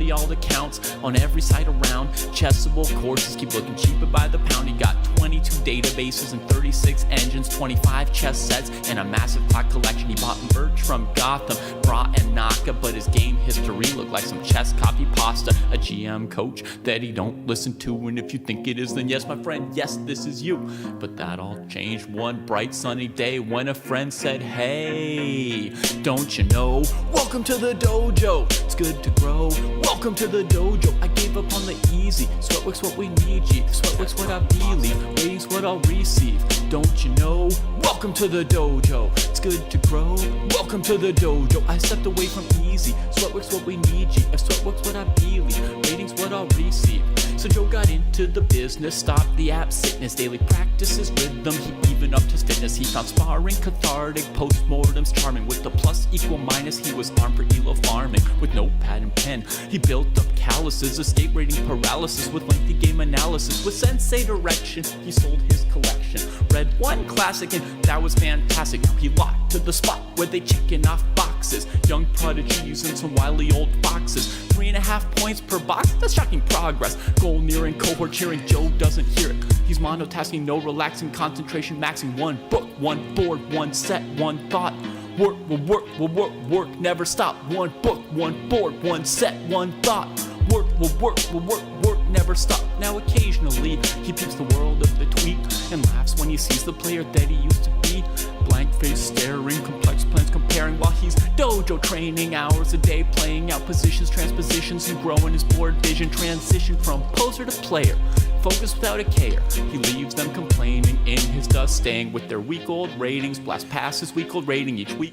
Daddy, all accounts on every site around. Chessable courses keep looking cheaper by the pound. He got 22 databases and 36 engines, 25 chess sets, and a massive clock collection. He bought merch from Gotham, Bra and Naka, but his game history looked like some chess copy pasta. A GM coach that he don't listen to, and if you think it is, then yes, my friend, yes, this is you. But that all changed one bright sunny day when a friend said, hey, don't you know? Welcome to the dojo, it's good to grow. Welcome to the dojo, I gave up on the easy. Sweatwork's what we need, G. Sweatwork's what I believe, ratings what I'll receive. Don't you know? Welcome to the dojo, it's good to grow. Welcome to the dojo, I stepped away from easy. Sweatwork's what we need, G. If sweatwork's what I believe, ratings what I'll receive. So Joe got into the business, stopped the app sickness, daily practice his rhythm, he even upped his fitness. He found sparring cathartic, postmortems charming. With the plus equal minus, he was armed for ELO farming. With notepad and pen, he built up calluses, escape rating paralysis with lengthy game analysis. With sensei direction, he sold his collection. Read one classic and that was fantastic. Now he locked to the spot where they checking off boxes. Young prodigies and some wily old foxes. 3.5 points per box, that's shocking progress. Goal nearing, cohort cheering, Joe doesn't hear it. He's monotasking, no relaxing, concentration maxing. One book, one board, one set, one thought. Work will work, will work, work, never stop. One book, one board, one set, one thought. Work will work, will work, work, never stop. Now occasionally he peeps the world of the tweet and laughs when he sees the player that he used to be. Blank face staring, complex plans comparing while he's dojo training. Hours a day playing out positions, transpositions, and growing his board vision. Transition from poser to player, focus without a care. He leaves them complaining in his dust, staying with their week-old ratings. Blast past his week-old rating each week.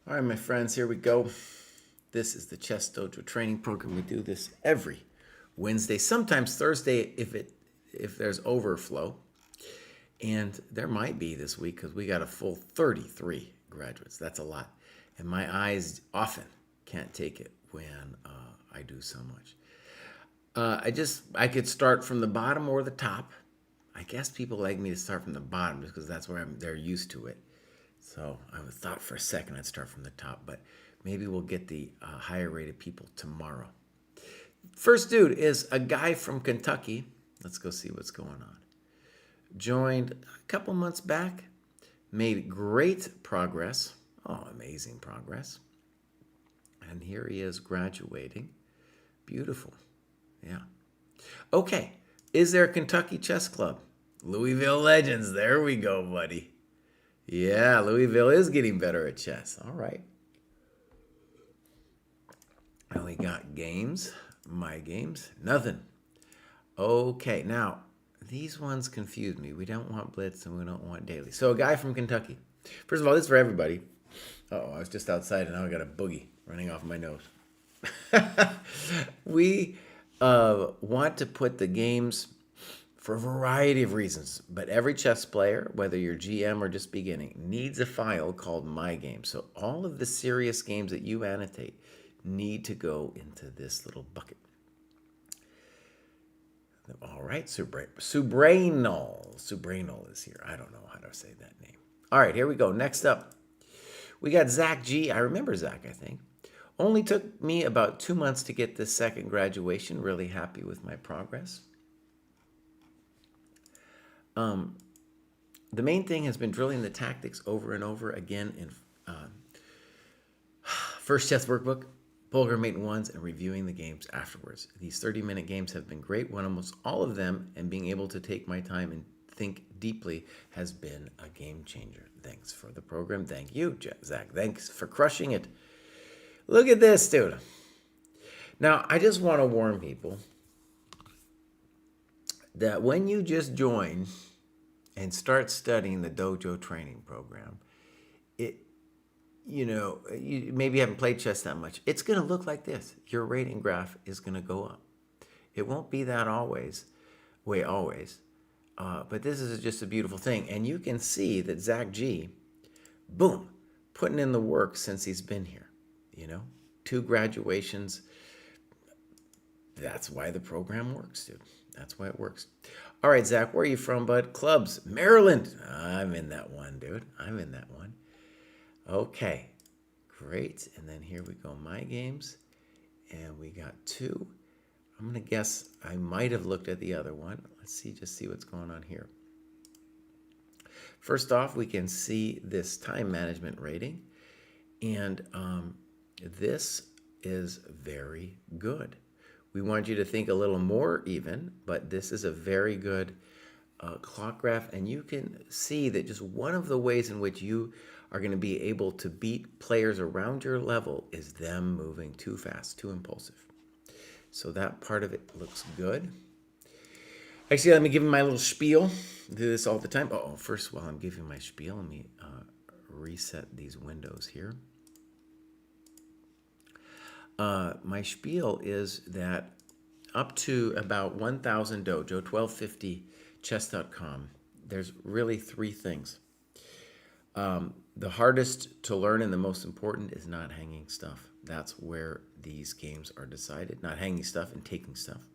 All right, my friends, here we go. This is the Chess Dojo training program. We do this every Wednesday, sometimes Thursday if there's overflow. And there might be this week because we got a full 33 graduates. That's a lot. And my eyes often can't take it when I do so much. I could start from the bottom or the top. I guess people like me to start from the bottom just because that's where they're used to it. So I thought for a second I'd start from the top, but maybe we'll get the higher rated people tomorrow. First dude is a guy from Kentucky. Let's go see what's going on. Joined a couple months back, made great progress. Oh, amazing progress. And here he is graduating. Beautiful. Yeah. Okay. Is there a Kentucky Chess Club? Louisville Legends. There we go, buddy. Yeah, Louisville is getting better at chess. All right. And we got games. My games. Nothing. Okay. Now, these ones confuse me. We don't want blitz and we don't want daily. So a guy from Kentucky. First of all, this is for everybody. Uh-oh, I was just outside and now I got a boogie running off my nose. We want to put the games for a variety of reasons, but every chess player, whether you're GM or just beginning, needs a file called My Games. So all of the serious games that you annotate need to go into this little bucket. All right, Subranol is here. I don't know how to say that name. All right, here we go. Next up, we got Zach G. I remember Zach, I think. Only took me about 2 months to get this second graduation. Really happy with my progress. The main thing has been drilling the tactics over and over again in First Chess Workbook, Poker Mate Ones, and reviewing the games afterwards. These 30-minute games have been great. Won almost all of them, and being able to take my time and think deeply has been a game changer. Thanks for the program. Thank you, Zach. Thanks for crushing it. Look at this, dude. Now, I just want to warn people that when you just join and start studying the dojo training program, you maybe haven't played chess that much. It's going to look like this. Your rating graph is going to go up. It won't be that always, but this is just a beautiful thing. And you can see that Zach G, boom, putting in the work since he's been here. 2 graduations. That's why the program works, dude. That's why it works. All right, Zach, where are you from, bud? Clubs, Maryland. I'm in that one, dude. I'm in that one. Okay, great. And then here we go, My Games. And we got 2. I'm going to guess I might have looked at the other one. Let's see, just see what's going on here. First off, we can see this time management rating. And this is very good. We want you to think a little more even, but this is a very good clock graph. And you can see that just one of the ways in which you are going to be able to beat players around your level is them moving too fast, too impulsive. So that part of it looks good. Actually, let me give you my little spiel. I do this all the time. First, while I'm giving my spiel, let me reset these windows here. My spiel is that up to about 1,000 dojo, 1250chess.com, there's really 3 things. The hardest to learn and the most important is not hanging stuff. That's where these games are decided. Not hanging stuff and taking stuff.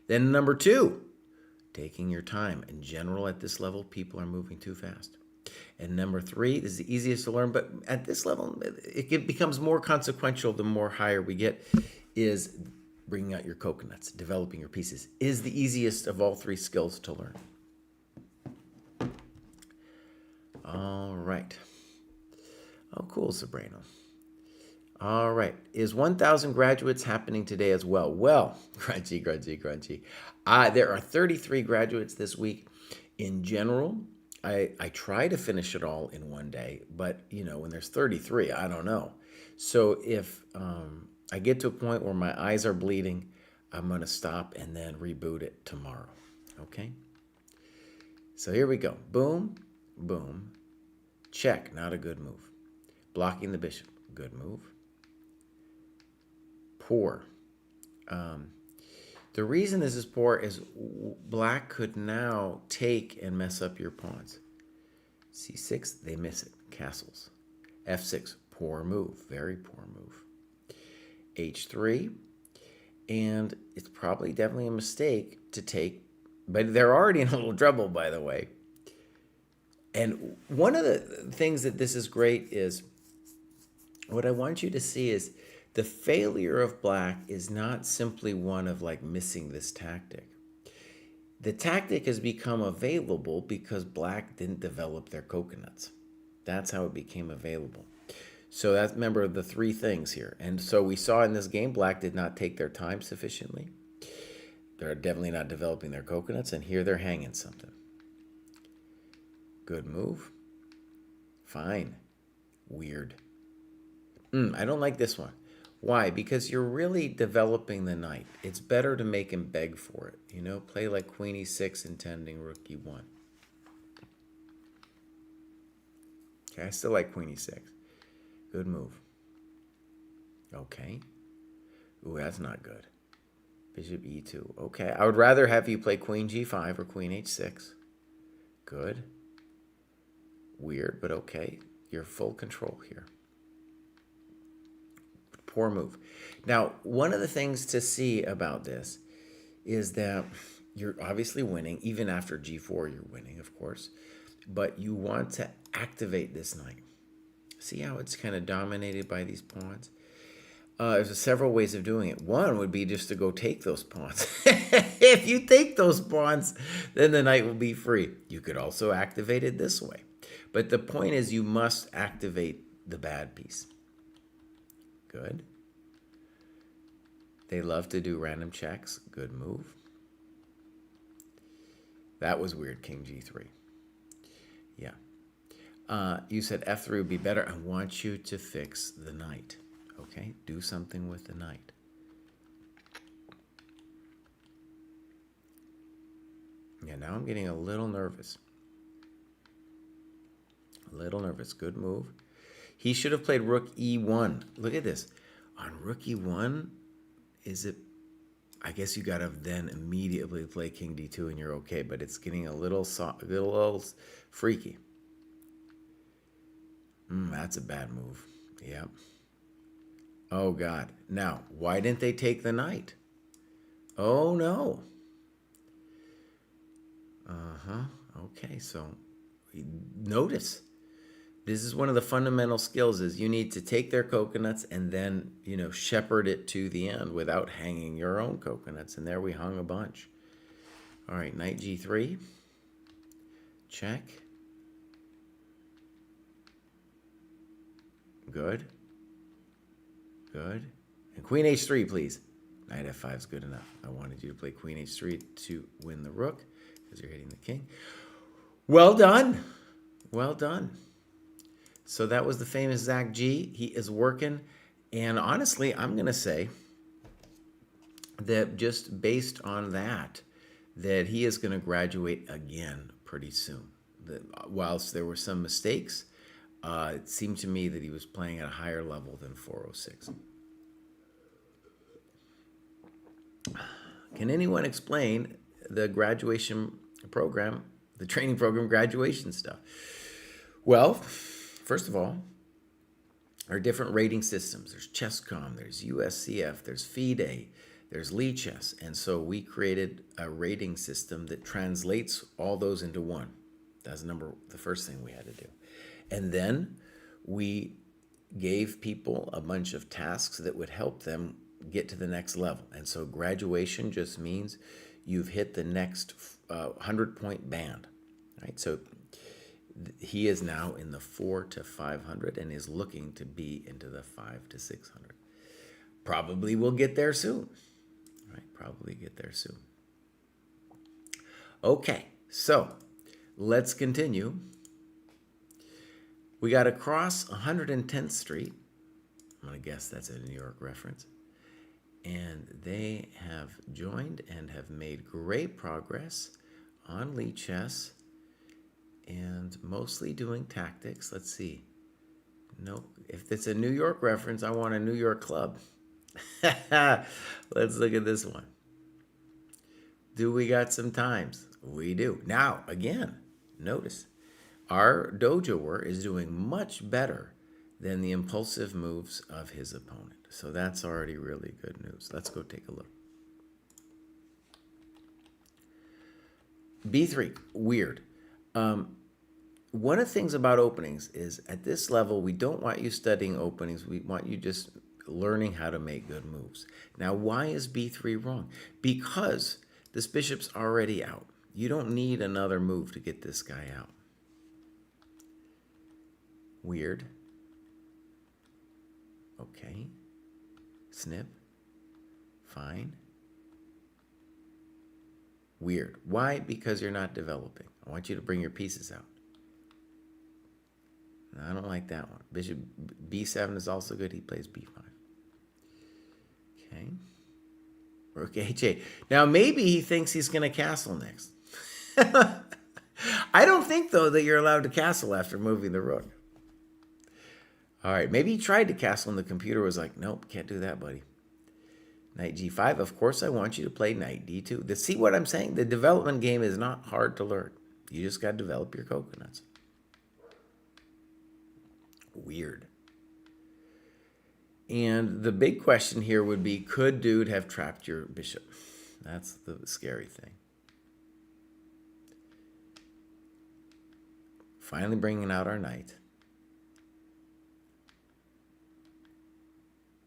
Then number 2, taking your time. In general, at this level, people are moving too fast. And number 3 is the easiest to learn, but at this level, it becomes more consequential the more higher we get, is bringing out your coconuts, developing your pieces, is the easiest of all 3 skills to learn. All right. Oh, cool, Sobrano. All right. Is 1,000 graduates happening today as well? Well, grungy. There are 33 graduates this week. In general, I try to finish it all in one day, but, when there's 33, I don't know. So if I get to a point where my eyes are bleeding, I'm going to stop and then reboot it tomorrow. Okay? So here we go. Boom, boom. Check, not a good move. Blocking the bishop, good move. Poor. The reason this is poor is black could now take and mess up your pawns. C6, they miss it. Castles. F6, poor move. Very poor move. H3, and it's probably definitely a mistake to take, but they're already in a little trouble, by the way. And one of the things that this is great is, what I want you to see is the failure of black is not simply one of like missing this tactic. The tactic has become available because black didn't develop their coconuts. That's how it became available. So that's, remember, the 3 things here. And so we saw in this game, black did not take their time sufficiently. They're definitely not developing their coconuts, and here they're hanging something. Good move. Fine. Weird. I don't like this one. Why? Because you're really developing the knight. It's better to make him beg for it. Play like queen e6 intending rook e1. Okay, I still like queen e6. Good move. Okay. Ooh, that's not good. Bishop e2. Okay, I would rather have you play queen g5 or queen h6. Good. Weird, but okay. You're full control here. Poor move. Now, one of the things to see about this is that you're obviously winning. Even after g4, you're winning, of course. But you want to activate this knight. See how it's kind of dominated by these pawns? There's several ways of doing it. One would be just to go take those pawns. If you take those pawns, then the knight will be free. You could also activate it this way. But the point is, you must activate the bad piece. Good. They love to do random checks. Good move. That was weird, king g3. Yeah. You said f3 would be better. I want you to fix the knight. Okay? Do something with the knight. Yeah, now I'm getting a little nervous. A little nervous. Good move. He should have played rook e1. Look at this. On rook e1, is it... I guess you got to then immediately play king d2 and you're okay, but it's getting a little freaky. That's a bad move. Yep. Oh, God. Now, why didn't they take the knight? Oh, no. Uh-huh. Okay, so notice This is one of the fundamental skills is you need to take their coconuts and then, shepherd it to the end without hanging your own coconuts. And there we hung a bunch. All right, knight g3. Check. Good. Good. And queen h3, please. Knight f5 is good enough. I wanted you to play queen h3 to win the rook because you're hitting the king. Well done. Well done. So that was the famous Zach G. He is working. And honestly, I'm going to say that just based on that he is going to graduate again pretty soon. Whilst there were some mistakes, it seemed to me that he was playing at a higher level than 406. Can anyone explain the graduation program, the training program graduation stuff? Well, first of all, there are different rating systems. There's ChessCom, there's USCF, there's FIDE, there's Lichess. And so we created a rating system that translates all those into one. That's the first thing we had to do. And then we gave people a bunch of tasks that would help them get to the next level. And so graduation just means you've hit the next 100-point band, right? So he is now in the 400 to 500 and is looking to be into the 500 to 600. Probably will get there soon, right? Probably get there soon. Okay, so let's continue. We got to cross 110th Street. I'm going to guess that's a New York reference. And they have joined and have made great progress on Lichess and mostly doing tactics. Let's see. Nope. If it's a New York reference, I want a New York club. Let's look at this one. Do we got some times? We do. Now, again, notice our dojoer is doing much better than the impulsive moves of his opponent. So that's already really good news. Let's go take a look. B3, weird. One of the things about openings is at this level, we don't want you studying openings. We want you just learning how to make good moves. Now, why is B3 wrong? Because this bishop's already out. You don't need another move to get this guy out. Weird. Okay. Snip. Fine. Weird. Why? Because you're not developing. I want you to bring your pieces out. I don't like that one. Bishop B7 is also good. He plays B5. Okay. Rook H8. Now, maybe he thinks he's going to castle next. I don't think, though, that you're allowed to castle after moving the rook. All right. Maybe he tried to castle and the computer was like, nope, can't do that, buddy. Knight G5. Of course, I want you to play Knight D2. See what I'm saying? The development game is not hard to learn. You just got to develop your coconuts. Weird. And the big question here would be, could dude have trapped your bishop? That's the scary thing. Finally bringing out our knight.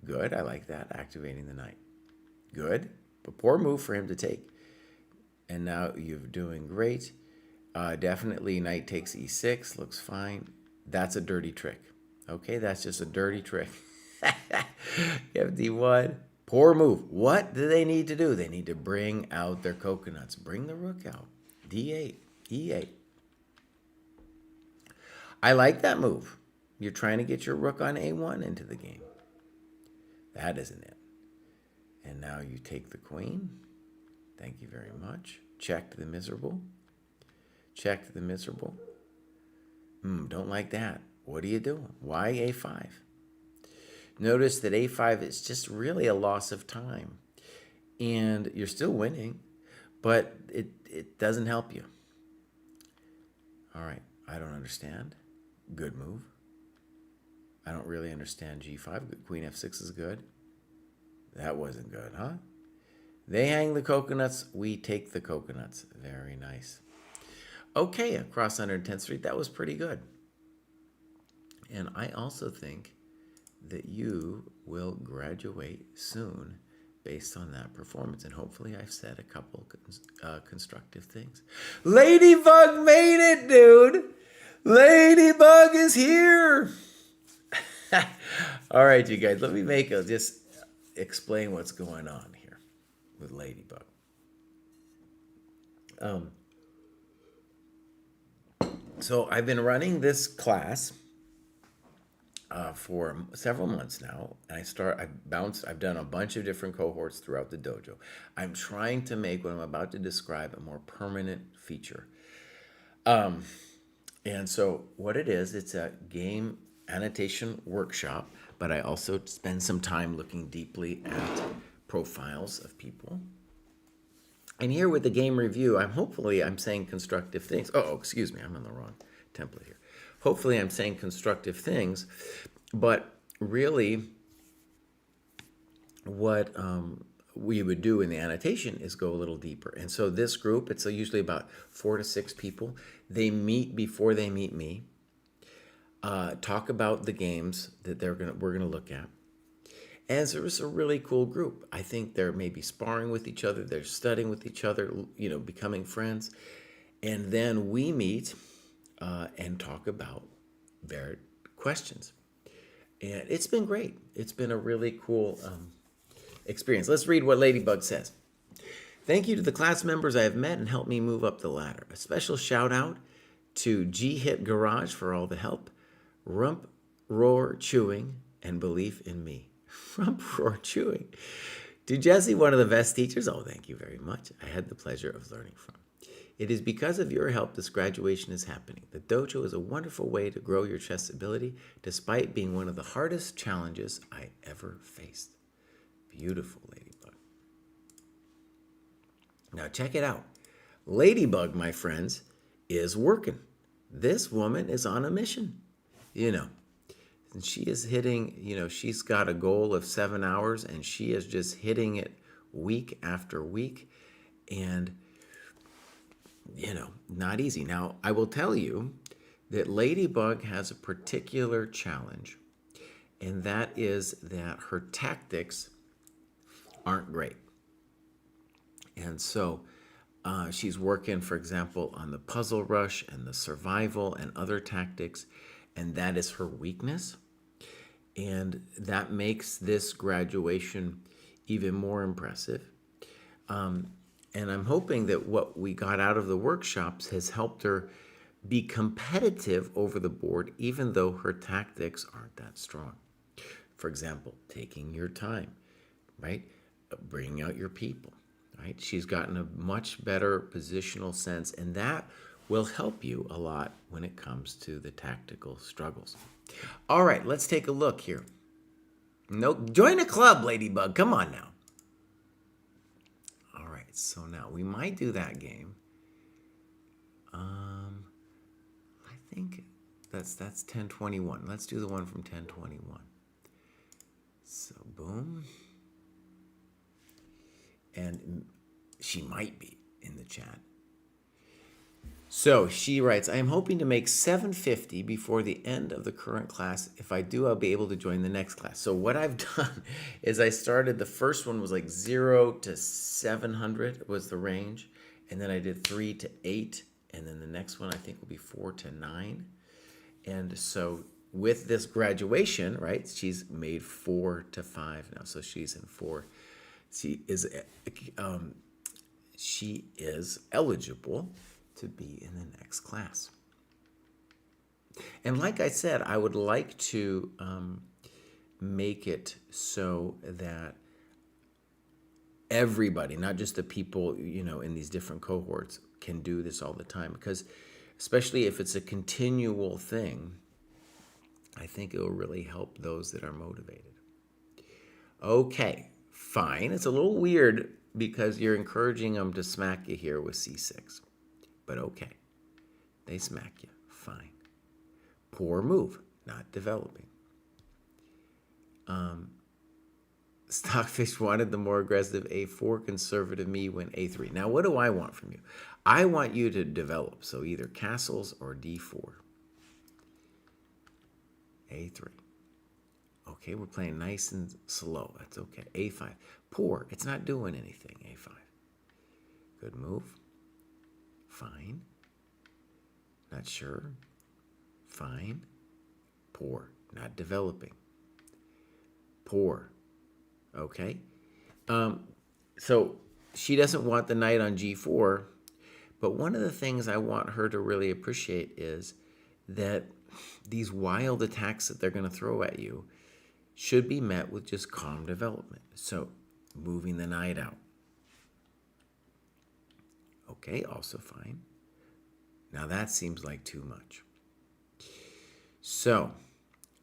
Good, I like that, activating the knight. Good, but poor move for him to take. And now you're doing great. Definitely knight takes e6, looks fine. That's a dirty trick. Okay, that's just a dirty trick. FD1, poor move. What do they need to do? They need to bring out their coconuts. Bring the rook out. D8, E8. I like that move. You're trying to get your rook on A1 into the game. That isn't it. And now you take the queen. Thank you very much. Check to the miserable. Check to the miserable. Don't like that. What are you doing? Why A5? Notice that A5 is just really a loss of time. And you're still winning, but it doesn't help you. All right, I don't understand. Good move. I don't really understand G5. Queen F6 is good. That wasn't good, huh? They hang the coconuts. We take the coconuts. Very nice. Okay, across 110th Street. That was pretty good. And I also think that you will graduate soon based on that performance. And hopefully I've said a couple constructive things. Ladybug made it, dude. Ladybug is here. All right, you guys, let me just explain what's going on here with Ladybug. So I've been running this class for several months now. I've done a bunch of different cohorts throughout the dojo. I'm trying to make what I'm about to describe a more permanent feature. And so what it is, it's a game annotation workshop, but I also spend some time looking deeply at profiles of people. And here with the game review, I'm saying constructive things. Oh, excuse me, I'm on the wrong template here. Hopefully I'm saying constructive things, but really what we would do in the annotation is go a little deeper. And so this group, it's usually about 4 to 6 people. They meet before they meet me, talk about the games that we're gonna look at. And so it's a really cool group. I think they're maybe sparring with each other, they're studying with each other, becoming friends. And then we meet and talk about their questions. And it's been great. It's been a really cool experience. Let's read what Ladybug says. Thank you to the class members I have met and helped me move up the ladder. A special shout out to G-Hit Garage for all the help, Rump Roar Chewing, and belief in me. Rump Roar Chewing. To Jesse, one of the best teachers, oh, thank you very much. I had the pleasure of learning from. It is because of your help this graduation is happening. The dojo is a wonderful way to grow your chess ability, despite being one of the hardest challenges I ever faced. Beautiful, Ladybug. Now check it out. Ladybug, my friends, is working. This woman is on a mission. And she is hitting, she's got a goal of 7 hours, and she is just hitting it week after week. And not easy. Now, I will tell you that Ladybug has a particular challenge, and that is that her tactics aren't great. And so she's working, for example, on the puzzle rush and the survival and other tactics, and that is her weakness. And that makes this graduation even more impressive. And I'm hoping that what we got out of the workshops has helped her be competitive over the board, even though her tactics aren't that strong. For example, taking your time, right? Bringing out your people, right? She's gotten a much better positional sense, and that will help you a lot when it comes to the tactical struggles. All right, let's take a look here. Join a club, Ladybug. Come on now. All right, so now we might do that game. I think that's 1021. Let's do the one from 1021. So boom. And she might be in the chat. So she writes, I am hoping to make 750 before the end of the current class. If I do, I'll be able to join the next class. So what I've done is I started, the first one was like 0 to 700 was the range. And then I did 3 to 8. And then the next one I think will be 4 to 9. And so with this graduation, right, she's made 4 to 5 now. So she's in 4. She is eligible to be in the next class. And like I said, I would like to make it so that everybody, not just the people, in these different cohorts, can do this all the time. Because especially if it's a continual thing, I think it will really help those that are motivated. Okay, fine. It's a little weird because you're encouraging them to smack you here with C6. But okay, they smack you, fine. Poor move, not developing. Stockfish wanted the more aggressive A4, conservative me went A3. Now, what do I want from you? I want you to develop, so either castles or D4. A3. Okay, we're playing nice and slow. That's okay. A5. Poor. It's not doing anything. A5. Good move. Fine. Not sure. Fine. Poor. Not developing. Poor. Okay. So she doesn't want the knight on G4, but one of the things I want her to really appreciate is that these wild attacks that they're going to throw at you should be met with just calm development. So moving the knight out. Okay, also fine. Now that seems like too much. So,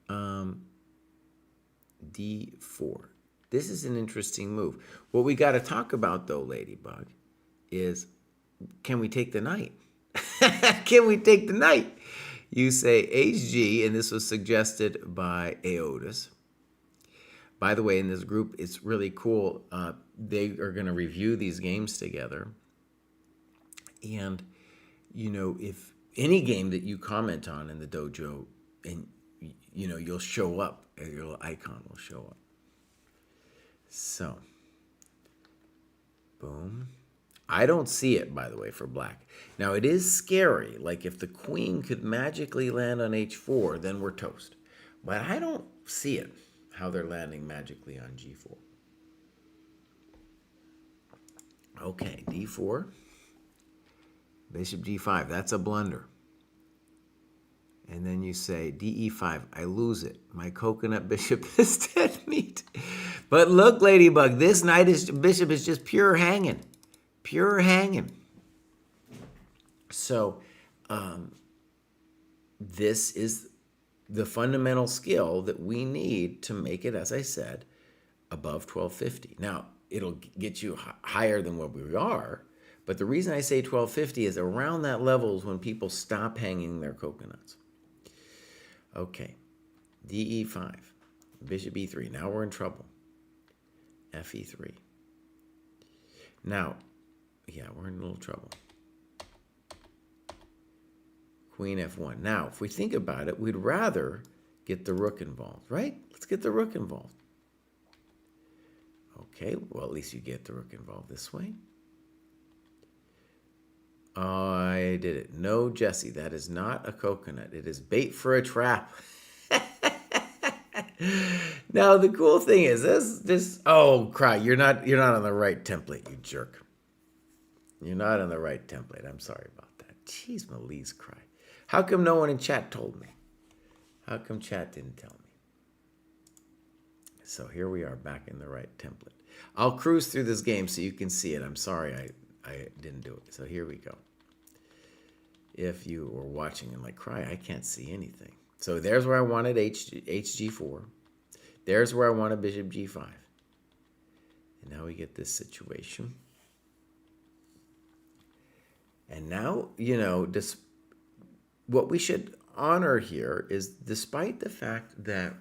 D4. This is an interesting move. What we got to talk about, though, Ladybug, is can we take the knight? Can we take the knight? You say HG, and this was suggested by Aotis. By the way, in this group, it's really cool. They are going to review these games together. And, you know, if any game that you comment on in the dojo, and, you know, you'll show up, and your little icon will show up. So, boom. I don't see it, by the way, for black. Now, it is scary. Like, if the queen could magically land on H4, then we're toast. But I don't see it, how they're landing magically on G4. Okay, D4. Bishop G5. That's a blunder. And then you say, DE5, I lose it. My coconut bishop is dead meat. But look, Ladybug, this bishop is just pure hanging. Pure hanging. So, this is the fundamental skill that we need to make it, as I said, above 1250. Now, it'll get you higher than what we are, but the reason I say 1250 is around that level is when people stop hanging their coconuts. Okay, DE5, bishop E3. Now we're in trouble. FE3. Now, yeah, we're in a little trouble. Queen F1. Now, if we think about it, we'd rather get the rook involved, right? Let's get the rook involved. Okay, well, at least you get the rook involved this way. I did it. No, Jesse, that is not a coconut. It is bait for a trap. Now, the cool thing is this. Oh, cry! You're not on the right template, you jerk. You're not on the right template. I'm sorry about that. Jeez, Melise, cry. How come no one in chat told me? How come chat didn't tell me? So here we are back in the right template. I'll cruise through this game so you can see it. I'm sorry I didn't do it. So here we go. If you were watching and like, cry, I can't see anything. So there's where I wanted HG4. There's where I wanted bishop G5. And now we get this situation. And now, you know, what we should honor here is despite the fact that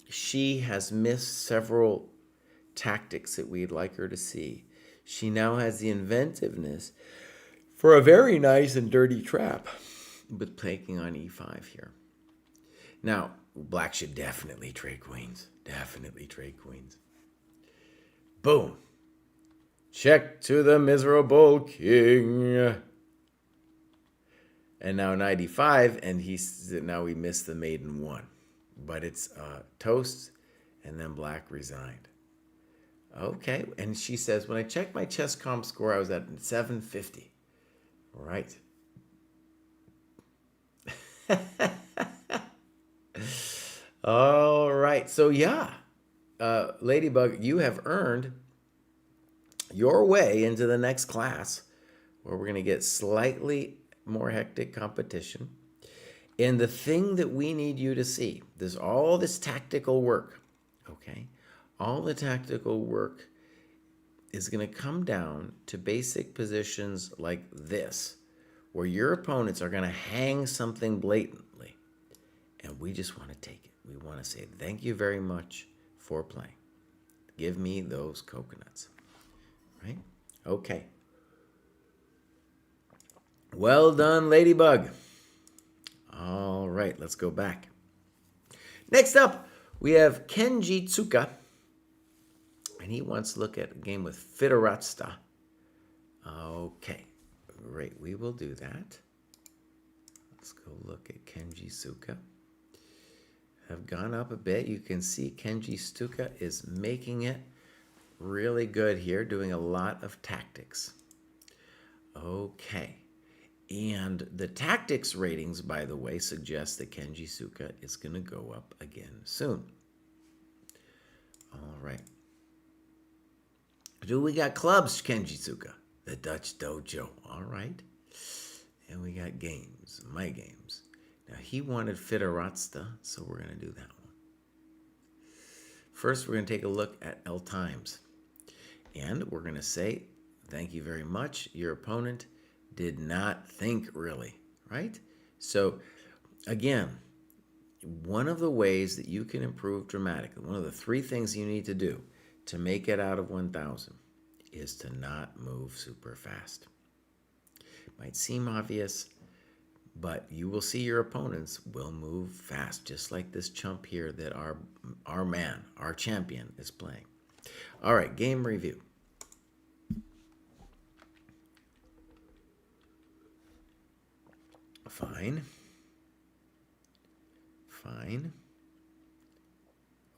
she has missed several tactics that we'd like her to see, she now has the inventiveness for a very nice and dirty trap with taking on E5 here. Now, black should definitely trade queens. Definitely trade queens. Boom. Check to the miserable king. And now knight e5, and now we missed the maiden one. But it's toast, and then black resigned. Okay, and she says, when I checked my chess comp score, I was at 750. Right. All right, so yeah, Ladybug, you have earned your way into the next class where we're going to get slightly more hectic competition. And the thing that we need you to see, there's all this tactical work, okay? All the tactical work is going to come down to basic positions like this, where your opponents are going to hang something blatantly, and we just want to take it. We want to say, thank you very much for playing. Give me those coconuts, right? Okay. Well done, Ladybug. All right, let's go back. Next up, we have Kenji Tsuka, and he wants to look at a game with Federatsta. Okay, great. We will do that. Let's go look at Kenji Tsuka. Have gone up a bit. You can see Kenji Tsuka is making it really good here, doing a lot of tactics. Okay. And the tactics ratings, by the way, suggest that Kenji Tsuka is going to go up again soon. All right. Do we got clubs, Kenji Tsuka? The Dutch Dojo. All right. And we got games, my games. Now, he wanted Federatsta, so we're going to do that one. First, we're going to take a look at L times. And we're going to say, thank you very much. Your opponent did not think really, right? So, again, one of the ways that you can improve dramatically, one of the 3 things you need to do to make it out of 1,000 is to not move super fast. Might seem obvious, but you will see your opponents will move fast, just like this chump here that our man, our champion, is playing. All right, game review. Fine. Fine.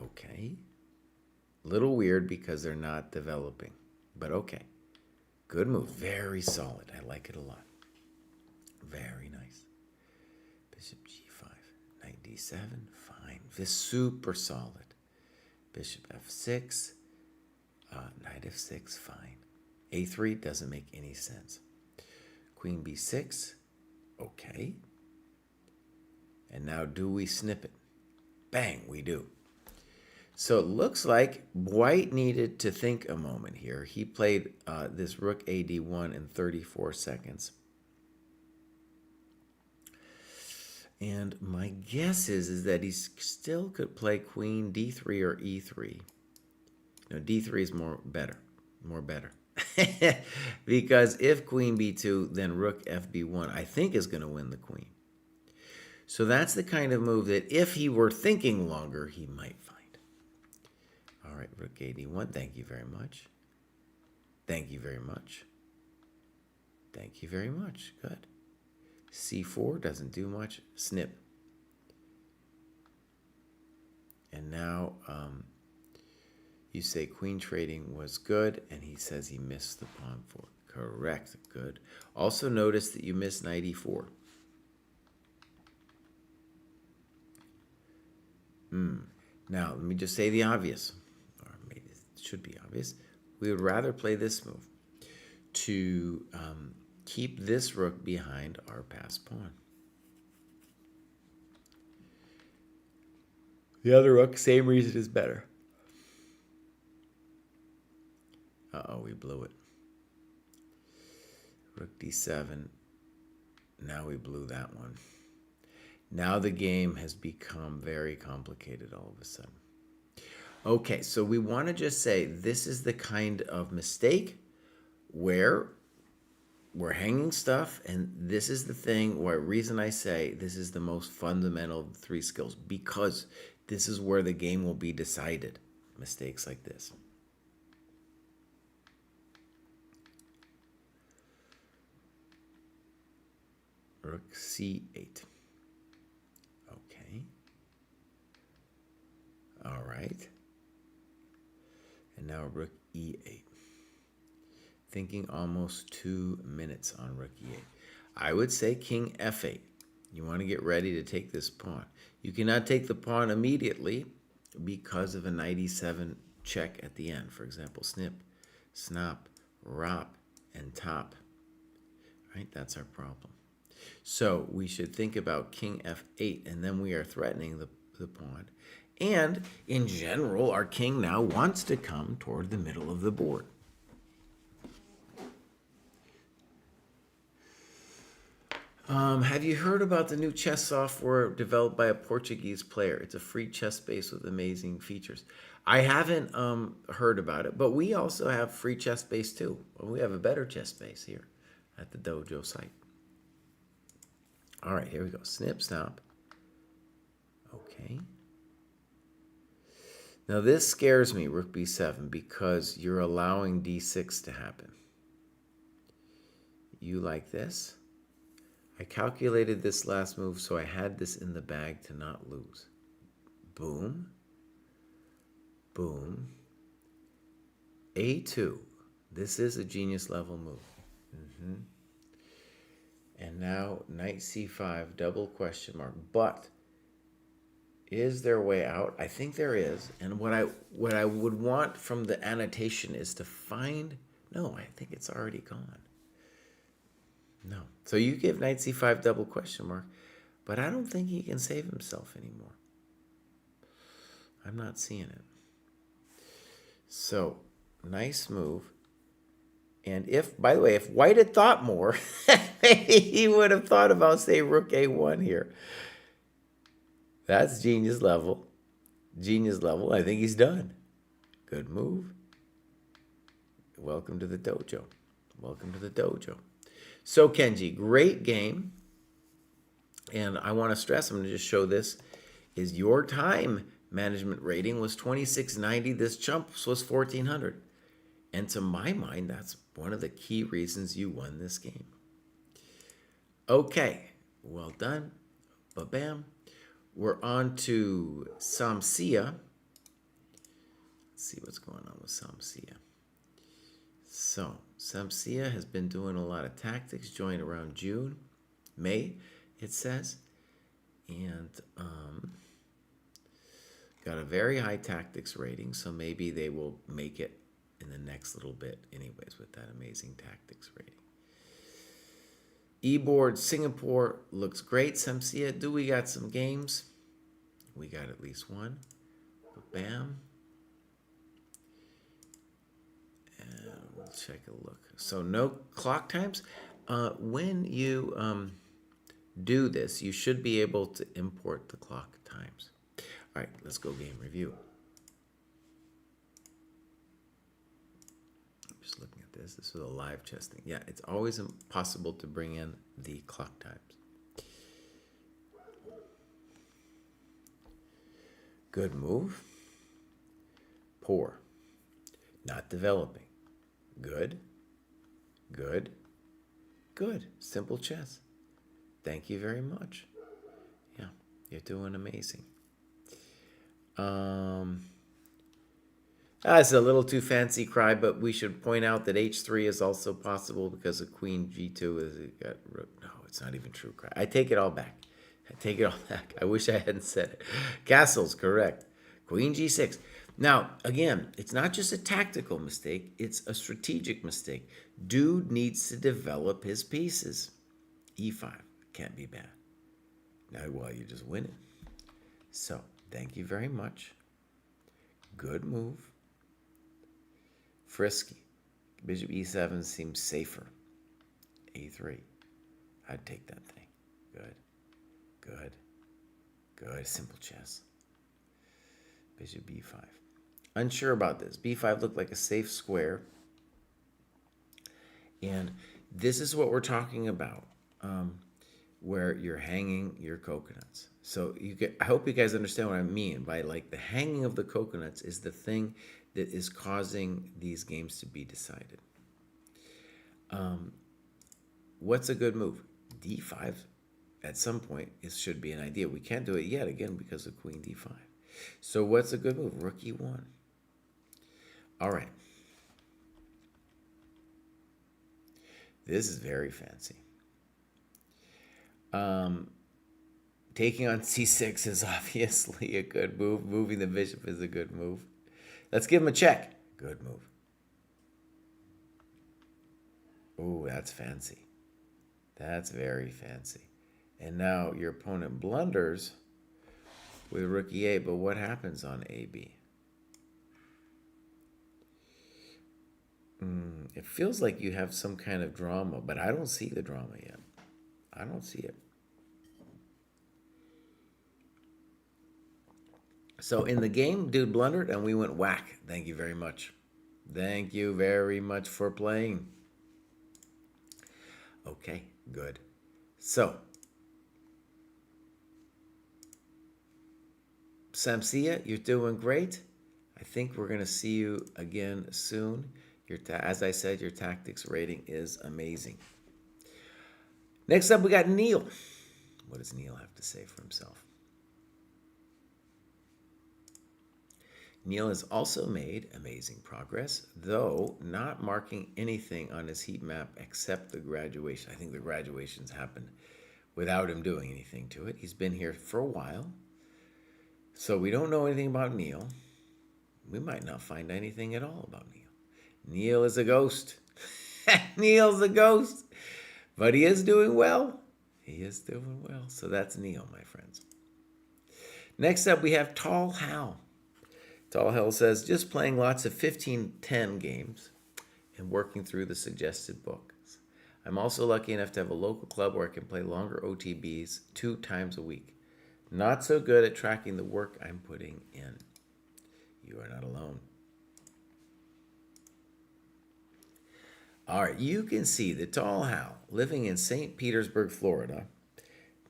Okay. Little weird because they're not developing, but okay. Good move. Very solid. I like it a lot. Very nice. Bishop g5. Knight d7. Fine. This super solid. Bishop f6. Knight f6. Fine. a3 doesn't make any sense. Queen b6. Okay. And now do we snip it? Bang, we do. So it looks like White needed to think a moment here. He played this rook ad1 in 34 seconds. And my guess is that he still could play queen d3 or e3. No, d3 is more better. Because if queen b2, then rook fb1, I think is going to win the queen. So that's the kind of move that if he were thinking longer, he might find. All right, rook ad1, thank you very much. Thank you very much. Thank you very much. Good. c4 doesn't do much. Snip. And now you say queen trading was good, and he says he missed the pawn fork. Correct. Good. Also notice that you missed knight e4. Now, let me just say the obvious, or maybe it should be obvious. We would rather play this move to keep this rook behind our passed pawn. The other rook, same reason, is better. Uh-oh, we blew it. Rook d7. Now we blew that one. Now the game has become very complicated all of a sudden. Okay, so we want to just say this is the kind of mistake where we're hanging stuff, and this is the thing where reason I say this is the most fundamental of the 3 skills, because this is where the game will be decided. Mistakes like this. Rook c8. Okay. All right. And now rook e8. Thinking almost 2 minutes on rook e8. I would say king f8. You want to get ready to take this pawn. You cannot take the pawn immediately because of a knight e7 check at the end. For example, snip, snop, rop, and top. Right? That's our problem. So we should think about king f8, and then we are threatening the pawn. And in general, our king now wants to come toward the middle of the board. Have you heard about the new chess software developed by a Portuguese player? It's a free chess space with amazing features. I haven't heard about it, but we also have free chess space too. We have a better chess space here at the dojo site. All right, here we go. Snip, snap. Okay. Now this scares me, rook b7, because you're allowing d6 to happen. You like this? I calculated this last move, so I had this in the bag to not lose. Boom. Boom. A2. This is a genius level move. And now knight c5, double question mark. But is there a way out? I think there is. And what I would want from the annotation is to find. No, I think it's already gone. No. So you give knight c5 double question mark, but I don't think he can save himself anymore. I'm not seeing it. So nice move. And if, by the way, if white had thought more, he would have thought about, say, rook a1 here. That's genius level. Genius level. I think he's done. Good move. Welcome to the dojo. Welcome to the dojo. So, Kenji, great game. And I want to stress, I'm going to just show this, is your time management rating was 2690. This chump was 1400. And to my mind, that's one of the key reasons you won this game. Okay, well done. Ba-bam. We're on to Samsia. Let's see what's going on with Samsia. So, Samsia has been doing a lot of tactics, joined around May, it says. And got a very high tactics rating, so maybe they will make it in the next little bit anyways with that amazing tactics rating. E-board Singapore looks great. Samsia, do we got some games? We got at least one. Bam. And we'll check a look. So no clock times. When you do this, you should be able to import the clock times. All right, let's go game review. Just looking at this. This is a live chess thing. Yeah, it's always impossible to bring in the clock times. Good move. Poor. Not developing. Good. Good. Good. Simple chess. Thank you very much. Yeah, you're doing amazing. That's a little too fancy cry, but we should point out that h3 is also possible because of queen g2 is got rook. No, it's not even true cry. I take it all back. I take it all back. I wish I hadn't said it. Castle's correct. Queen g6. Now, again, it's not just a tactical mistake. It's a strategic mistake. Dude needs to develop his pieces. e5. Can't be bad. Now, well, you just win it. So, thank you very much. Good move. Frisky. Bishop e7 seems safer. a3. I'd take that thing. Good. Good. Good. Simple chess. Bishop b5. Unsure about this. b5 looked like a safe square. And this is what we're talking about, where you're hanging your coconuts. So I hope you guys understand what I mean by like the hanging of the coconuts is the thing that is causing these games to be decided. What's a good move? d5 at some point should be an idea. We can't do it yet, again, because of queen d5. So what's a good move? Rook e1. All right. This is very fancy. Taking on c6 is obviously a good move. Moving the bishop is a good move. Let's give him a check. Good move. Ooh, that's fancy. That's very fancy. And now your opponent blunders with rook e8, but what happens on ab? It feels like you have some kind of drama, but I don't see the drama yet. I don't see it. So in the game, dude blundered, and we went whack. Thank you very much. Thank you very much for playing. Okay, good. So Samsia, you're doing great. I think we're going to see you again soon. As I said, your tactics rating is amazing. Next up, we got Neil. What does Neil have to say for himself? Neil has also made amazing progress, though not marking anything on his heat map except the graduation. I think the graduations happened without him doing anything to it. He's been here for a while, so we don't know anything about Neil. We might not find anything at all about Neil. Neil is a ghost. Neil's a ghost. But he is doing well. He is doing well. So that's Neil, my friends. Next up, we have Tall Hal. Tall Hal says, just playing lots of 15-10 games and working through the suggested books. I'm also lucky enough to have a local club where I can play longer OTBs 2 times a week. Not so good at tracking the work I'm putting in. You are not alone. All right, you can see that Tall Hal, living in St. Petersburg, Florida,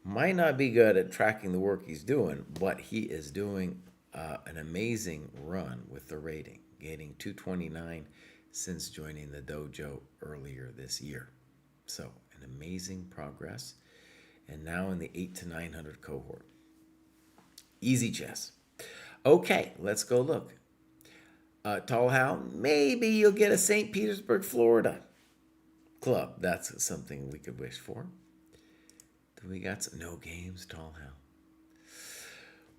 might not be good at tracking the work he's doing, but he is doing an amazing run with the rating, gaining 229 since joining the dojo earlier this year. So, an amazing progress, and now in the 8 to 900 cohort. Easy chess. Okay, let's go look. Tall Hal, maybe you'll get a St. Petersburg, Florida club. That's something we could wish for. Do we got no games, Tall Hal?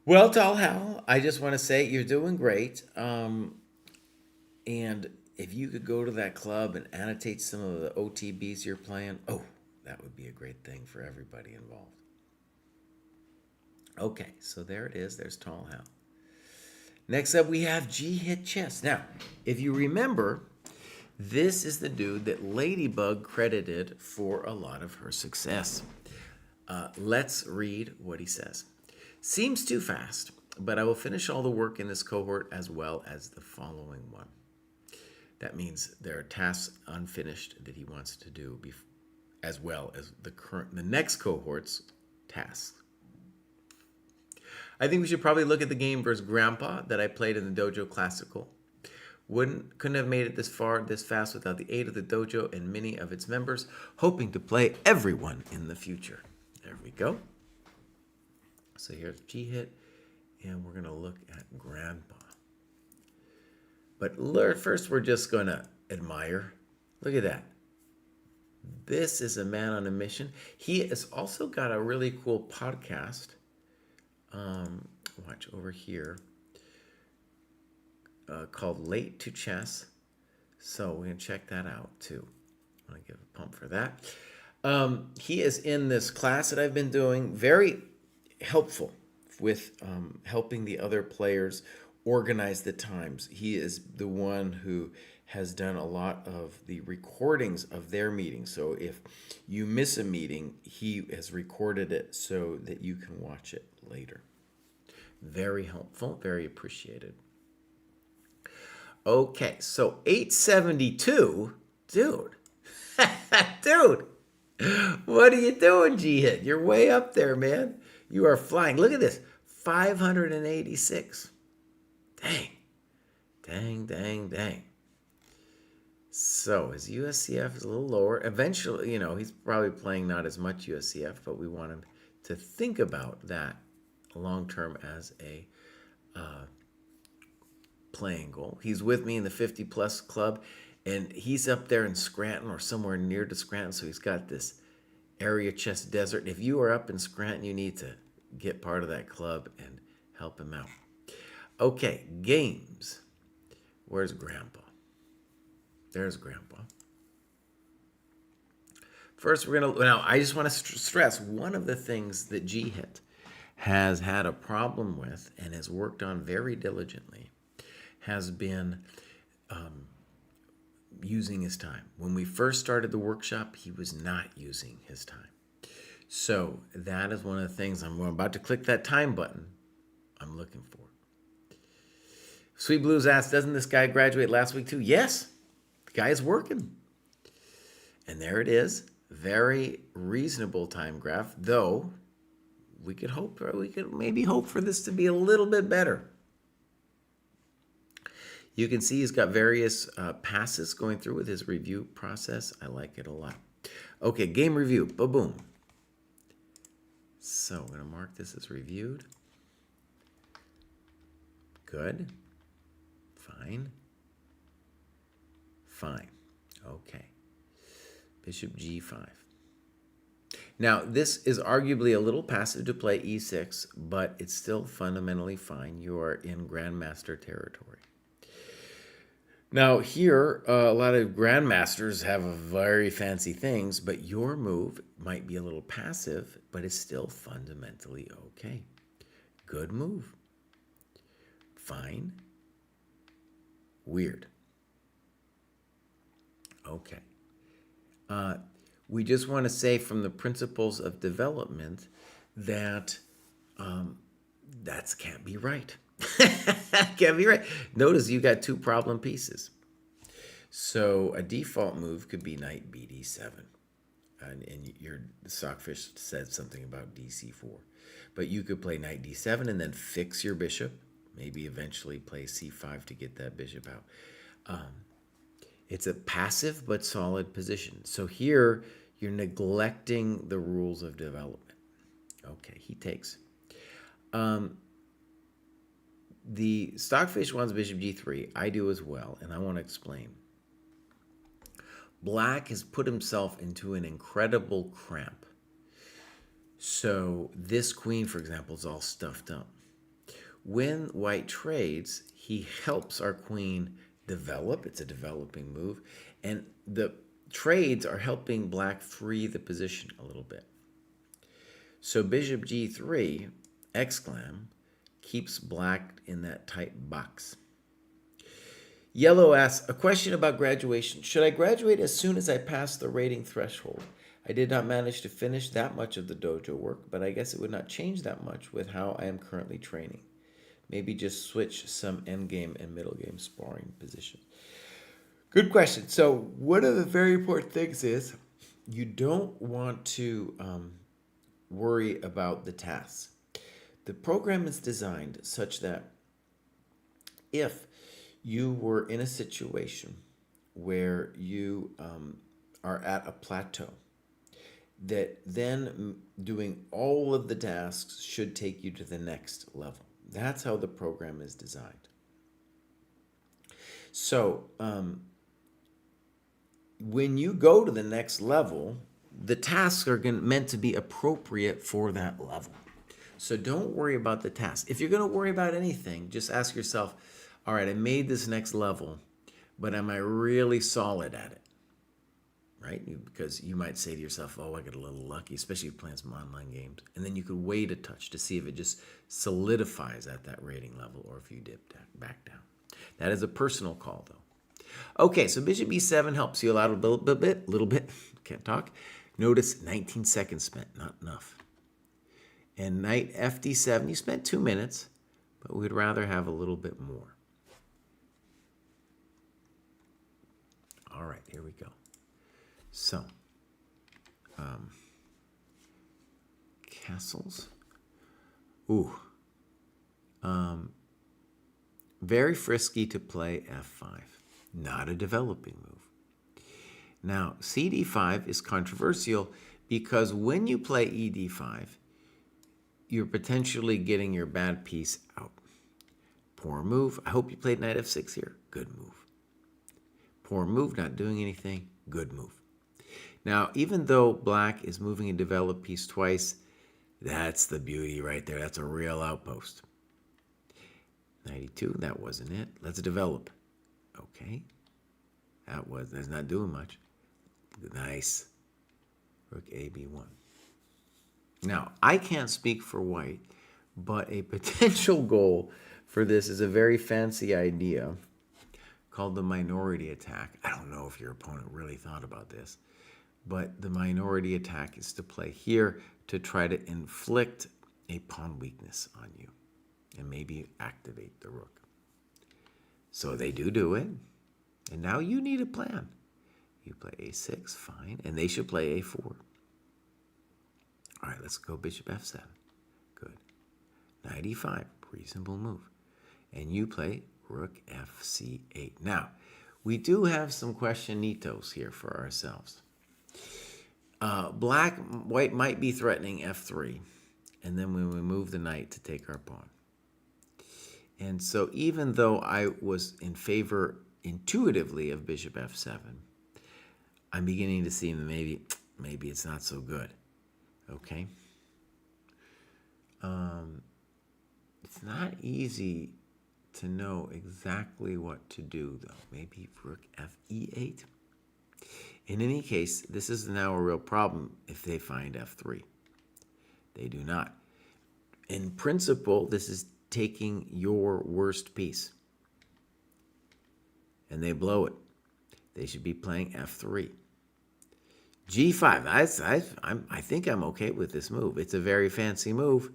Well, Tall Hal, I just want to say you're doing great. And if you could go to that club and annotate some of the OTBs you're playing, that would be a great thing for everybody involved. Okay, so there it is. There's Tall Hal. Next up, we have G-Hit Chess. Now, if you remember, this is the dude that Ladybug credited for a lot of her success. Let's read what he says. Seems too fast, but I will finish all the work in this cohort as well as the following one. That means there are tasks unfinished that he wants to do as well as the next cohort's tasks. I think we should probably look at the game versus Grandpa that I played in the Dojo Classical. Couldn't have made it this far, this fast without the aid of the dojo and many of its members, hoping to play everyone in the future. There we go. So here's G-Hit, and we're going to look at Grandpa. But first, we're just going to admire. Look at that. This is a man on a mission. He has also got a really cool podcast. Watch over here. Called Late to Chess. So we're going to check that out too. I want to give a pump for that. He is in this class that I've been doing. Very helpful with helping the other players organize the times. He is the one who has done a lot of the recordings of their meetings. So if you miss a meeting, he has recorded it so that you can watch it later. Very helpful, very appreciated. Okay, so 872, dude. Dude, what are you doing, G-Hit? You're way up there, man. You are flying. Look at this, 586. Dang. So his USCF is a little lower. Eventually, he's probably playing not as much USCF, but we want him to think about that long-term as a playing goal. He's with me in the 50-plus club, and he's up there in Scranton or somewhere near to Scranton, so he's got this area chess desert. If you are up in Scranton, you need to get part of that club and help him out. Okay, games. Where's Grandpa? There's Grandpa. First, now I just want to stress one of the things that G-Hit has had a problem with and has worked on very diligently has been using his time. When we first started the workshop, he was not using his time. So that is one of the things I'm about to click that time button I'm looking for. Sweet Blues asks, doesn't this guy graduate last week too? Yes, the guy is working. And there it is. Very reasonable time graph, though we could hope, or we could maybe hope for this to be a little bit better. You can see he's got various passes going through with his review process. I like it a lot. Okay, game review. Ba-boom. So we're going to mark this as reviewed. Good. Fine. Fine. Okay. Bishop g5. Now, this is arguably a little passive to play e6, but it's still fundamentally fine. You are in grandmaster territory. Now, here, a lot of grandmasters have very fancy things, but your move might be a little passive, but it's still fundamentally okay. Good move. Fine. Weird. Okay. We just want to say from the principles of development that that can't be right. Can't be right. Notice you got two problem pieces. So a default move could be knight bd7. And your Stockfish said something about dc4. But you could play knight d7 and then fix your bishop. Maybe eventually play c5 to get that bishop out. It's a passive but solid position. So here, you're neglecting the rules of development. Okay, he takes. The Stockfish wants bishop g3. I do as well, and I want to explain. Black has put himself into an incredible cramp. So this queen, for example, is all stuffed up. When white trades, he helps our queen develop. It's a developing move. And the trades are helping black free the position a little bit. So bishop g3, exclam, keeps black in that tight box. Yellow asks, a question about graduation. Should I graduate as soon as I pass the rating threshold? I did not manage to finish that much of the dojo work, but I guess it would not change that much with how I am currently training. Maybe just switch some endgame and middle game sparring positions. Good question. So one of the very important things is you don't want to worry about the tasks. The program is designed such that if you were in a situation where you are at a plateau, that then doing all of the tasks should take you to the next level. That's how the program is designed. So when you go to the next level, the tasks are meant to be appropriate for that level. So don't worry about the tasks. If you're going to worry about anything, just ask yourself, all right, I made this next level, but am I really solid at it? Right? Because you might say to yourself, oh, I got a little lucky, especially if you're playing some online games. And then you could wait a touch to see if it just solidifies at that rating level or if you dip back down. That is a personal call, though. Okay, so bishop e7 helps you out a little bit. Can't talk. Notice 19 seconds spent, not enough. And knight fd7, you spent 2 minutes, but we'd rather have a little bit more. All right, here we go. So, castles. Ooh. Very frisky to play f5. Not a developing move. Now, cd5 is controversial because when you play ed5, you're potentially getting your bad piece out. Poor move. I hope you played knight f6 here. Good move. Poor move, not doing anything. Good move. Now, even though black is moving a developed piece twice, that's the beauty right there. That's a real outpost. 92, that wasn't it. Let's develop. Okay. That's not doing much. Nice. Rook a, b1. Now, I can't speak for white, but a potential goal for this is a very fancy idea called the minority attack. I don't know if your opponent really thought about this, but the minority attack is to play here to try to inflict a pawn weakness on you and maybe activate the rook. So they do it, and now you need a plan. You play a6, fine, and they should play a4. All right, let's go bishop f7. Knight e5, reasonable move. And you play rook fc8. Now, we do have some questionitos here for ourselves. White might be threatening f3, and then when we move the knight to take our pawn. And so even though I was in favor intuitively of bishop f7, I'm beginning to see that maybe it's not so good. Okay? It's not easy to know exactly what to do, though. Maybe rook fe8. In any case, this is now a real problem if they find f3. They do not. In principle, this is taking your worst piece. And they blow it. They should be playing f3. g5. I think I'm okay with this move. It's a very fancy move.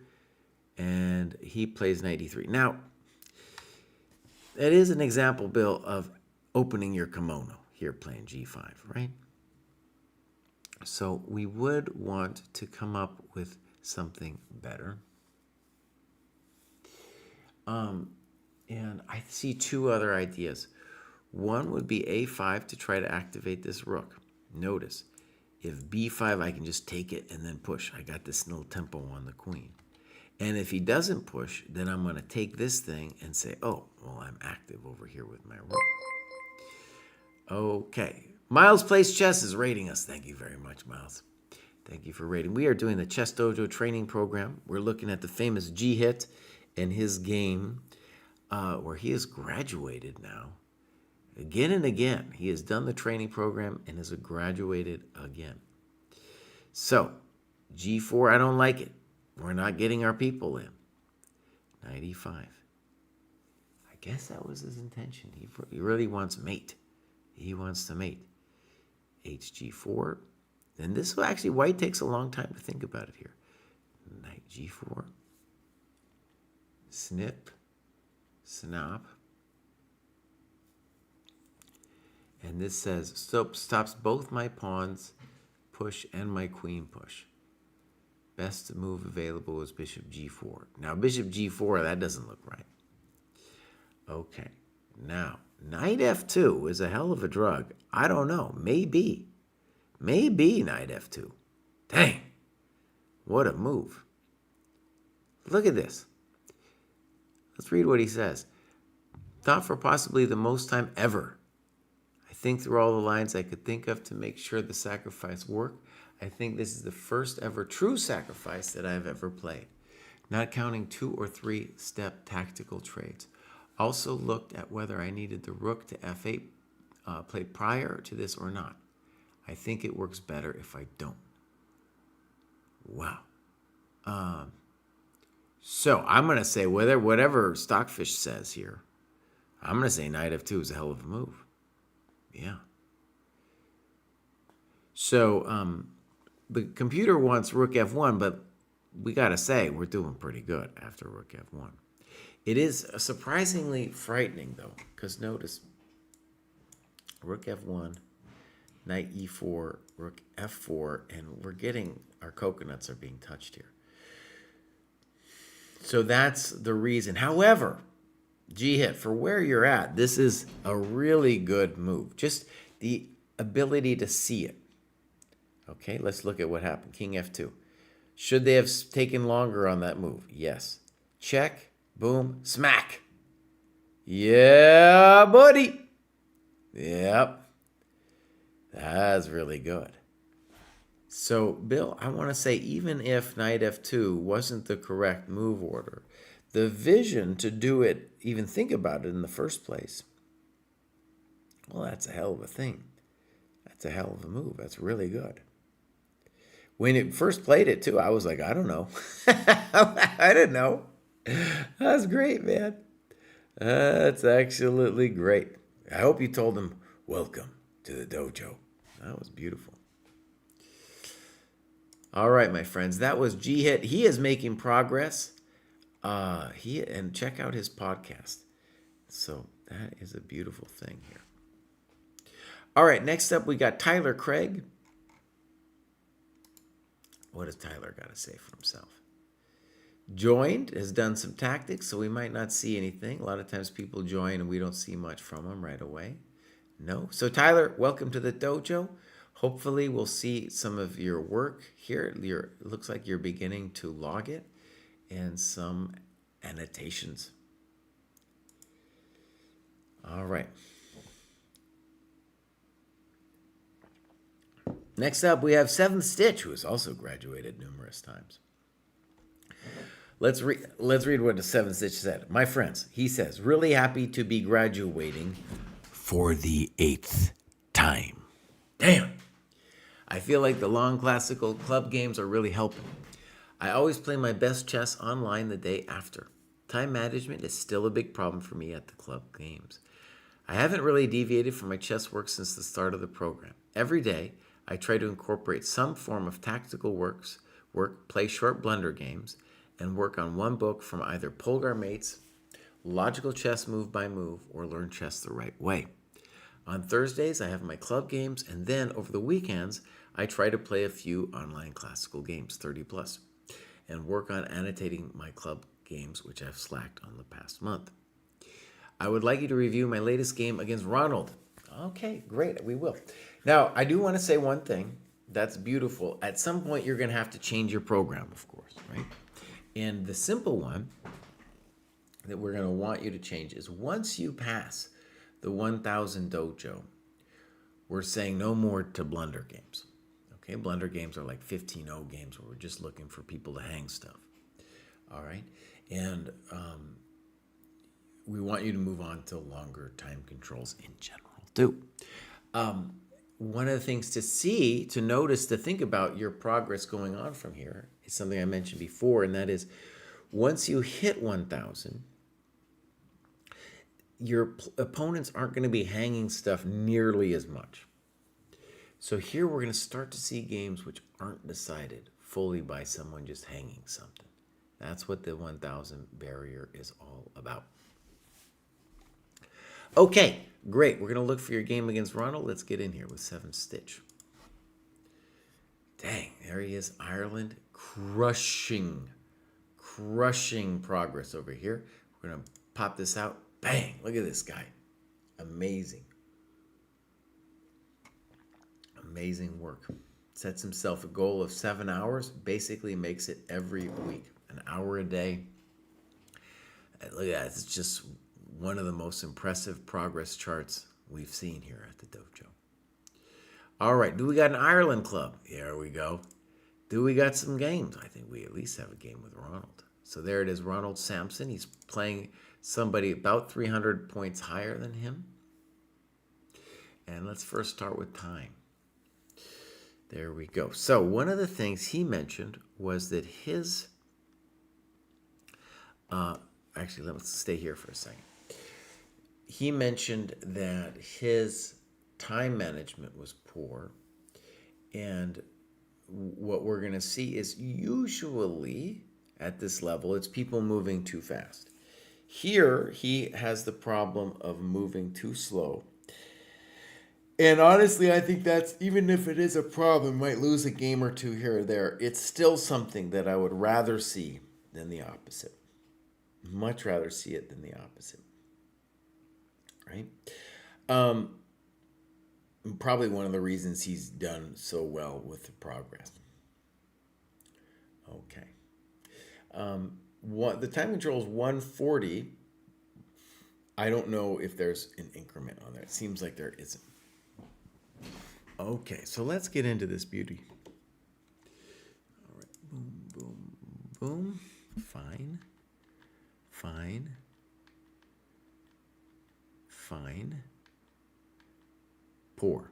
And he plays knight e3. Now, that is an example, Bill, of opening your kimono here playing g5, right? So we would want to come up with something better. And I see two other ideas. One would be a5 to try to activate this rook. Notice, if b5, I can just take it and then push. I got this little tempo on the queen. And if he doesn't push, then I'm going to take this thing and say, oh, well, I'm active over here with my rook. Okay. Miles Plays Chess is rating us. Thank you very much, Miles. Thank you for rating. We are doing the Chess Dojo training program. We're looking at the famous G-Hit and his game where he has graduated now. Again and again. He has done the training program and has graduated again. So, G4, I don't like it. We're not getting our people in. Knight e5. I guess that was his intention. He really wants mate. He wants to mate. Hg4. Then this will actually, white takes a long time to think about it here. Knight g4. Snip. Snap. And this says, stops both my pawns push and my queen push. Best move available is bishop g4. Now, bishop g4, that doesn't look right. Okay. Now, knight f2 is a hell of a drug. I don't know. Maybe. Maybe knight f2. Dang. What a move. Look at this. Let's read what he says. Thought for possibly the most time ever. I think through all the lines I could think of to make sure the sacrifice worked. I think this is the first ever true sacrifice that I've ever played, not counting 2 or 3 step tactical trades. Also looked at whether I needed the rook to f8 play prior to this or not. I think it works better if I don't. Wow. So I'm going to say whatever Stockfish says here, I'm going to say knight f2 is a hell of a move. Yeah. So, the computer wants rook f1, but we got to say we're doing pretty good after rook f1. It is surprisingly frightening, though, because notice rook f1, knight e4, rook f4, and we're getting our coconuts are being touched here. So that's the reason. However, G-Hit, for where you're at, this is a really good move. Just the ability to see it. Okay, let's look at what happened. King f2. Should they have taken longer on that move? Yes. Check. Boom. Smack. Yeah, buddy. Yep. That's really good. So, Bill, I want to say even if knight f2 wasn't the correct move order, the vision to do it, even think about it in the first place, well, that's a hell of a thing. That's a hell of a move. That's really good. When it first played it, too, I was like, I don't know. I didn't know. That's great, man. That's absolutely great. I hope you told him, welcome to the dojo. That was beautiful. All right, my friends, that was G-Hit. He is making progress. And check out his podcast. So that is a beautiful thing here. All right, next up we got Tyler Craig. What does Tyler got to say for himself? joined, has done some tactics, so we might not see anything. A lot of times people join and we don't see much from them right away. No. So Tyler, welcome to the dojo. Hopefully we'll see some of your work here. It looks like you're beginning to log it and some annotations. All right. Next up, we have Seventh Stitch, who has also graduated numerous times. Let's read what the Seventh Stitch said. My friends, he says, really happy to be graduating for the 8th time. Damn. I feel like the long classical club games are really helping. I always play my best chess online the day after. Time management is still a big problem for me at the club games. I haven't really deviated from my chess work since the start of the program. Every day, I try to incorporate some form of tactical work, play short blunder games, and work on one book from either Polgar Mates, Logical Chess Move by Move, or Learn Chess the Right Way. On Thursdays, I have my club games, and then over the weekends, I try to play a few online classical games, 30 plus, and work on annotating my club games, which I've slacked on the past month. I would like you to review my latest game against Ronald. Okay, great, we will. Now, I do want to say one thing. That's beautiful. At some point, you're going to have to change your program, of course, right? And the simple one that we're going to want you to change is once you pass the 1,000 dojo, we're saying no more to blunder games. Okay, blunder games are like 15-0 games where we're just looking for people to hang stuff. All right, and we want you to move on to longer time controls in general too. One of the things to notice, to think about your progress going on from here is something I mentioned before, and that is once you hit 1,000, your opponents aren't going to be hanging stuff nearly as much. So here we're going to start to see games which aren't decided fully by someone just hanging something. That's what the 1,000 barrier is all about. Okay, great. We're going to look for your game against Ronald. Let's get in here with Seventh Stitch. Dang, there he is, Ireland. Crushing progress over here. We're going to pop this out. Bang, look at this guy. Amazing. Amazing work. Sets himself a goal of 7 hours. Basically makes it every week. An hour a day. Look at that. It's just one of the most impressive progress charts we've seen here at the dojo. All right, do we got an Ireland club? Here we go. Do we got some games? I think we at least have a game with Ronald. So there it is, Ronald Sampson. He's playing somebody about 300 points higher than him. And let's first start with time. There we go. So one of the things he mentioned was that his... actually, let's stay here for a second. He mentioned that his time management was poor, and what we're going to see is usually at this level, it's people moving too fast. Here, he has the problem of moving too slow. And honestly, I think that's, even if it is a problem, might lose a game or two here or there, it's still something that I would rather see than the opposite. Much rather see it than the opposite. Right? Probably one of the reasons he's done so well with the progress. Okay. The time control is 140. I don't know if there's an increment on there. It seems like there isn't. Okay, so let's get into this beauty. All right, boom, boom, boom. Fine. Poor.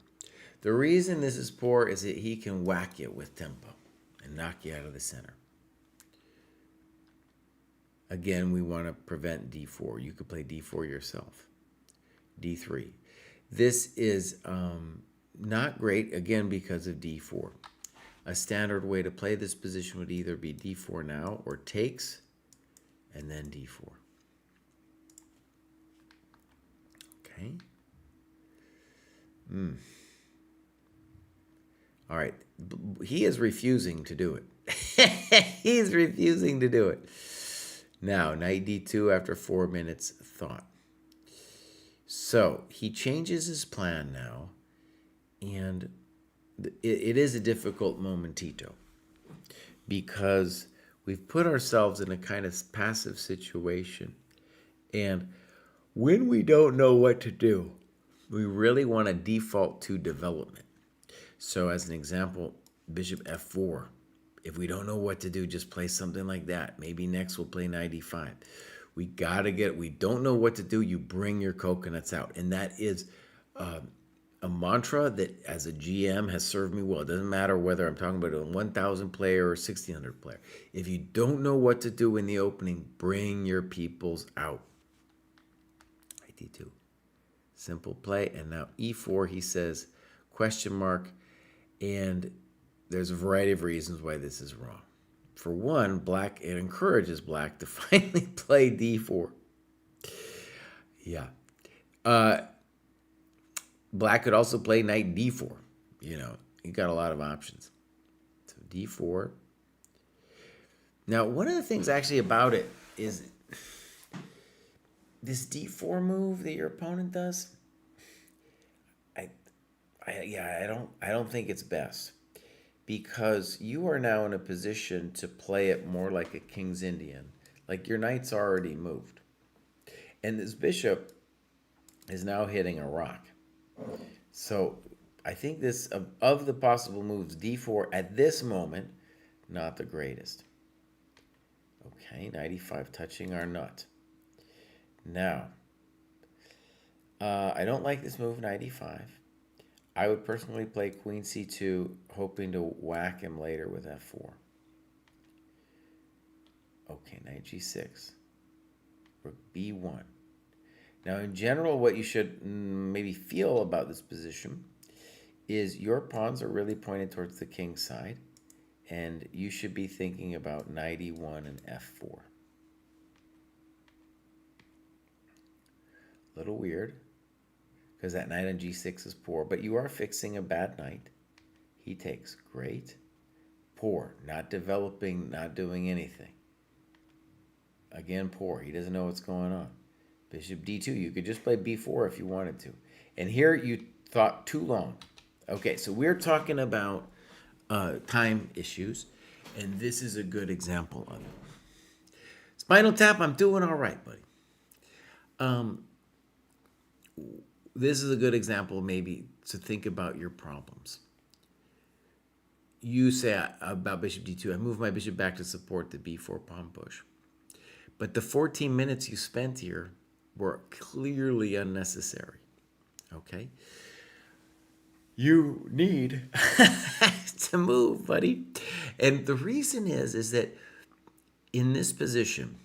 The reason this is poor is that he can whack you with tempo and knock you out of the center. Again, we want to prevent d4. You could play d4 yourself. d3. This is not great, again, because of d4. A standard way to play this position would either be d4 now or takes and then d4. Okay. All right. He is refusing to do it. He's refusing to do it. Now, knight d2 after 4 minutes thought. So he changes his plan now, and it is a difficult momentito because we've put ourselves in a kind of passive situation. And when we don't know what to do, we really want to default to development. So as an example, bishop f4. If we don't know what to do, just play something like that. Maybe next we'll play knight e5. We don't know what to do, you bring your coconuts out. And that is a mantra that as a GM has served me well. It doesn't matter whether I'm talking about a 1,000 player or 1,600 player. If you don't know what to do in the opening, bring your peoples out. Knight d2. Simple play. And now e4, he says, question mark. And there's a variety of reasons why this is wrong. For one, it encourages black to finally play d4. Yeah. Black could also play knight d4. You got a lot of options. So d4. Now, one of the things actually about it is this d4 move that your opponent does. I don't think it's best, because you are now in a position to play it more like a King's Indian. Like your knight's already moved. And this bishop is now hitting a rock. So I think this, of the possible moves, d4 at this moment, not the greatest. Okay, knight e5 touching our nut. Now, I don't like this move, knight e5. I would personally play queen c2, hoping to whack him later with f4. Okay, knight g6. Rook b1. Now, in general, what you should maybe feel about this position is your pawns are really pointed towards the king's side, and you should be thinking about knight e1 and f4. A little weird, because that knight on g6 is poor, but you are fixing a bad knight. He takes. Great. Poor. Not developing, not doing anything. Again, poor. He doesn't know what's going on. Bishop d2. You could just play b4 if you wanted to. And here you thought too long. Okay, so we're talking about time issues, and this is a good example of it. Spinal Tap, I'm doing all right, buddy. This is a good example maybe to think about your problems. You say about bishop d2, I move my bishop back to support the b4 pawn push. But the 14 minutes you spent here were clearly unnecessary. Okay? You need to move, buddy. And the reason is that in this position,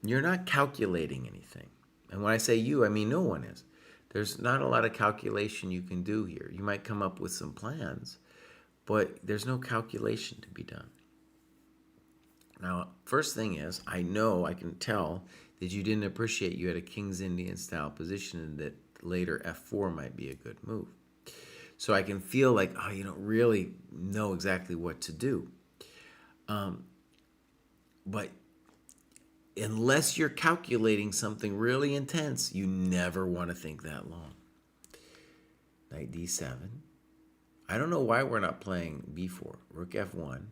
you're not calculating anything. And when I say you, I mean no one is. There's not a lot of calculation you can do here. You might come up with some plans, but there's no calculation to be done. Now, first thing is, I can tell that you didn't appreciate you had a King's Indian style position and that later f4 might be a good move. So I can feel like, you don't really know exactly what to do. But unless you're calculating something really intense, you never want to think that long. Knight d7. I don't know why we're not playing b4. Rook f1.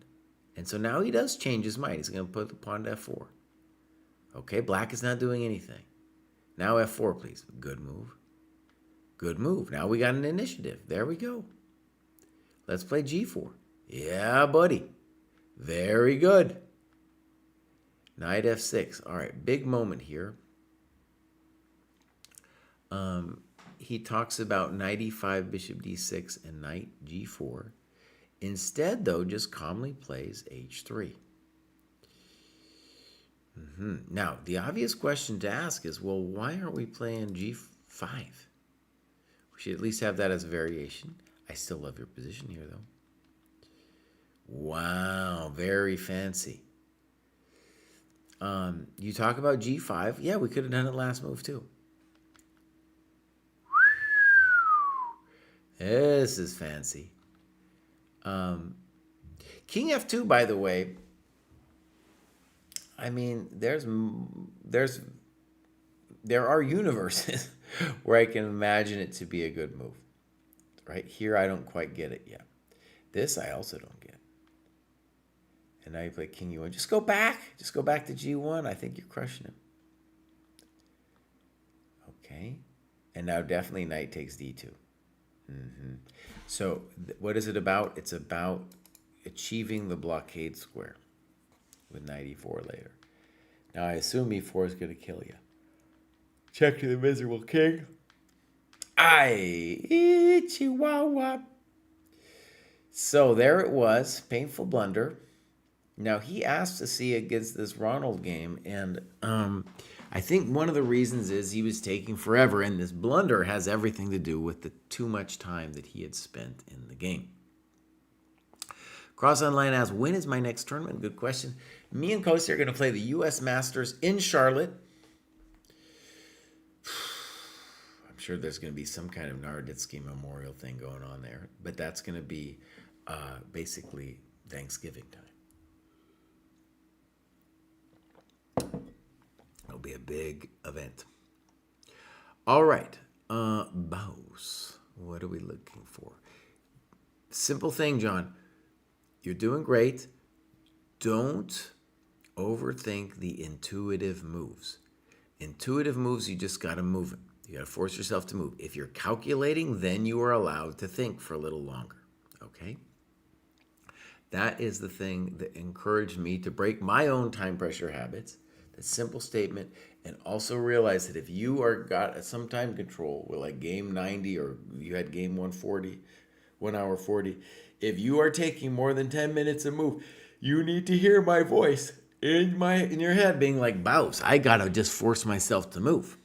And so now he does change his mind. He's going to put the pawn to f4. Okay, black is not doing anything. Now f4, please. Good move. Good move. Now we got an initiative. There we go. Let's play g4. Yeah, buddy. Very good. Knight f6. All right, big moment here. He talks about knight e5, bishop d6, and knight g4. Instead, though, just calmly plays h3. Now, the obvious question to ask is, well, why aren't we playing g5? We should at least have that as a variation. I still love your position here, though. Wow, very fancy. You talk about g5. Yeah, we could have done it last move, too. This is fancy. King f2, by the way, I mean, there are universes where I can imagine it to be a good move. Right here, I don't quite get it yet. This I also don't get. And now you play King U1. Just go back. Just go back to G1. I think you're crushing him. Okay. And now definitely knight takes D2. So what is it about? It's about achieving the blockade square with knight E4 later. Now I assume E4 is going to kill you. Check to the miserable king. Chihuahua. So there it was. Painful blunder. Now he asked to see against this Ronald game, and I think one of the reasons is he was taking forever, and this blunder has everything to do with the too much time that he had spent in the game. Cross Online asks, when is my next tournament? Good question. Me and Kosi are going to play the U.S. Masters in Charlotte. I'm sure there's going to be some kind of Naroditsky Memorial thing going on there, but that's going to be basically Thanksgiving time. It'll be a big event. All right. Bows. What are we looking for? Simple thing, John. You're doing great. Don't overthink the intuitive moves. Intuitive moves, you just got to move it. You got to force yourself to move. If you're calculating, then you are allowed to think for a little longer. Okay? That is the thing that encouraged me to break my own time pressure habits. The simple statement, and also realize that if you are got some time control with like game 90 or you had game 140, 1 hour 40, if you are taking more than 10 minutes to move, you need to hear my voice in your head being like, Bows, I gotta just force myself to move.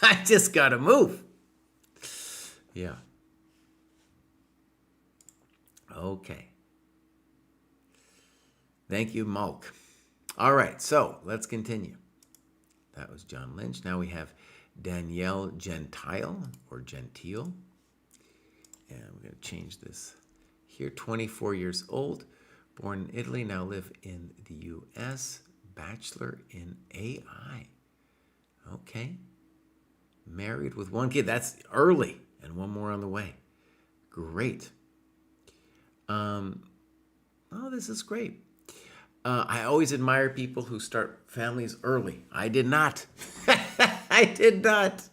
I just gotta move. Yeah. Okay. Thank you, Malk. All right, so let's continue. That was John Lynch. Now we have Danielle Gentile or Gentile. And we're going to change this here. 24 years old, born in Italy, now live in the U.S., bachelor in AI. Okay. Married with 1 kid. That's early, and 1 more on the way. Great. Oh, this is great. I always admire people who start families early. I did not. I did not.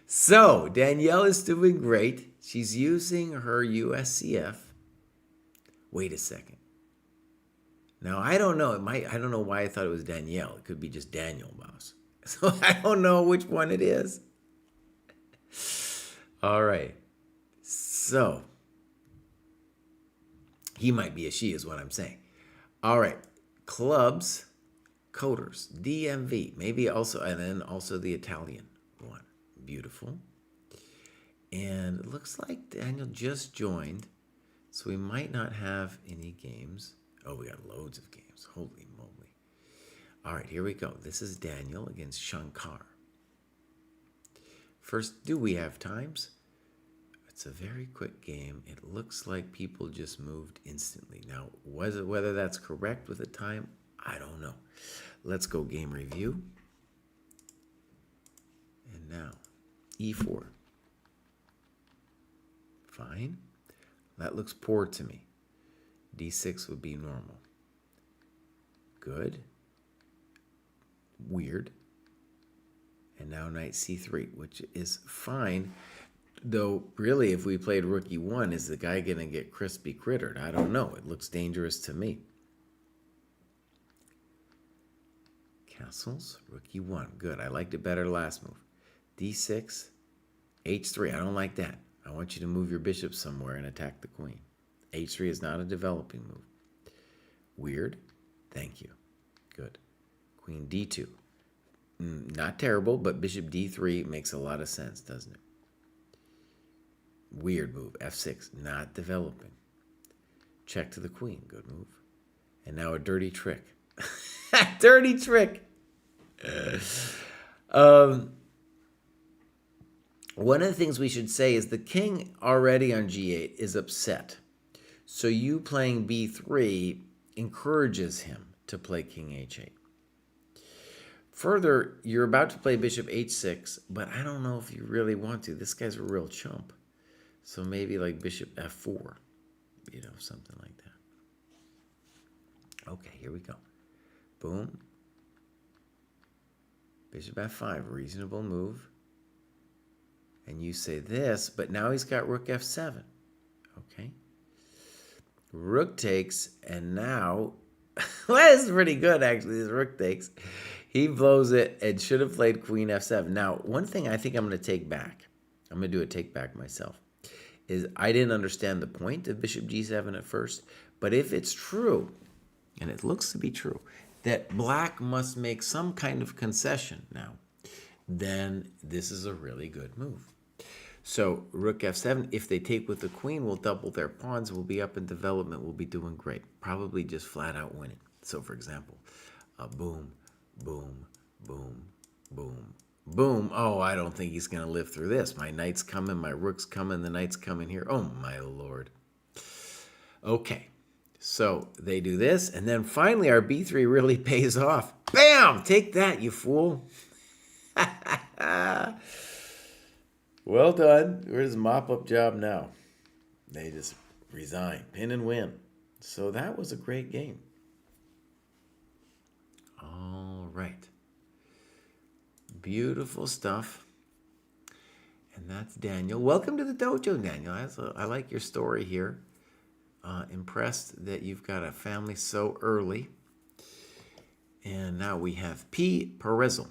So, Danielle is doing great. She's using her USCF. Wait a second. Now, I don't know. I don't know why I thought it was Danielle. It could be just Daniel Mouse. So, I don't know which one it is. All right. So, he might be a she is what I'm saying. All right, clubs, coders, DMV, maybe also, and then also the Italian one. Beautiful. And it looks like Daniel just joined, so we might not have any games. Oh, we got loads of games. Holy moly. All right, here we go. This is Daniel against Shankar. First, do we have times? It's a very quick game. It looks like people just moved instantly. Now, whether that's correct with the time, I don't know. Let's go game review. And now, E4. Fine. That looks poor to me. D6 would be normal. Good. Weird. And now knight C3, which is fine. Though, really, if we played rook e1, is the guy going to get crispy crittered? I don't know. It looks dangerous to me. Castles, rook e1. Good. I liked it better last move. d6, h3. I don't like that. I want you to move your bishop somewhere and attack the queen. h3 is not a developing move. Weird. Thank you. Good. Queen d2. Not terrible, but bishop d3 makes a lot of sense, doesn't it? Weird move. f6. Not developing. Check to the queen. Good move. And now a dirty trick. Dirty trick. One of the things we should say is the king already on g8 is upset. So you playing b3 encourages him to play king h8. Further, you're about to play bishop h6, but I don't know if you really want to. This guy's a real chump. So maybe like bishop f4, something like that. Okay, here we go. Boom. Bishop f5, reasonable move. And you say this, but now he's got rook f7. Okay. Rook takes, and now, well, this is pretty good, actually, this rook takes. He blows it and should have played queen f7. Now, one thing I think I'm going to take back, I'm going to do a take back myself, is I didn't understand the point of bishop g7 at first, but if it's true, and it looks to be true, that black must make some kind of concession now, then this is a really good move. So rook f7, if they take with the queen, we'll double their pawns, we'll be up in development, we'll be doing great. Probably just flat out winning. So for example, boom, boom, boom, boom, boom. Oh, I don't think he's going to live through this. My knight's coming, my rook's coming, the knight's coming here. Oh, my lord. Okay, so they do this, and then finally our b3 really pays off. Bam! Take that, you fool. Well done. Where's the mop-up job now? They just resign, pin and win. So that was a great game. All right. Beautiful stuff. And that's Daniel. Welcome to the dojo, Daniel. I like your story here. Impressed that you've got a family so early. And now we have P. Perezzel.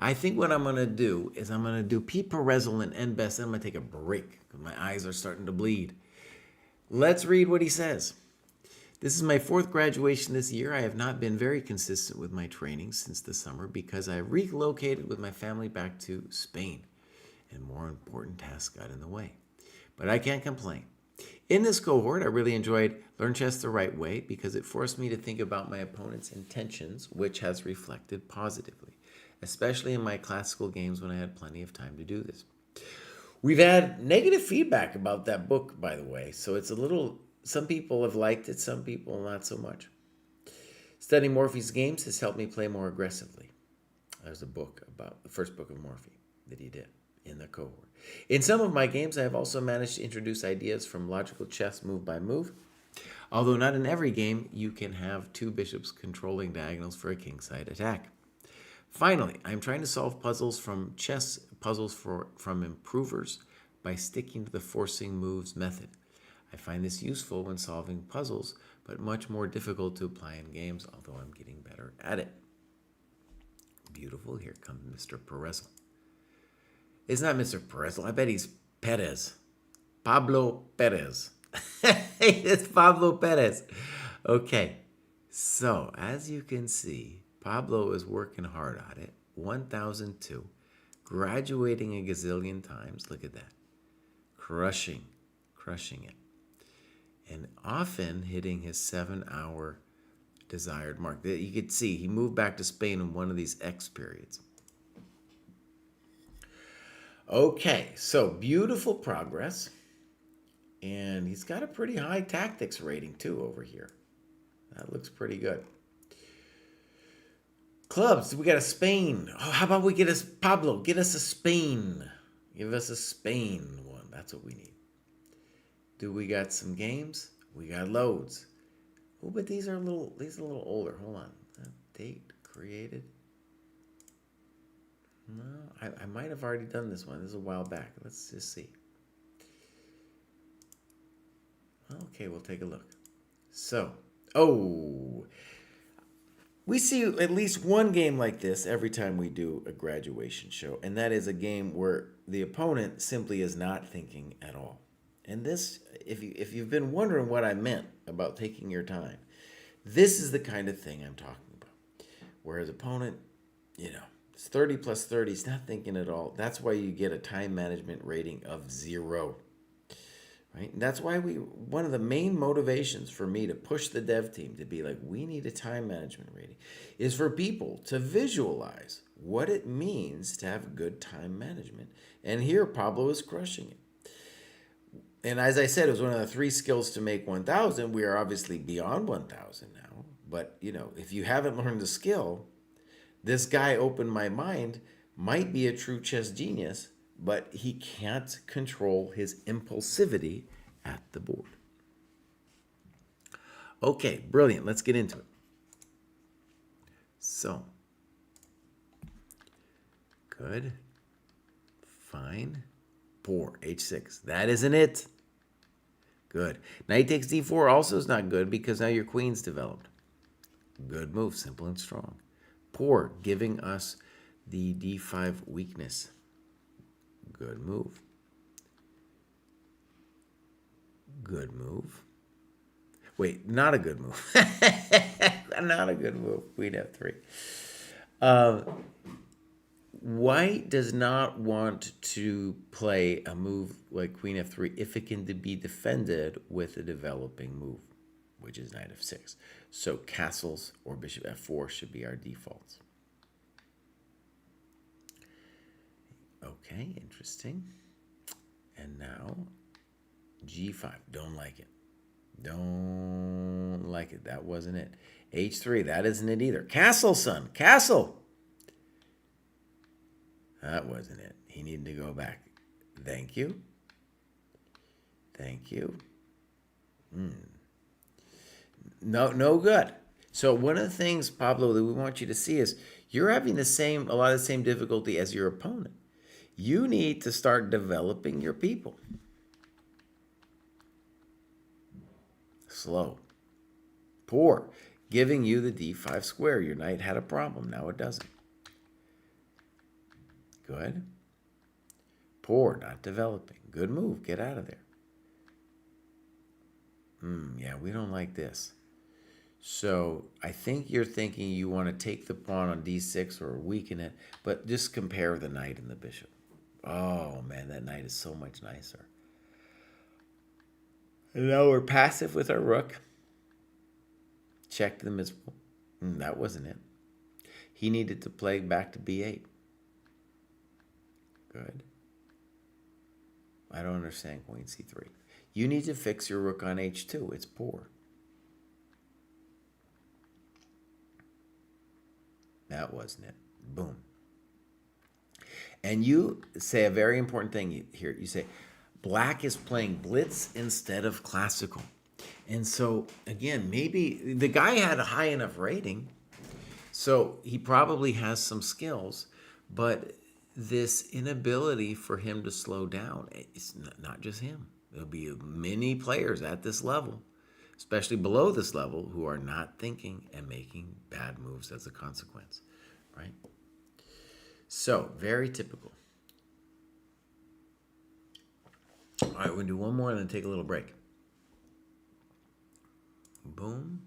I think what I'm going to do is I'm going to do P. Perezzel and end best. Then I'm going to take a break because my eyes are starting to bleed. Let's read what he says. This is my 4th graduation this year. I have not been very consistent with my training since the summer because I relocated with my family back to Spain, and more important tasks got in the way. But I can't complain. In this cohort, I really enjoyed Learn Chess the Right Way because it forced me to think about my opponent's intentions, which has reflected positively, especially in my classical games when I had plenty of time to do this. We've had negative feedback about that book, by the way, so it's a little, some people have liked it, some people not so much. Studying Morphy's games has helped me play more aggressively. There's a book about the first book of Morphy that he did in the cohort. In some of my games, I have also managed to introduce ideas from logical chess move by move. Although not in every game, you can have 2 bishops controlling diagonals for a kingside attack. Finally, I'm trying to solve puzzles from chess puzzles from improvers by sticking to the forcing moves method. I find this useful when solving puzzles, but much more difficult to apply in games, although I'm getting better at it. Beautiful. Here comes Mr. Perezzel. It's not Mr. Perezzel. I bet he's Perez. Pablo Perez. It's Pablo Perez. Okay. So, as you can see, Pablo is working hard at it. 1002. Graduating a gazillion times. Look at that. Crushing it. And often hitting his 7-hour desired mark. You could see he moved back to Spain in one of these X periods. Okay, so beautiful progress. And he's got a pretty high tactics rating too over here. That looks pretty good. Clubs, we got a Spain. Oh, how about we get us, Pablo, get us a Spain. Give us a Spain one. That's what we need. Do we got some games? We got loads. Oh, but these are a little older. Hold on. Date created. No, I might have already done this one. This is a while back. Let's just see. Okay, we'll take a look. So, we see at least one game like this every time we do a graduation show, and that is a game where the opponent simply is not thinking at all. And this, if you've been wondering what I meant about taking your time, this is the kind of thing I'm talking about. Whereas opponent, it's 30 plus 30, he's not thinking at all. That's why you get a time management rating of 0. Right? And that's why one of the main motivations for me to push the dev team to be like, we need a time management rating, is for people to visualize what it means to have good time management. And here Pablo is crushing it. And as I said, it was one of the 3 skills to make 1,000. We are obviously beyond 1,000 now, But, if you haven't learned the skill, this guy opened my mind, might be a true chess genius, but he can't control his impulsivity at the board. Okay, brilliant. Let's get into it. So, good, fine, poor, h6. That isn't it. Good. Knight takes d4 also is not good because now your queen's developed. Good move, simple and strong. Poor, giving us the d5 weakness. Good move. Good move. Wait, not a good move. Not a good move. Queen f3. White does not want to play a move like queen f3 if it can be defended with a developing move, which is knight f6. So castles or bishop f4 should be our defaults. Okay, interesting. And now g5. Don't like it. Don't like it. That wasn't it. h3. That isn't it either. Castle, son. Castle. That wasn't it. He needed to go back. Thank you. Thank you. No good. So one of the things, Pablo, that we want you to see is you're having a lot of the same difficulty as your opponent. You need to start developing your people. Slow. Poor. Giving you the d5 square. Your knight had a problem. Now it doesn't. Good. Poor. Not developing. Good move. Get out of there. Yeah, we don't like this. So I think you're thinking you want to take the pawn on d6 or weaken it, but just compare the knight and the bishop. Oh, man, that knight is so much nicer. And now we're passive with our rook. Check the miserable. That wasn't it. He needed to play back to b8. Good. I don't understand queen c3. You need to fix your rook on h2. It's poor. That wasn't it. Boom. And you say a very important thing here. You say, black is playing blitz instead of classical. And so, again, maybe the guy had a high enough rating, so he probably has some skills, but this inability for him to slow down, it's not just him. There'll be many players at this level, especially below this level, who are not thinking and making bad moves as a consequence, right? So, very typical. All right, we're going to do one more and then take a little break. Boom.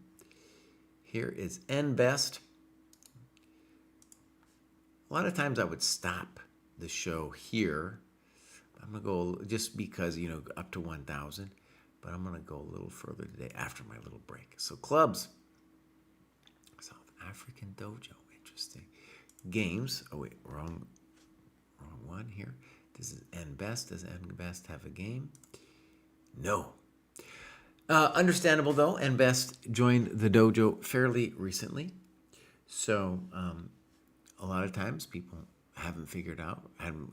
Here is N best. A lot of times I would stop the show here. I'm going to go just because, up to 1,000. But I'm going to go a little further today after my little break. So clubs. South African Dojo. Interesting. Games. Oh, wait. Wrong one here. This is N best. Does N best have a game? No. Understandable, though. N best joined the dojo fairly recently. So a lot of times people haven't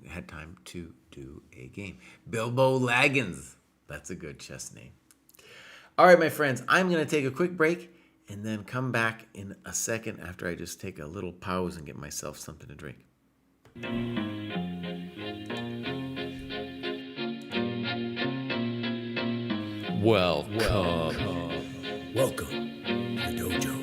had time to do a game. Bilbo Laggins. That's a good chess name. All right, my friends, I'm going to take a quick break and then come back in a second after I just take a little pause and get myself something to drink. Welcome to the dojo.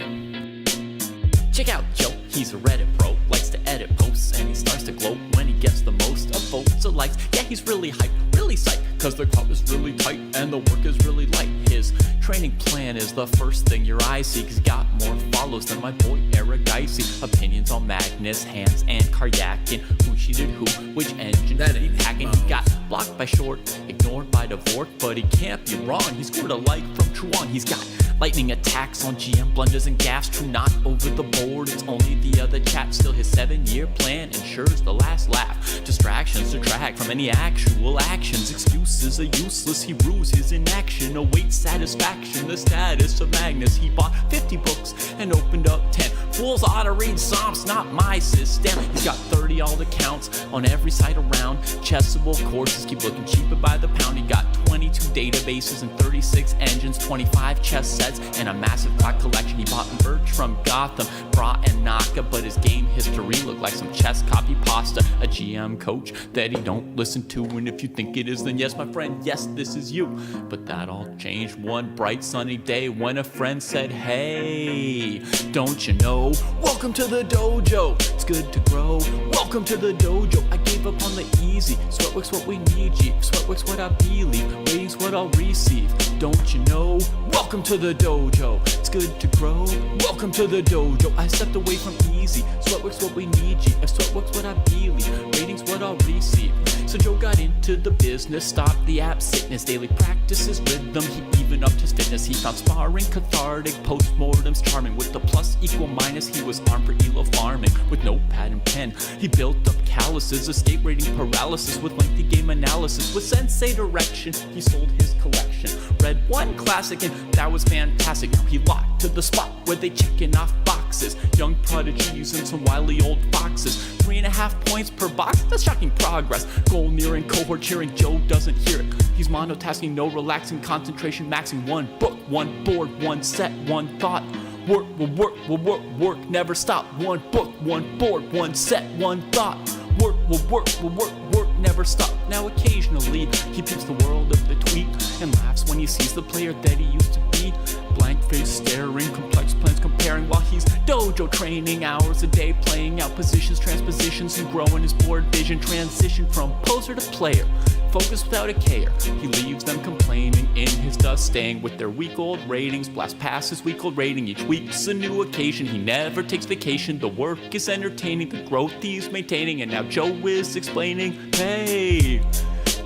Check out Joe, he's a Reddit pro, likes to edit posts, and he starts to glow when he gets the most of votes or likes. Yeah, he's really hyped, really psyched, cause the cup is really tight and the work is really light. His training plan is the first thing your eyes see, cause he got more follows than my boy Eric Dicey. Opinions on Magnus, Hans, and Karyakin, who cheated who, which engine that he hacking. He got blocked by Short, ignored by Dvorak, but he can't be wrong, he scored a like from Truong. He's got lightning attacks on GM blunders and gaffes, true not over the board, it's only the other chap. Still his 7-year plan ensures the last laugh. Distractions detract from any actual actions. Excuses excuses are useless. He rues his inaction, awaits satisfaction. The status of Magnus. He bought 50 books and opened up 10. Fools ought to read Psalms, not my system. He's got 30 all accounts on every site around. Chessable courses keep looking cheaper by the pound. He got 22 databases and 36 engines, 25 chess sets, and a massive clock collection. He bought merch from Gotham, Bra and Naka, but his game history looked like some chess copy pasta. A GM coach that he don't listen to, and if you think it is, then yes, my friend, yes, this is you. But that all changed one bright sunny day when a friend said, hey, don't you know? Welcome to the dojo, it's good to grow. Welcome to the dojo, I gave up on the easy. Sweatwork's what we need, G. Sweatwork's what I believe, ratings what I'll receive. Don't you know? Welcome to the dojo, it's good to grow. Welcome to the dojo, I stepped away from easy. Sweatwork's what we need, G. Sweatwork's what I believe, ratings what I'll receive. So Joe got into the business, stopped the app sickness, daily practices rhythm, he even upped his fitness. He found sparring cathartic, postmortems charming. With the plus equal minus, he was armed for elo farming. With notepad and pen, he built up calluses, escape rating paralysis with lengthy game analysis. With sensei direction, he sold his collection. Read one classic and that was fantastic. Now he locked to the spot where they checking off boxes. Young prodigies and some wily old foxes. 3.5 points per box, that's shocking progress. Goal nearing, cohort cheering, Joe doesn't hear it. He's monotasking, no relaxing, concentration maxing. One book, one board, one set, one thought. Work will work, will work, work, never stop. One book, one board, one set, one thought. Work will work, will work, work, never stop. Now occasionally he peeps the world of the tweet and laughs when he sees the player that he used to be. Blank face staring, complex plans comparing while he's dojo training. Hours a day playing out positions, transpositions, and growing his board vision. Transition from poser to player, focus without a care. He leaves them complaining in his dust, staying with their week-old ratings. Blast past his week-old rating, each week's a new occasion. He never takes vacation, the work is entertaining, the growth he's maintaining. And now Joe is explaining, hey,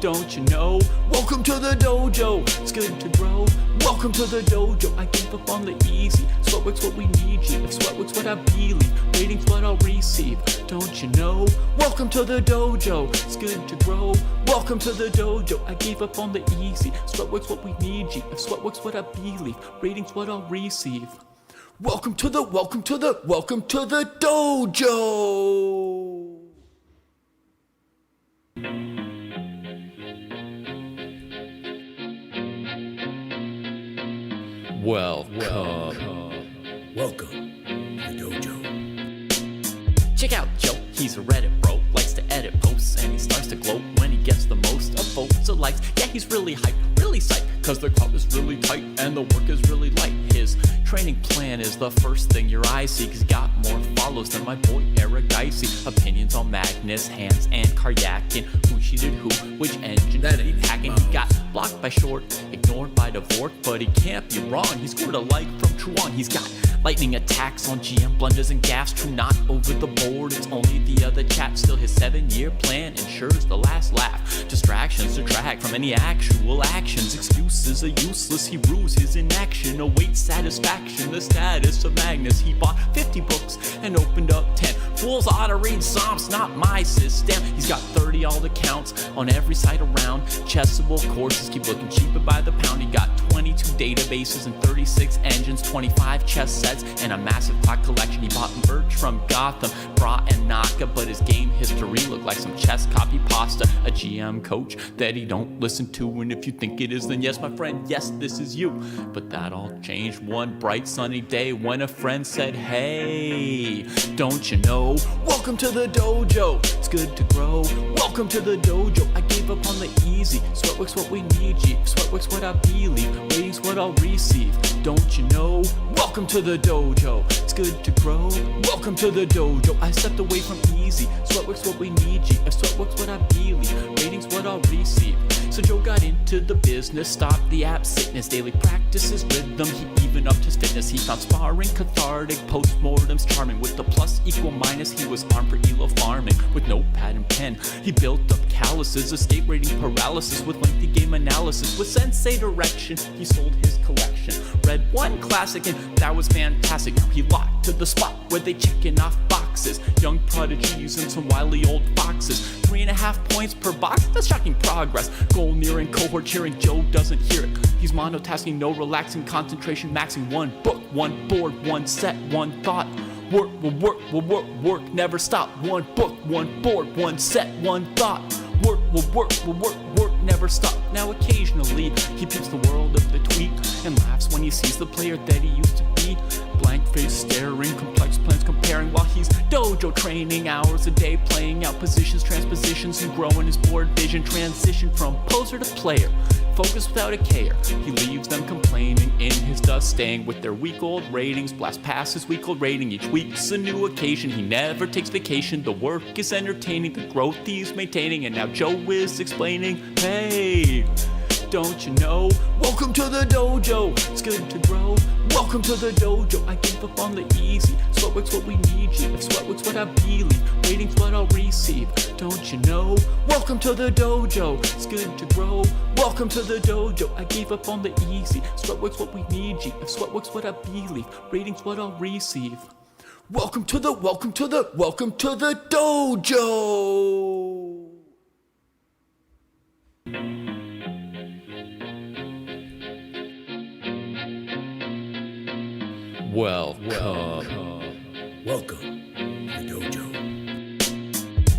don't you know? Welcome to the dojo, it's good to grow. Welcome to the dojo, I gave up on the easy. Sweatwork's what we need, G. If Sweatwork's what I believe, ratings what I'll receive. Don't you know? Welcome to the dojo, it's good to grow. Welcome to the dojo, I gave up on the easy. Sweatwork's what we need, G. If Sweatwork's what I believe, ratings what I'll receive. Welcome to the dojo. Welcome to the dojo. Check out Joe, he's a Reddit bro, likes to edit posts, and he starts to gloat when he gets the most of votes or likes. Yeah, he's really hyped, really psyched, cause the crowd is really tight and the work is really light. His training plan is the first thing your eyes see, cause he got more follows than my boy Eric Dicey. Opinions on Magnus, Hans, and Karyakin. Who cheated who, which engine that he hacking. He got blocked by Short, ignored by Dvorak, but he can't be wrong. He scored a like from Truong. He's got lightning attacks on GM blunders and gaffes. True, not over the board, it's only the other chat. Still his 7-year plan ensures the last laugh. Distractions detract from any actual actions. Excuses are useless, he rues his inaction, awaits satisfaction. The status of Magnus, he bought 50 books and opened up 10. Fools ought to read Psalms, not my system. He's got 30 all accounts on every site around. Chessable courses keep looking cheaper by the pound. He got 22 databases and 36 engines, 25 chess sets, and a massive clock collection. He bought merch from Gotham, Bra and Naka, but his game history looked like some chess copy pasta. A GM coach that he don't listen to, and if you think it is, then yes, my friend, yes, this is you. But that all changed one bright sunny day when a friend said, hey, don't you know? Welcome to the dojo, it's good to grow. Welcome to the dojo, I gave up on the easy. Sweatwork's what we need, G. Sweatwork's what I believe, ratings what I'll receive. Don't you know? Welcome to the dojo, it's good to grow. Welcome to the dojo, I stepped away from easy. Sweatwork's what we need, G. If Sweatwork's what I believe, ratings what I'll receive. So Joe got into the business, stopped the app sickness, daily practices rhythm, he even upped his fitness. He found sparring cathartic, postmortems charming. With the plus equal minus, he was armed for elo farming. With notepad and pen, he built up calluses, escape rating paralysis with lengthy game analysis. With sensei direction, he sold his collection. Read one classic and that was fantastic. Now he locked to the spot where they checking off boxes. boxes. Young prodigies and some wily old foxes. 3.5 points per box, that's shocking progress. Goal nearing, cohort cheering, Joe doesn't hear it. He's monotasking, no relaxing, concentration maxing. One book, one board, one set, one thought. Work, work, never stop. One book, one board, one set, one thought. Work, never stop. Now occasionally he peeps the world of the tweet and laughs when he sees the player that he used to be. Blank face staring, complex plans comparing while he's dojo training. Hours a day playing out positions, transpositions, and growing his board vision. Transition from poser to player, focus without a care. He leaves them complaining in his dust, staying with their week-old ratings. Blast past his week-old rating, each week's a new occasion. He never takes vacation, the work is entertaining, the growth he's maintaining. And now Joe is explaining, hey, don't you know? Welcome to the dojo, it's good to grow. Welcome to the dojo, I gave up on the easy. Sweatwork's what we need you, if sweatwork's what I believe, waiting's what I'll receive. Don't you know? Welcome to the dojo, it's good to grow. Welcome to the dojo, I gave up on the easy. Sweatwork's what we need you, if sweatwork's what I believe, rating's what I'll receive. Welcome to the dojo! Welcome to the dojo.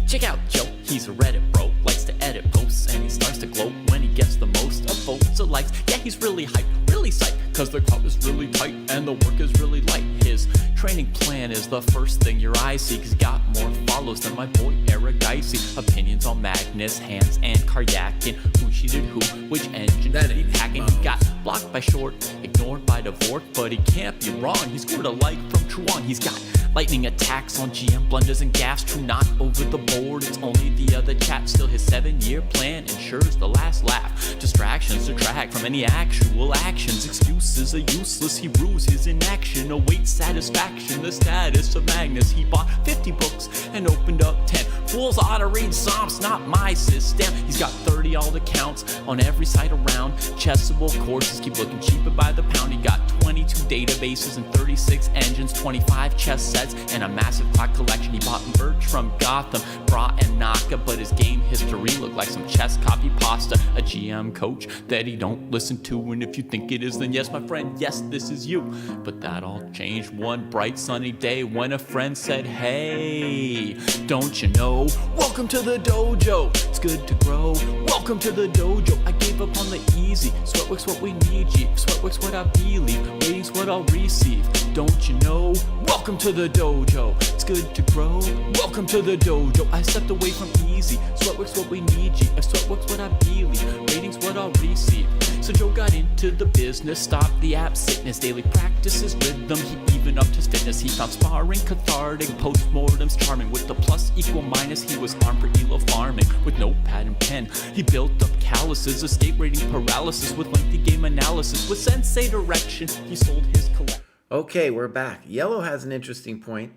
Check out Joe, he's a Reddit bro, likes to edit posts, and he starts to gloat when he gets the most of votes or likes. Yeah, he's really hyped, really psyched, cause the crowd is really tight and the work is really light. His training plan is the first thing your eyes see, cause he got more follows than my boy Eric Dicey. Opinions on Magnus, Hans, and Karyakin. Who cheated who, which engine did he packing? He got blocked by Short, ignored by Dvorak, but he can't be wrong. He scored a like from Truon. He's got lightning attacks on GM blunders and gaffes. True, not over the board, it's only the other chap. Still his 7-year plan ensures the last laugh. Distractions detract from any actual actions. Excuses are useless, he rues his inaction. Awaits satisfaction, the status of Magnus. He bought 50 books and opened up 10. Fools ought to read Psalms, not my system. He's got 30 alt accounts on every site around. Chessable courses keep looking cheaper by the pound. He got 22 databases and 36 engines, 25 chess sets, and a massive clock collection. He bought merch from Gotham, Bra and Naka, but his game history looked like some chess copy pasta. A GM coach that he don't listen to, and if you think it is, then yes, my friend, yes, this is you. But that all changed one bright sunny day when a friend said, hey, don't you know? Welcome to the dojo, it's good to grow. Welcome to the dojo, I gave up on the easy. Sweatwork's what we need you, sweatwork's what I believe, waiting's what I'll receive. Don't you know? Welcome to the dojo, it's good to grow. Welcome to the dojo, I stepped away from easy. Sweatwork's what we need you, if sweatwork's what I believe, rating's what I'll receive. So Joe got into the business, stopped the app sickness, daily practices rhythm, he even upped his fitness. He found sparring cathartic, postmortems charming. With the plus equal minus, he was armed for elo farming. With notepad and pen, he built up calluses, escape rating paralysis with lengthy game analysis. With sensei direction, he sold his collection. Okay, we're back. Yellow has an interesting point.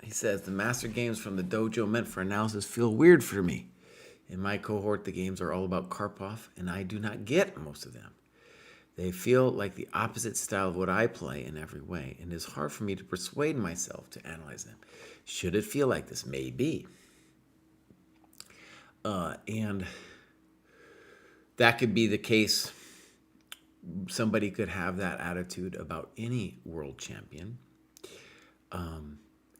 He says, the master games from the dojo meant for analysis feel weird for me. In my cohort, the games are all about Karpov, and I do not get most of them. They feel like the opposite style of what I play in every way, and it is hard for me to persuade myself to analyze them. Should it feel like this? Maybe. And that could be the case. Somebody could have that attitude about any world champion.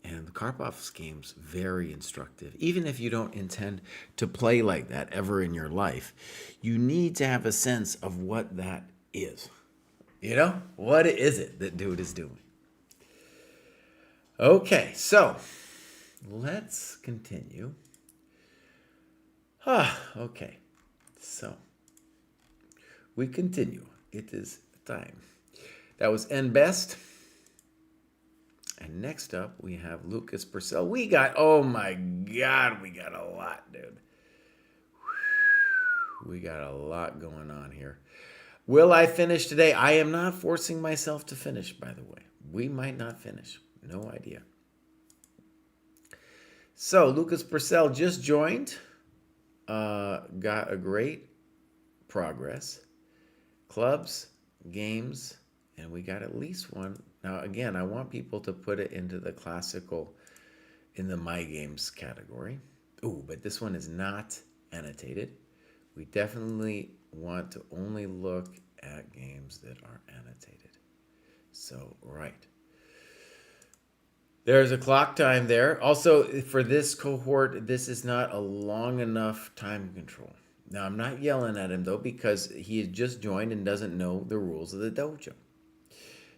And Karpov's game's very instructive. Even if you don't intend to play like that ever in your life, you need to have a sense of what that is. You know? What is it that dude is doing? Okay, so let's continue. Okay, so we continue. It is time. That was N Best. And next up, we have Lucas Purcell. We got, oh my God, we got a lot, dude. We got a lot going on here. Will I finish today? I am not forcing myself to finish, by the way. We might not finish. No idea. So, Lucas Purcell just joined. Got a great progress. Clubs, games, and we got at least one. Now, again, I want people to put it into the classical in the My Games category. Ooh, but this one is not annotated. We definitely want to only look at games that are annotated. So, right. There's a clock time there. Also, for this cohort, this is not a long enough time control. Now, I'm not yelling at him, though, because he has just joined and doesn't know the rules of the dojo.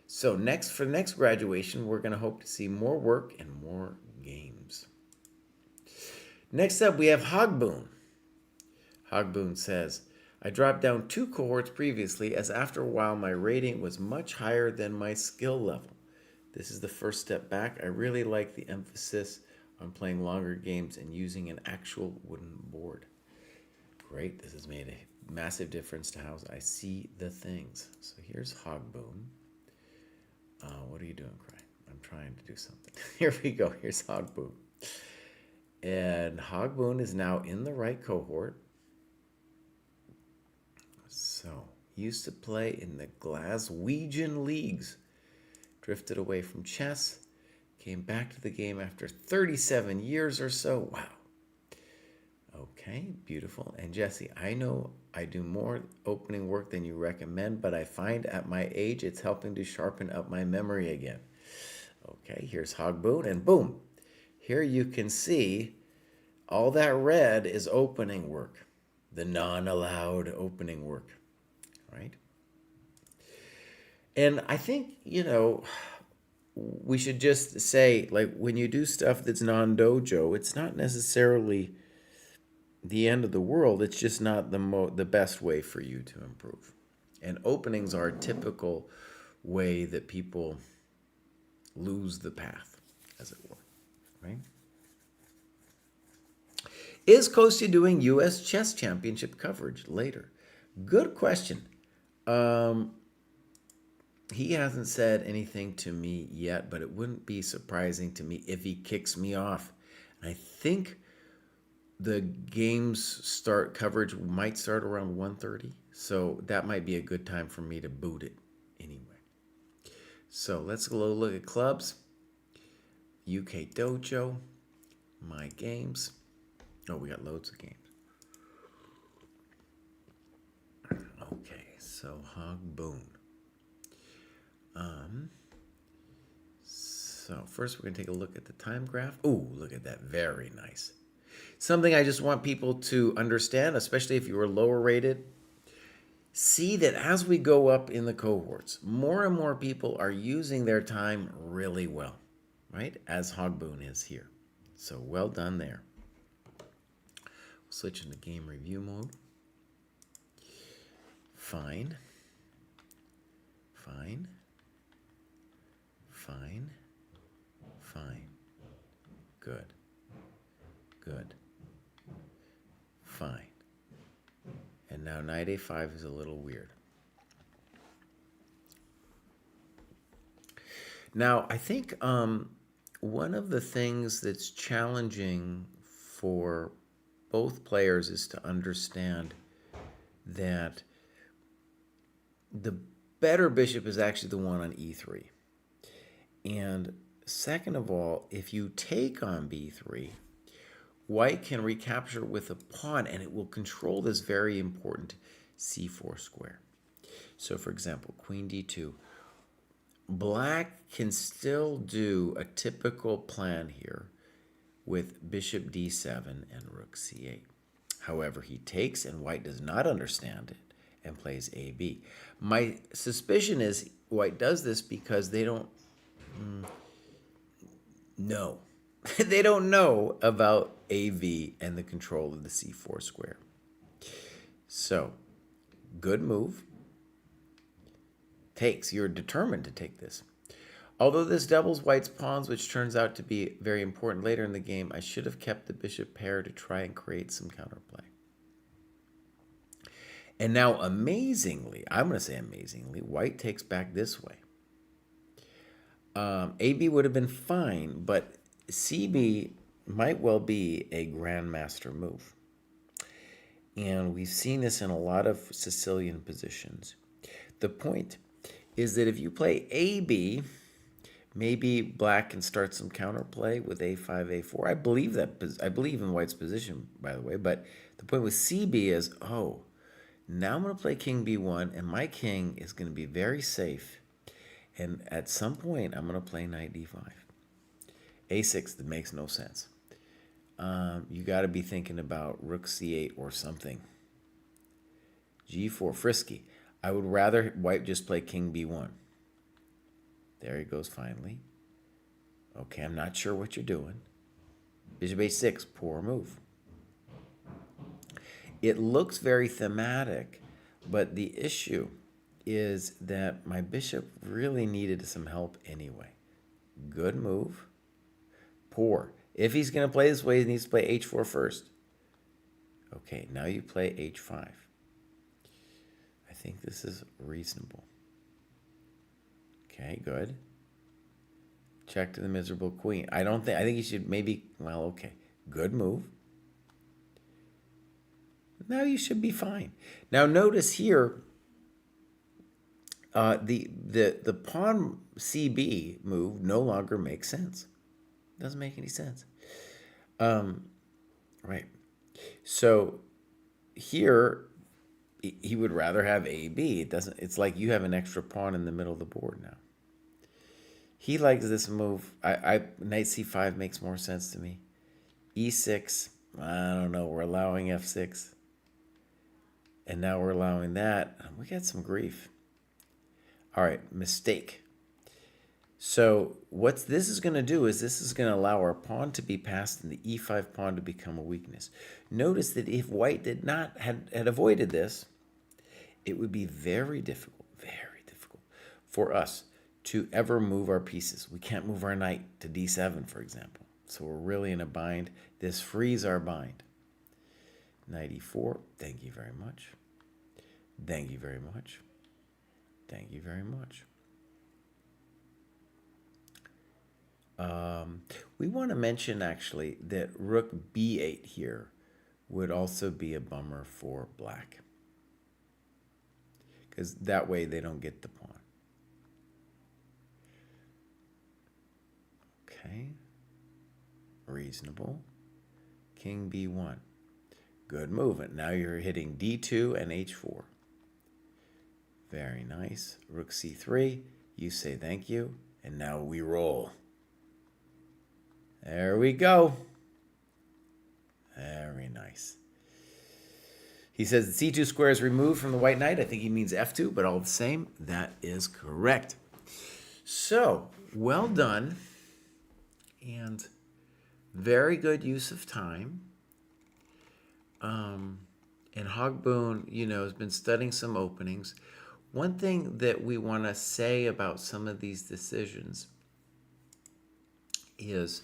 So for next graduation, we're going to hope to see more work and more games. Next up, we have Hogboon. Hogboon says, I dropped down 2 cohorts previously as after a while my rating was much higher than my skill level. This is the first step back. I really like the emphasis on playing longer games and using an actual wooden board. Great, this has made a massive difference to how I see the things. So here's Hogboon. What are you doing, Cry? I'm trying to do something. Here we go. Here's Hogboon. And Hogboon is now in the right cohort. So, he used to play in the Glaswegian leagues. Drifted away from chess. Came back to the game after 37 years or so. Wow. Okay, beautiful. And Jesse, I know I do more opening work than you recommend, but I find at my age it's helping to sharpen up my memory again. Okay, here's Hogboon, and boom. Here you can see all that red is opening work, the non-allowed opening work, right? And I think, we should just say, like, when you do stuff that's non-dojo, it's not necessarily the end of the world. It's just not the best way for you to improve. And openings are a typical way that people lose the path, as it were, right? Is Kostya doing U.S. Chess Championship coverage later? Good question. He hasn't said anything to me yet, but it wouldn't be surprising to me if he kicks me off. I think the games coverage might start around 1:30, so that might be a good time for me to boot it anyway. So let's go look at clubs. UK Dojo, My Games. Oh, we got loads of games. Okay, so Hogboon. So first we're going to take a look at the time graph. Ooh, look at that. Very nice. Something I just want people to understand, especially if you are lower rated. See that as we go up in the cohorts, more and more people are using their time really well, right? As Hogboon is here. So well done there. We'll switch into game review mode. Fine. Fine. Fine. Fine. Good. Good. Fine. And now knight a5 is a little weird. Now, I think one of the things that's challenging for both players is to understand that the better bishop is actually the one on e3. And second of all, if you take on b3, white can recapture with a pawn, and it will control this very important c4 square. So, for example, queen d2. Black can still do a typical plan here with bishop d7 and rook c8. However, he takes, and white does not understand it and plays ab. My suspicion is white does this because they don't know. They don't know about AV and the control of the c4 square. So, good move. Takes. You're determined to take this. Although this doubles white's pawns, which turns out to be very important later in the game, I should have kept the bishop pair to try and create some counterplay. And now, amazingly, I'm going to say amazingly, white takes back this way. AB would have been fine, but CB might well be a grandmaster move. And we've seen this in a lot of Sicilian positions. The point is that if you play AB, Maybe black can start some counterplay with a5, a4. I believe in white's position, by the way. But the point with cb is, oh, now I'm going to play king b1, and my king is going to be very safe. And at some point, I'm going to play knight d5. a6, that makes no sense. You got to be thinking about rook c8 or something. g4, frisky. I would rather white just play king b1. There he goes finally. Okay, I'm not sure what you're doing. Bishop h6, poor move. It looks very thematic, but the issue is that my bishop really needed some help anyway. Good move. Poor. If he's going to play this way, he needs to play h4 first. Okay, now you play h5. I think this is reasonable. Okay, good. Check to the miserable queen. I think you should maybe, well, okay. Good move. Now you should be fine. Now notice here, the pawn CB move no longer makes sense. Doesn't make any sense. Right. So here, he would rather have AB. It's like you have an extra pawn in the middle of the board now. He likes this move. Knight c5 makes more sense to me. e6, I don't know. We're allowing f6. And now we're allowing that. We got some grief. All right, mistake. So what this is going to do is this is going to allow our pawn to be passed and the e5 pawn to become a weakness. Notice that if white had avoided this, it would be very difficult for us to ever move our pieces. We can't move our knight to d7, for example. So we're really in a bind. This frees our bind. Knight e4, thank you very much. Thank you very much. Thank you very much. We want to mention, actually, that rook b8 here would also be a bummer for black, because that way they don't get the pawn. Okay. Reasonable. King b1. Good movement. Now you're hitting d2 and h4. Very nice. Rook c3. You say thank you. And now we roll. There we go. Very nice. He says the c2 square is removed from the white knight. I think he means f2, but all the same, that is correct. So, well done. And very good use of time. And Hogboon, has been studying some openings. One thing that we want to say about some of these decisions is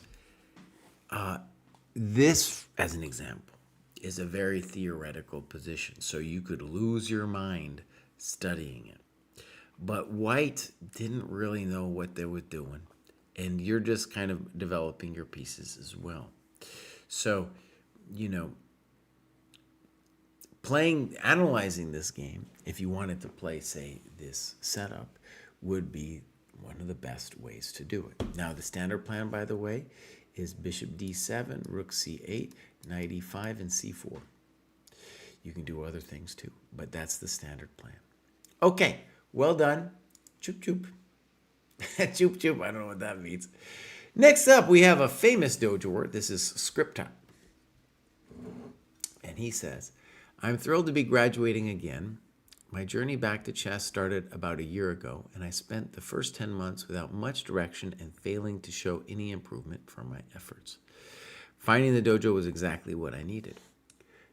this, as an example, is a very theoretical position. So you could lose your mind studying it. But white didn't really know what they were doing. And you're just kind of developing your pieces as well. So, analyzing this game, if you wanted to play, say, this setup, would be one of the best ways to do it. Now, the standard plan, by the way, is bishop d7, rook c8, knight e5, and c4. You can do other things too, but that's the standard plan. Okay, well done. Choop choop. Choop choop, I don't know what that means. Next up, we have a famous dojoer. This is Scripta. And he says, I'm thrilled to be graduating again. My journey back to chess started about a year ago, and I spent the first 10 months without much direction and failing to show any improvement from my efforts. Finding the dojo was exactly what I needed.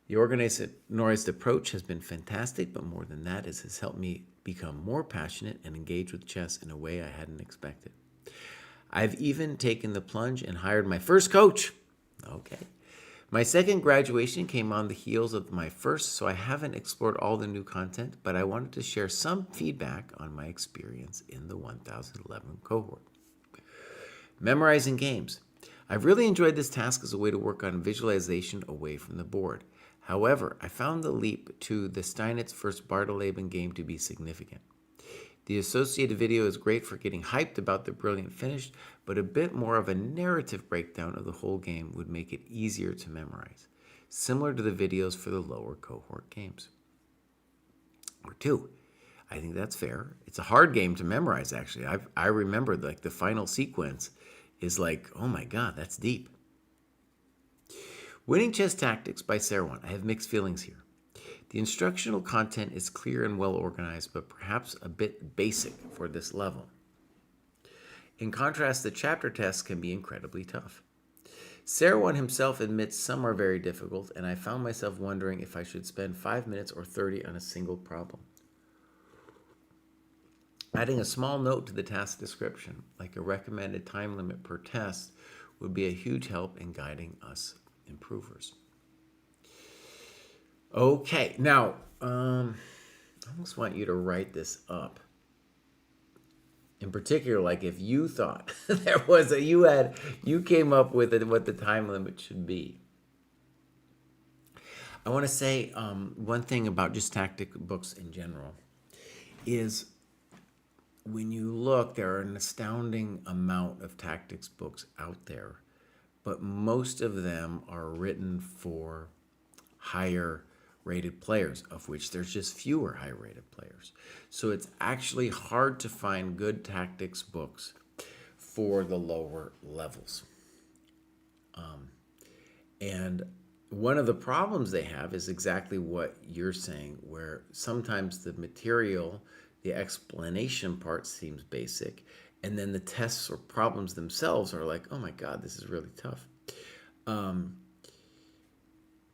The organized approach has been fantastic, but more than that, it has helped me become more passionate and engage with chess in a way I hadn't expected. I've even taken the plunge and hired my first coach. Okay. My second graduation came on the heels of my first, so I haven't explored all the new content, but I wanted to share some feedback on my experience in the 1011 cohort. Memorizing games. I've really enjoyed this task as a way to work on visualization away from the board. However, I found the leap to the Steinitz first Bartoleben game to be significant. The associated video is great for getting hyped about the brilliant finish, but a bit more of a narrative breakdown of the whole game would make it easier to memorize, similar to the videos for the lower cohort games. Or 2, I think that's fair. It's a hard game to memorize, actually. I remember like the final sequence is like, oh my God, that's deep. Winning Chess Tactics by Sarwan. I have mixed feelings here. The instructional content is clear and well organized, but perhaps a bit basic for this level. In contrast, the chapter tests can be incredibly tough. Sarwan himself admits some are very difficult, and I found myself wondering if I should spend 5 minutes or 30 on a single problem. Adding a small note to the task description, like a recommended time limit per test, would be a huge help in guiding us improvers. Okay, now, I almost want you to write this up. In particular, like if you thought there was you came up with it, what the time limit should be. I want to say one thing about just tactic books in general is when you look, there are an astounding amount of tactics books out there, but most of them are written for higher rated players, of which there's just fewer high rated players. So it's actually hard to find good tactics books for the lower levels. And one of the problems they have is exactly what you're saying, where sometimes the material, the explanation part seems basic, and then the tests or problems themselves are like, oh my God, this is really tough.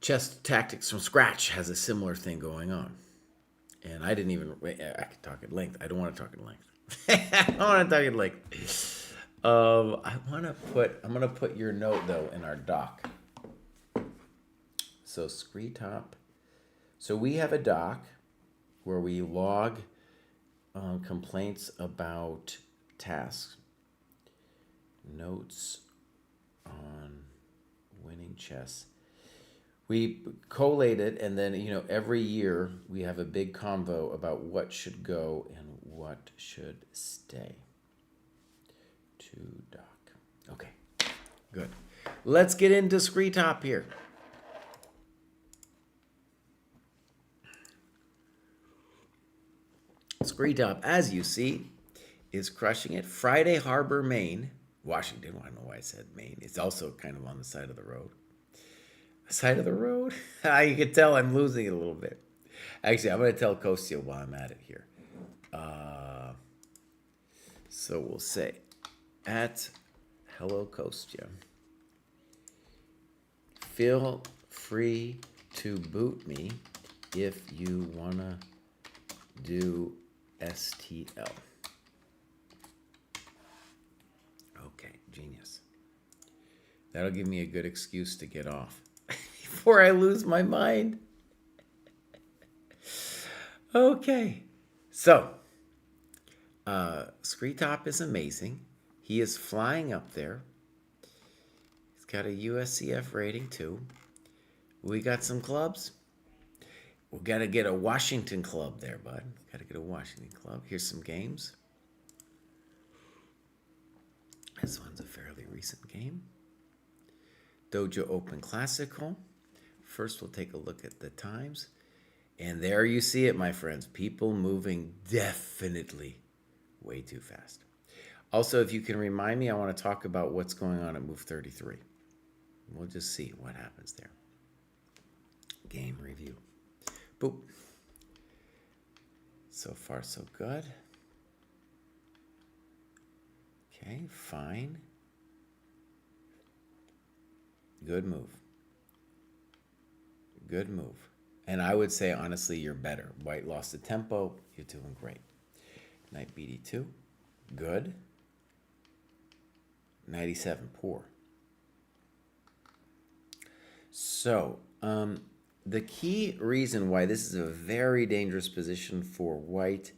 Chess Tactics from Scratch has a similar thing going on. And I could talk at length. I don't want to talk at length. I don't want to talk at length. I'm going to put your note, though, in our doc. So, Screetop. So, we have a doc where we log complaints about tasks. Notes on winning chess. We collate it, and then, every year we have a big convo about what should go and what should stay. To doc. Okay, good. Let's get into Screetop here. Screetop, as you see, is crushing it. Friday Harbor, Maine. Washington, I don't know why I said Maine. It's also kind of on the side of the road. Side of the road? You can tell I'm losing it a little bit. Actually, I'm going to tell Kostya while I'm at it here. So we'll say, at hello Kostya, feel free to boot me if you want to do STL. Okay, genius. That'll give me a good excuse to get off before I lose my mind. Okay, so Screetop is amazing. He is flying up there. He's got a USCF rating too. We got some clubs. We got to get a Washington club there, bud. Got to get a Washington club. Here's some games. This one's a fairly recent game. Dojo Open Classical. First, we'll take a look at the times. And there you see it, my friends. People moving definitely way too fast. Also, if you can remind me, I want to talk about what's going on at move 33. We'll just see what happens there. Game review. Boop. So far, so good. Okay, fine. Good move. Good move. And I would say, honestly, you're better. White lost the tempo. You're doing great. Knight BD2. Good. 97. Poor. So, the key reason why this is a very dangerous position for white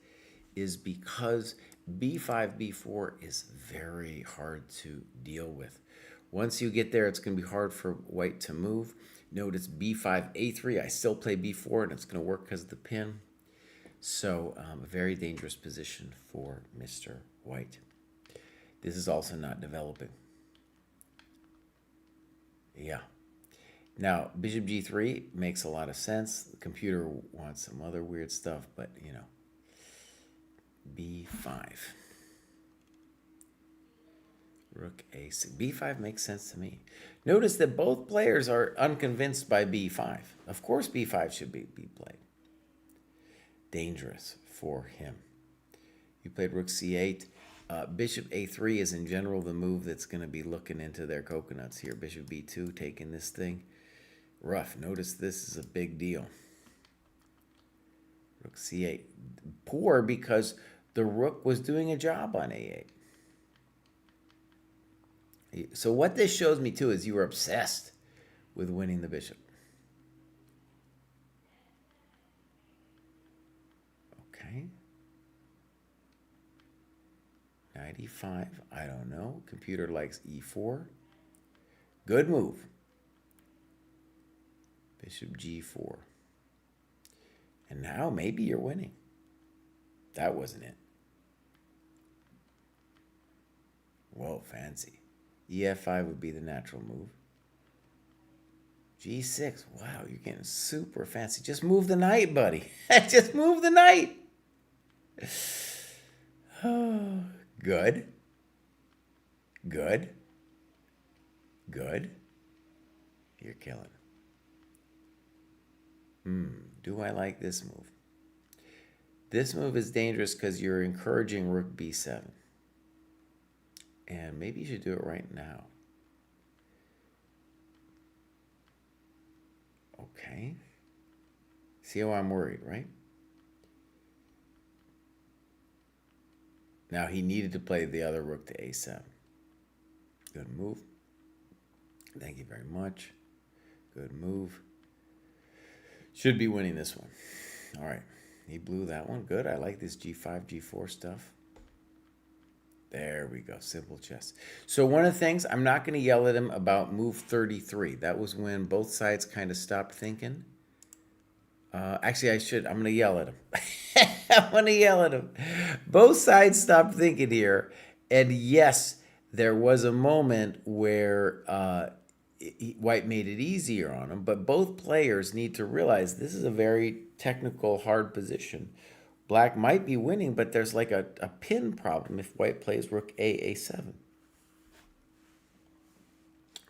is because b5, b4 is very hard to deal with. Once you get there, it's going to be hard for white to move. Notice b5, a3. I still play b4, and it's going to work because of the pin. So a very dangerous position for Mr. White. This is also not developing. Yeah. Now, bishop g3 makes a lot of sense. The computer wants some other weird stuff, but, you know, b5. Rook a6. b5 makes sense to me. Notice that both players are unconvinced by b5. Of course b5 should be played. Dangerous for him. You played rook c8. Bishop a3 is in general the move that's going to be looking into their coconuts here. Bishop b2 taking this thing. Rough. Notice this is a big deal. Rook c8. Poor because the rook was doing a job on a8. So what this shows me too is you were obsessed with winning the bishop. Okay. Knight e5. I don't know. Computer likes e4. Good move. Bishop g4. And now maybe you're winning. That wasn't it. Whoa, fancy. ef5 would be the natural move. g6. Wow, you're getting super fancy. Just move the knight, buddy. Just move the knight. Oh, good. Good. Good. You're killing it. Do I like this move? This move is dangerous because you're encouraging rook b7. And maybe you should do it right now. Okay. See how I'm worried, right? Now he needed to play the other rook to a7. Good move. Thank you very much. Good move. Should be winning this one. All right. He blew that one. Good. I like this g5, g4 stuff. There we go. Simple chess. So one of the things, I'm not going to yell at him about move 33. That was when both sides kind of stopped thinking. Actually, I should. I'm going to yell at him. I'm going to yell at him. Both sides stopped thinking here. And yes, there was a moment where White made it easier on him. But both players need to realize this is a very technical, hard position. Black might be winning, but there's like a pin problem if White plays rook a7.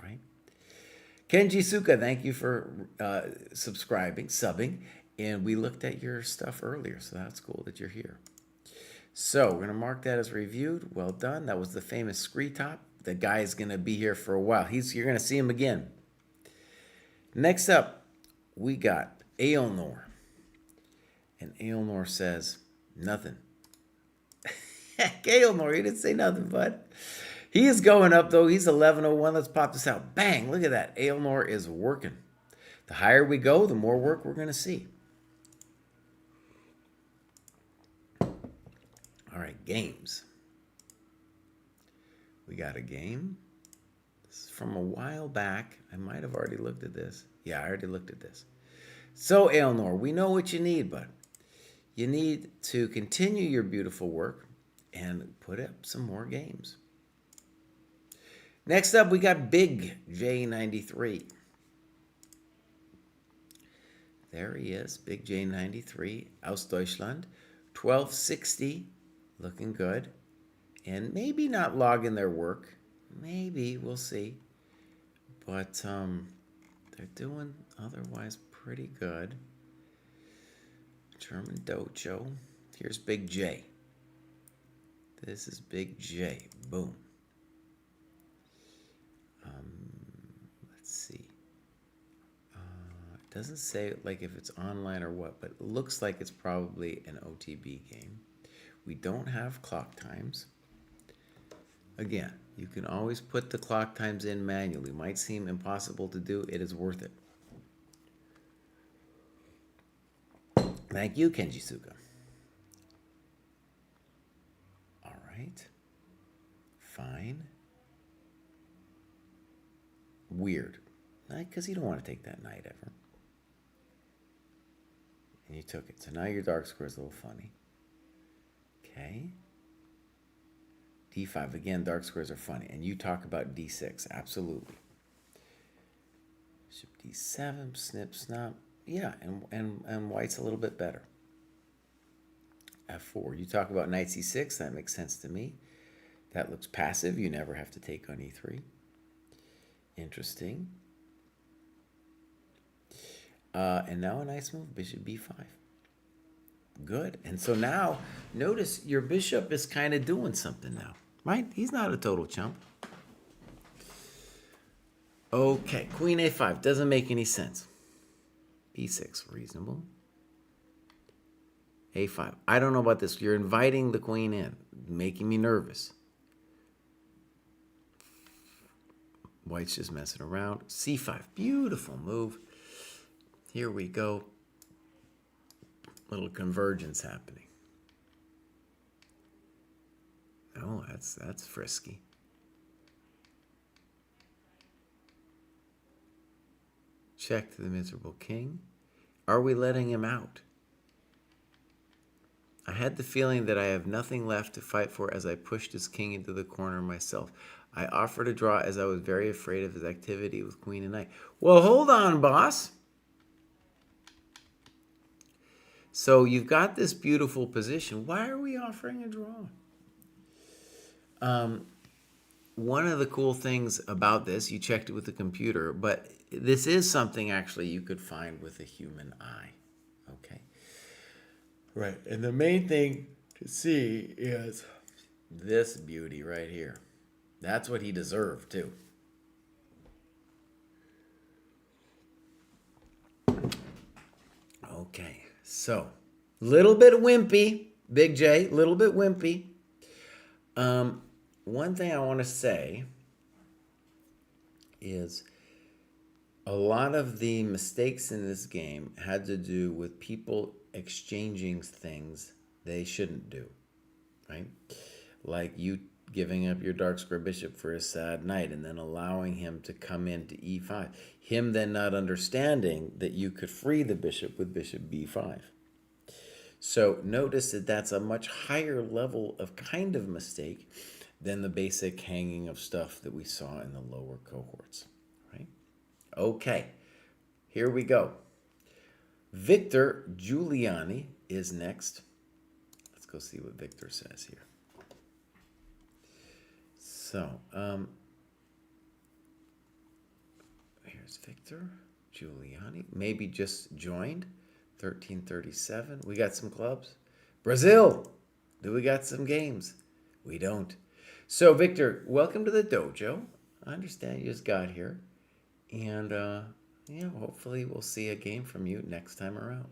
Right? Kenji Suka, thank you for subbing. And we looked at your stuff earlier, so that's cool that you're here. So we're going to mark that as reviewed. Well done. That was the famous Screetop. The guy is going to be here for a while. You're going to see him again. Next up, we got Aelnor. And Aelnor says, nothing. Aelnor, he didn't say nothing, bud. He is going up, though. He's 1101. Let's pop this out. Bang, look at that. Aelnor is working. The higher we go, the more work we're going to see. All right, games. We got a game. This is from a while back. I might have already looked at this. Yeah, I already looked at this. So, Aelnor, we know what you need, bud. You need to continue your beautiful work and put up some more games. Next up, we got Big J93. There he is, Big J93, aus Deutschland. 1260, looking good. And maybe not logging their work. Maybe, we'll see. But they're doing otherwise pretty good. German Dojo. Here's Big J. This is Big J. Boom. Let's see. It doesn't say like if it's online or what, but it looks like it's probably an OTB game. We don't have clock times. Again, you can always put the clock times in manually. Might seem impossible to do. It is worth it. Thank you, Kenji Suka. All right. Fine. Weird. Because you don't want to take that knight ever. And you took it. So now your dark square is a little funny. Okay. D5. Again, dark squares are funny. And you talk about D6. Absolutely. Bishop D7. Snip, snap. Yeah, and white's a little bit better. F4. You talk about knight C6. That makes sense to me. That looks passive. You never have to take on E3. Interesting. And now a nice move. Bishop B5. Good. And so now, notice your bishop is kind of doing something now. Right? He's not a total chump. Okay. Queen A5. Doesn't make any sense. B6. Reasonable. A5. I don't know about this. You're inviting the queen in. Making me nervous. White's just messing around. C5. Beautiful move. Here we go. Little convergence happening. Oh, that's frisky. Check to the miserable king. Are we letting him out? I had the feeling that I have nothing left to fight for as I pushed his king into the corner myself. I offered a draw as I was very afraid of his activity with queen and knight. Well, hold on, boss. So you've got this beautiful position. Why are we offering a draw? One of the cool things about this, you checked it with the computer, but this is something actually you could find with a human eye. Okay. Right. And the main thing to see is this beauty right here. That's what he deserved, too. Okay. So, little bit wimpy, Big J, little bit wimpy. One thing I want to say is a lot of the mistakes in this game had to do with people exchanging things they shouldn't do, right? Like you giving up your dark square bishop for a sad knight and then allowing him to come into e5. Him then not understanding that you could free the bishop with bishop b5. So notice that that's a much higher level of kind of mistake than the basic hanging of stuff that we saw in the lower cohorts, right? Okay, here we go. Victor Giuliani is next. Let's go see what Victor says here. So, here's Victor Giuliani. Maybe just joined. 1337. We got some clubs. Brazil. Do we got some games? We don't. So, Victor, welcome to the dojo. I understand you just got here. And, yeah, hopefully we'll see a game from you next time around.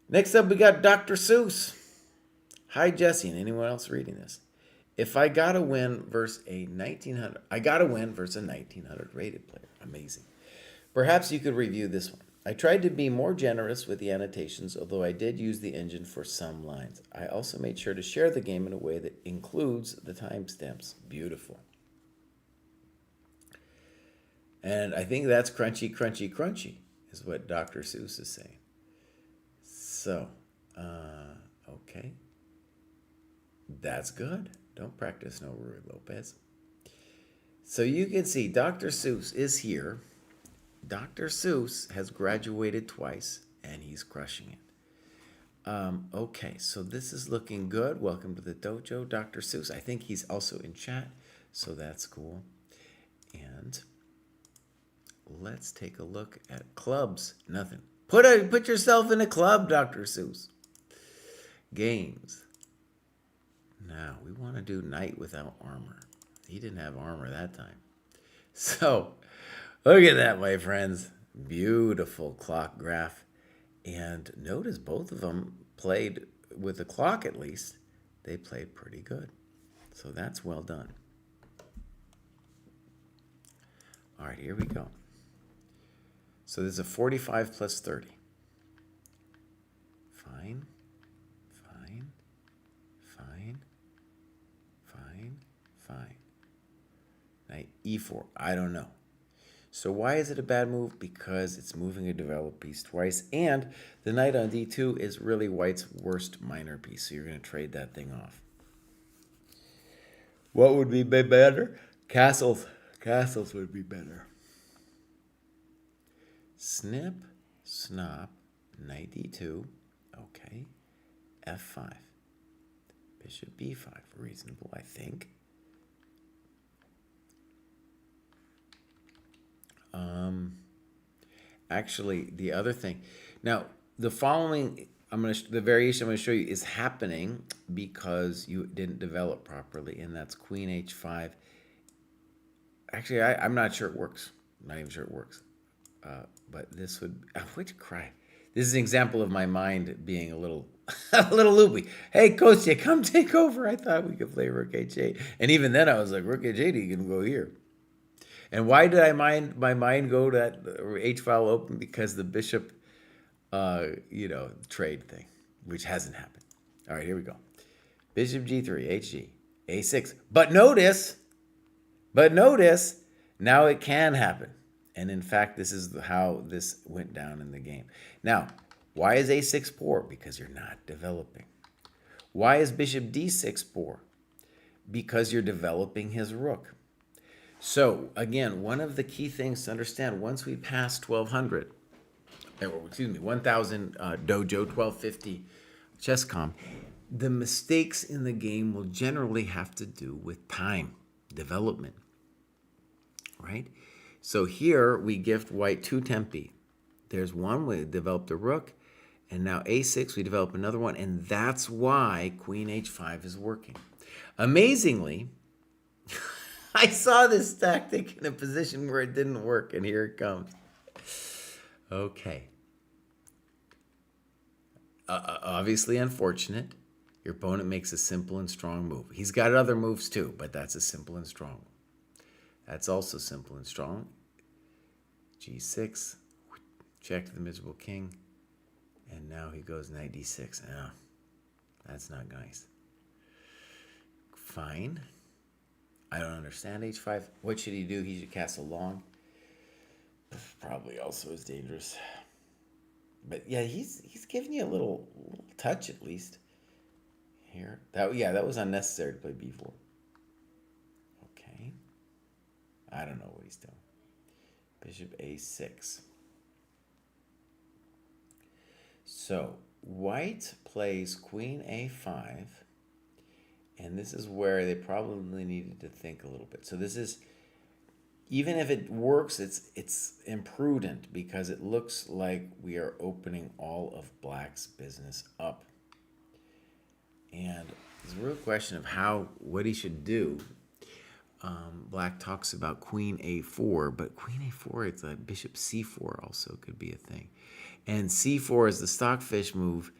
Next up, we got Dr. Seuss. Hi, Jesse, and anyone else reading this. If I got to win versus a 1900, I got to win versus a 1900 rated player. Amazing. Perhaps you could review this one. I tried to be more generous with the annotations, although I did use the engine for some lines. I also made sure to share the game in a way that includes the timestamps. Beautiful. And I think that's crunchy, crunchy, crunchy, is what Dr. Seuss is saying. So, okay. That's good. Don't practice no Ruy Lopez. So you can see Dr. Seuss is here. Dr. Seuss has graduated twice, and he's crushing it. Okay, so this is looking good. Welcome to the dojo, Dr. Seuss. I think he's also in chat, so that's cool. And let's take a look at clubs. Nothing. Put yourself in a club, Dr. Seuss. Games. Now, we want to do knight without armor. He didn't have armor that time. So, look at that, my friends. Beautiful clock graph. And notice both of them played, with the clock at least, they played pretty good. So that's well done. All right, here we go. So there's a 45 plus 30. Fine, fine, fine, fine, fine. Knight e4, I don't know. So why is it a bad move? Because it's moving a developed piece twice, and the knight on d2 is really white's worst minor piece, so you're going to trade that thing off. What would be better? Castles. Castles would be better. Snip, snop, knight d2, okay, f5, bishop b5, reasonable, I think. Actually, the other thing, now the following, the variation I'm going to show you is happening because you didn't develop properly, and that's queen h5. Actually, I'm not sure it works. I'm not even sure it works. But this would, which cry. This is an example of my mind being a little loopy. Hey, coach, you come take over. I thought we could play rook h8. And even then I was like, rook h8, you can go here. And why did my mind go to that H file open? Because the bishop, trade thing, which hasn't happened. All right, here we go. Bishop g3, hg, a6. But notice, now it can happen. And in fact, this is how this went down in the game. Now, why is a6 poor? Because you're not developing. Why is bishop d6 poor? Because you're developing his rook. So, again, one of the key things to understand, once we pass 1000 dojo, 1250 chess.com, the mistakes in the game will generally have to do with time, development, right? So here we gift white 2 tempi. There's one, we developed a rook, and now a6, we develop another one, and that's why queen h5 is working. Amazingly, I saw this tactic in a position where it didn't work, and here it comes. Okay. Obviously unfortunate. Your opponent makes a simple and strong move. He's got other moves too, but that's a simple and strong one. That's also simple and strong. g6, check to the miserable king, and now he goes knight d6. Ah, that's not nice. Fine. I don't understand h5. What should he do? He should castle long. Probably also is dangerous. But yeah, he's giving you a little touch at least. Here. That was unnecessary to play b4. Okay. I don't know what he's doing. Bishop a6. So white plays queen a5. And this is where they probably needed to think a little bit. So this is, even if it works, it's imprudent because it looks like we are opening all of black's business up. And there's a real question of what he should do. Black talks about queen a4, but queen a4, it's a bishop c4 also could be a thing. And c4 is the stockfish move.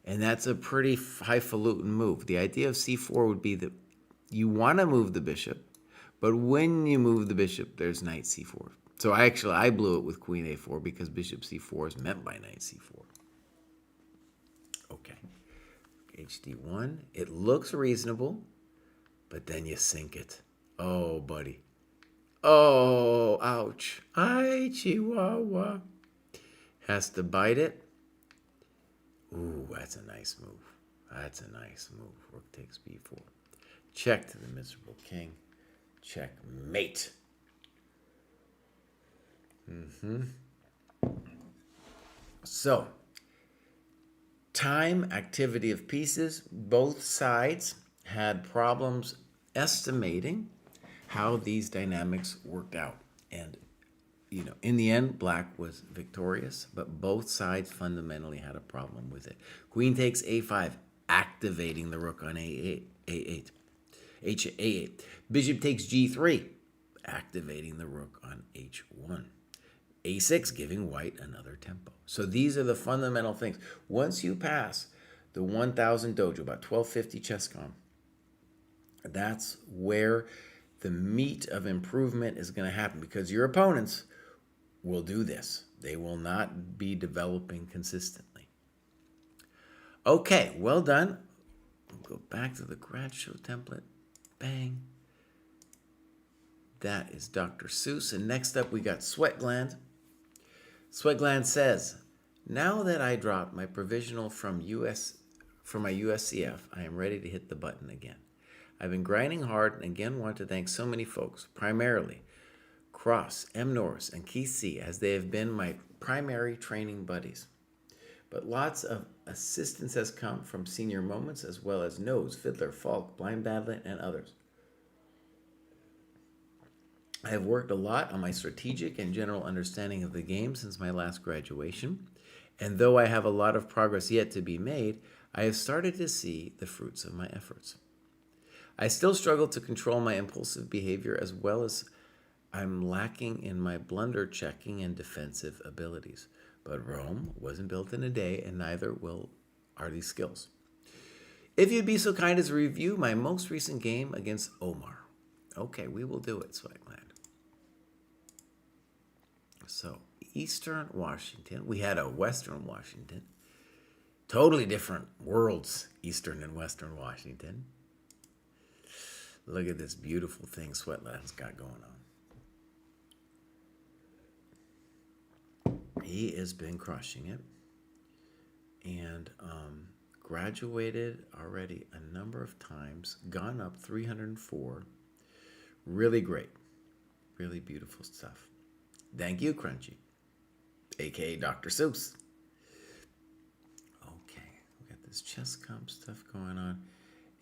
And that's a pretty highfalutin move. The idea of c4 would be that you want to move the bishop, but when you move the bishop, there's knight c4. So I blew it with queen a4 because bishop c4 is meant by knight c4. Okay. hd1. It looks reasonable, but then you sink it. Oh, buddy. Oh, ouch. Ay, chihuahua. Has to bite it. Ooh, that's a nice move. That's a nice move. Rook takes b4. Check to the miserable king. Checkmate. So, time, activity of pieces. Both sides had problems estimating how these dynamics worked out. And in the end, black was victorious, but both sides fundamentally had a problem with it. Queen takes a5, activating the rook on a8. Bishop takes g3, activating the rook on h1. a6, giving white another tempo. So these are the fundamental things. Once you pass the 1000 dojo, about 1250 chess.com, that's where the meat of improvement is going to happen, because your opponents will do this. They will not be developing consistently. Okay, well done. We'll go back to the grad show template. Bang. That is Dr. Seuss. And next up, we got Sweat Gland. Sweat Gland says, now that I dropped my provisional from my USCF, I am ready to hit the button again. I've been grinding hard and again want to thank so many folks, primarily Cross, M. Norris, and Keith C., as they have been my primary training buddies. But lots of assistance has come from Senior Moments, as well as Nose, Fiddler, Falk, Blind Badlet, and others. I have worked a lot on my strategic and general understanding of the game since my last graduation, and though I have a lot of progress yet to be made, I have started to see the fruits of my efforts. I still struggle to control my impulsive behavior, as well as I'm lacking in my blunder checking and defensive abilities. But Rome wasn't built in a day, and neither are these skills. If you'd be so kind as to review my most recent game against Omar. Okay, we will do it, Sweatland. So, Eastern Washington. We had a Western Washington. Totally different worlds, Eastern and Western Washington. Look at this beautiful thing Sweatland's got going on. He has been crushing it. And graduated already a number of times. Gone up 304. Really great. Really beautiful stuff. Thank you, Crunchy, a.k.a. Dr. Seuss. Okay, we got this chess comp stuff going on,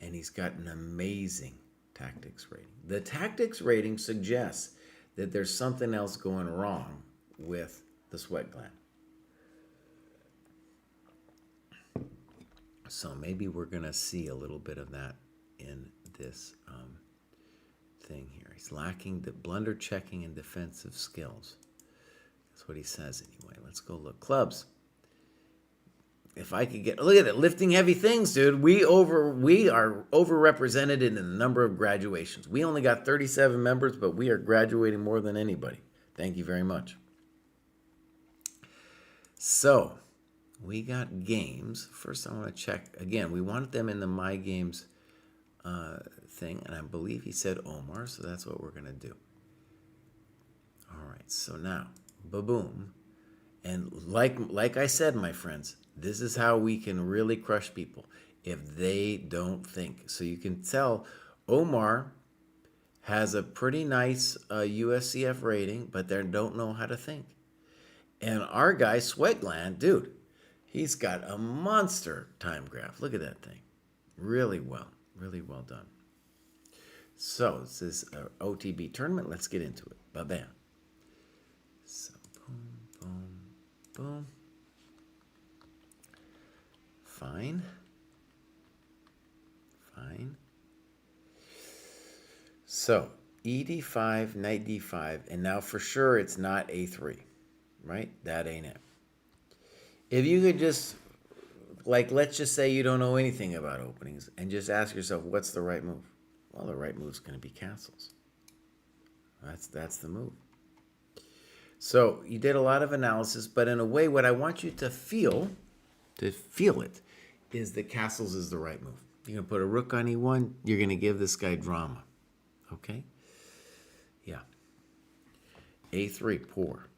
and he's got an amazing tactics rating. The tactics rating suggests that there's something else going wrong with the sweat gland. So maybe we're going to see a little bit of that in this thing here. He's lacking the blunder checking and defensive skills. That's what he says anyway. Let's go look. Clubs. If I could get, look at it, lifting heavy things, dude. We are overrepresented in the number of graduations. We only got 37 members, but we are graduating more than anybody. Thank you very much. So, we got games. First, I want to check again. We wanted them in the My Games thing, and I believe he said Omar, so that's what we're gonna do. All right, so now, ba-boom, and like I said, my friends, this is how we can really crush people if they don't think. So you can tell Omar has a pretty nice USCF rating, but they don't know how to think. And our guy, Sweat Gland, dude, he's got a monster time graph. Look at that thing. Really well done. So this is an OTB tournament. Let's get into it. Ba-bam. So boom, boom, boom. Fine. So ED5, knight D5, and now for sure it's not A3, right? That ain't it. If you could just, let's just say you don't know anything about openings and just ask yourself, what's the right move? Well, the right move is going to be castles. That's the move. So you did a lot of analysis, but in a way, what I want you to feel it, is that castles is the right move. You're going to put a rook on E1. You're going to give this guy drama. Okay? Yeah. A3, poor.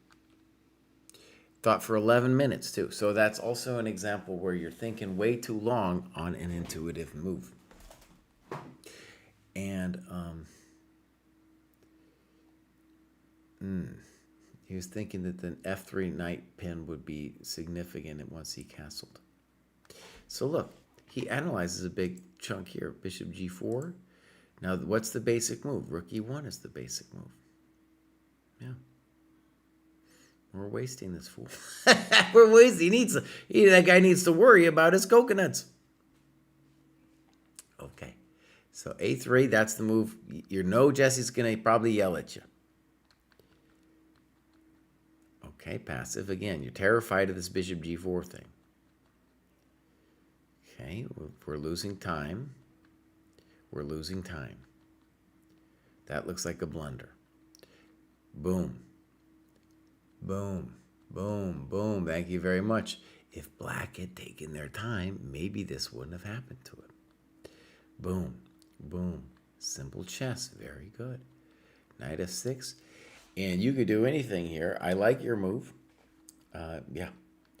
Thought for 11 minutes, too. So that's also an example where you're thinking way too long on an intuitive move. And he was thinking that the F3 knight pin would be significant once he castled. So look, he analyzes a big chunk here. Bishop G4. Now, what's the basic move? Rook E1 is the basic move. Yeah. We're wasting this fool. We're wasting. That guy needs to worry about his coconuts. Okay. So A3, that's the move. You know Jesse's going to probably yell at you. Okay, passive. Again, you're terrified of this Bishop G4 thing. Okay, we're losing time. We're losing time. That looks like a blunder. Boom. Boom. Boom. Boom. Thank you very much. If black had taken their time, maybe this wouldn't have happened to it. Boom. Boom. Simple chess. Very good. Knight f6. And you could do anything here. I like your move. Yeah,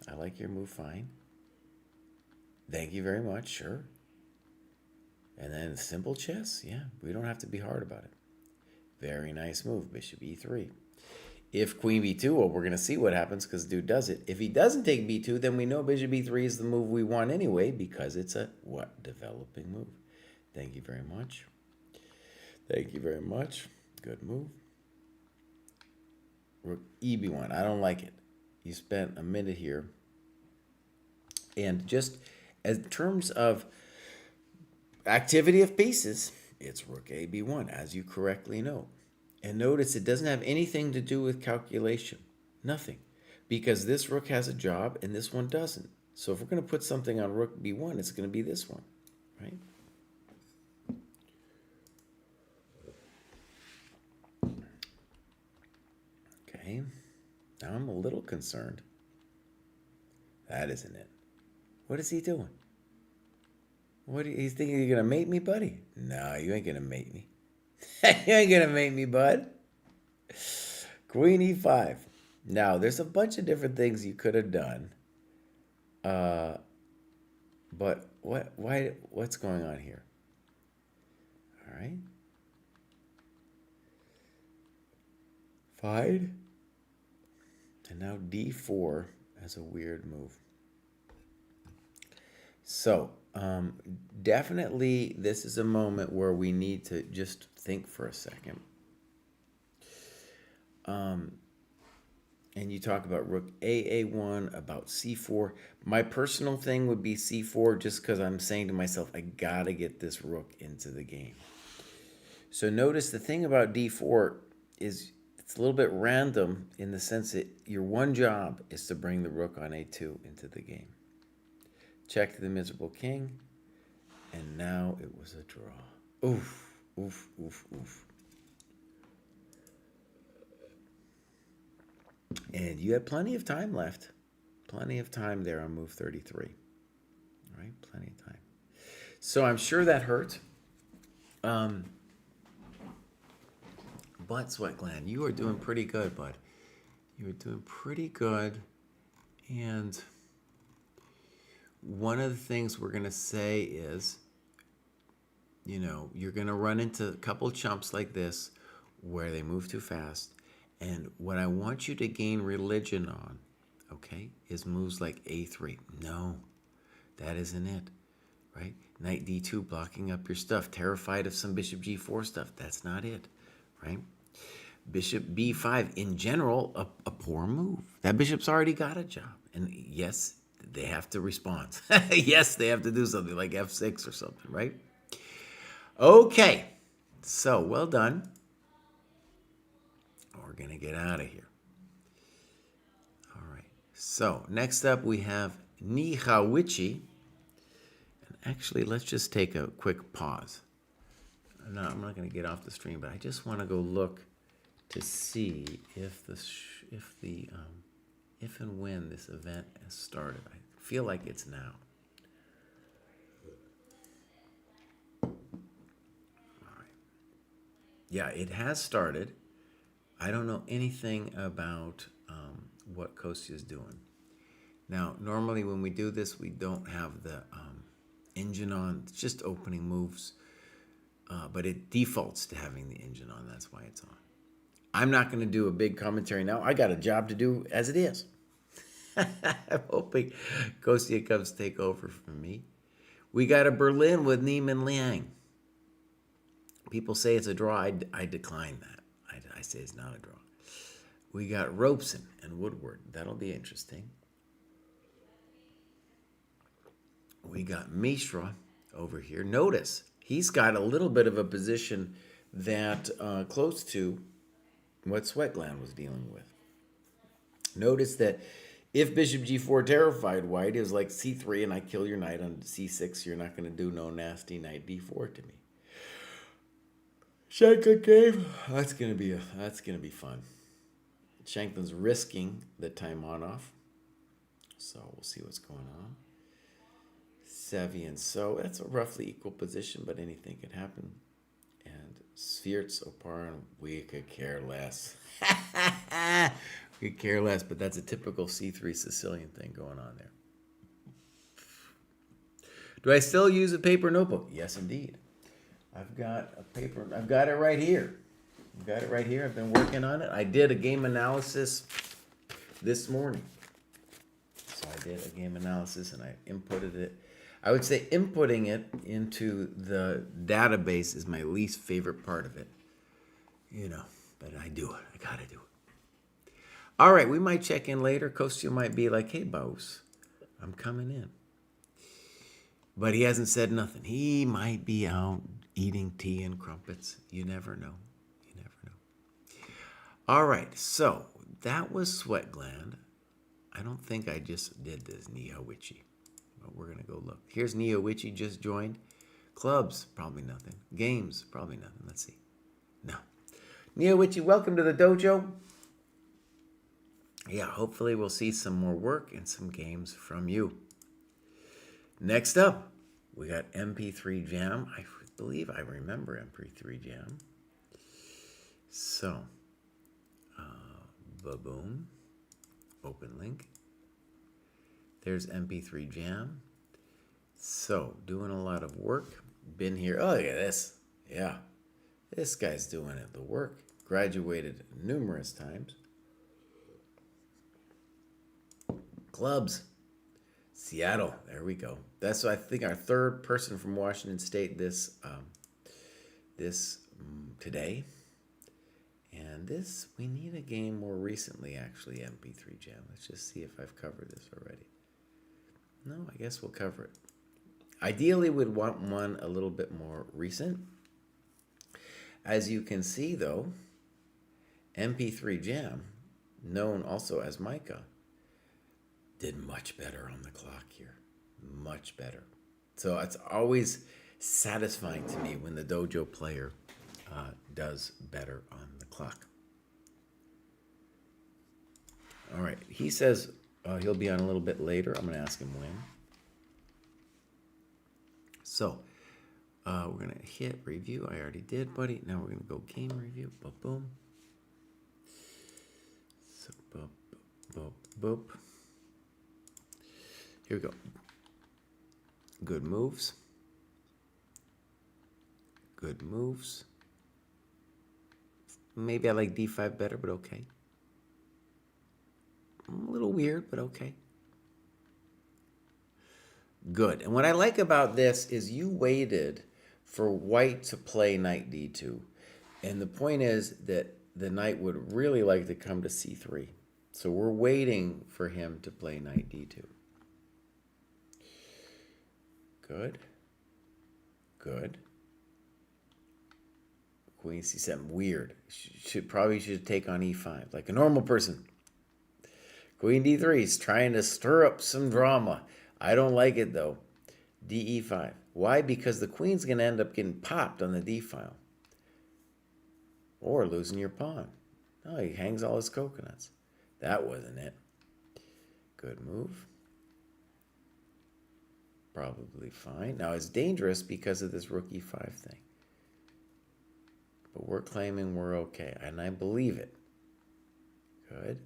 I like your move fine. Thank you very much, sure. And then simple chess. Yeah, we don't have to be hard about it. Very nice move, bishop e3. If queen b2, well, we're going to see what happens because dude does it. If he doesn't take b2, then we know bishop b3 is the move we want anyway because it's a, what? Developing move. Thank you very much. Thank you very much. Good move. Rook eb1. I don't like it. You spent a minute here. And just in terms of activity of pieces, it's rook ab1, as you correctly note. And notice it doesn't have anything to do with calculation. Nothing. Because this rook has a job and this one doesn't. So if we're going to put something on rook b1, it's going to be this one, right? Okay. Now I'm a little concerned. That isn't it. What is he doing? What, he's thinking you're going to mate me, buddy? No, you ain't going to mate me. You ain't going to mate me, bud. Queen e5. Now, there's a bunch of different things you could have done. But what's going on here? All right. Fine. And now d4 as a weird move. So, definitely this is a moment where we need to just think for a second. And you talk about rook aa1, about c4. My personal thing would be c4 just because I'm saying to myself, I got to get this rook into the game. So notice the thing about d4 is it's a little bit random in the sense that your one job is to bring the rook on a2 into the game. Check the miserable king, and now it was a draw. Oof, oof, oof, oof. And you had plenty of time left. Plenty of time there on move 33. All right, plenty of time. So I'm sure that hurt. But Sweat Gland, you are doing pretty good, bud. You are doing pretty good. And one of the things we're going to say is, you know, you're going to run into a couple chumps like this where they move too fast. And what I want you to gain religion on, okay, is moves like a3. No, that isn't it, right? Knight d2 blocking up your stuff. Terrified of some bishop g4 stuff. That's not it, right? Bishop b5, in general, a poor move. That bishop's already got a job. And yes, they have to respond. Yes, they have to do something like f6 or something, right? Okay, so well done. We're going to get out of here. All right, so next up we have Nihawichi. And actually, let's just take a quick pause. I'm not going to get off the stream, but I just want to go look to see if if and when this event has started. I feel like it's now. All right. Yeah, it has started. I don't know anything about what Kostya is doing. Now, normally when we do this, we don't have the engine on. It's just opening moves. But it defaults to having the engine on. That's why it's on. I'm not going to do a big commentary now. I got a job to do as it is. I'm hoping Kostya comes take over from me. We got a Berlin with Neiman Liang. People say it's a draw. I decline that. I say it's not a draw. We got Robeson and Woodward. That'll be interesting. We got Mishra over here. Notice he's got a little bit of a position that close to what Sweat Gland was dealing with. Notice that if bishop g4 terrified white, it was like c3 and I kill your knight on c6. You're not going to do no nasty knight d4 to me. Shanklin game. That's gonna be fun. Shanklin's risking the time on off. So we'll see what's going on. Sevi and So. That's a roughly equal position, but anything could happen. And Svirts, Oparin, we could care less. We could care less, but that's a typical C3 Sicilian thing going on there. Do I still use a paper notebook? Yes, indeed. I've got a paper. I've got it right here. I've got it right here. I've been working on it. I did a game analysis this morning. So I did a game analysis and I inputted it. I would say inputting it into the database is my least favorite part of it. You know, but I do it. I gotta do it. All right, we might check in later. Kostya might be like, hey, boss, I'm coming in. But he hasn't said nothing. He might be out eating tea and crumpets. You never know. You never know. All right, so that was Sweat Gland. I don't think I just did this Neowitchy. But we're going to go look. Here's Neowitchy just joined. Clubs, probably nothing. Games, probably nothing. Let's see. No. Neowitchy, welcome to the dojo. Yeah, hopefully we'll see some more work and some games from you. Next up, we got MP3 Jam. I believe I remember MP3 Jam. So, ba-boom. Open link. There's MP3 Jam. So, doing a lot of work. Been here. Oh, look at this. Yeah. This guy's doing it. The work. Graduated numerous times. Clubs. Seattle. There we go. That's, I think, our third person from Washington State this today. And this, we need a game more recently, actually, MP3 Jam. Let's just see if I've covered this already. No, I guess we'll cover it. Ideally, we'd want one a little bit more recent. As you can see, though, MP3 Jam, known also as Micah, did much better on the clock here. Much better. So it's always satisfying to me when the dojo player does better on the clock. All right. He says he'll be on a little bit later. I'm going to ask him when. So we're going to hit review. I already did, buddy. Now we're going to go game review. Boop, boom. So, boop, boop, boop. Here we go. Good moves. Good moves. Maybe I like D5 better, but okay. A little weird, but okay. Good. And what I like about this is you waited for white to play knight D2. And the point is that the knight would really like to come to C3. So we're waiting for him to play knight D2. Good. Good. Queen C7. Weird. Probably should take on E5 like a normal person. Queen D3 is trying to stir up some drama. I don't like it though. DE5. Why? Because the queen's going to end up getting popped on the D file. Or losing your pawn. Oh, he hangs all his coconuts. That wasn't it. Good move. Probably fine. Now it's dangerous because of this rook E5 thing. But we're claiming we're okay. And I believe it. Good.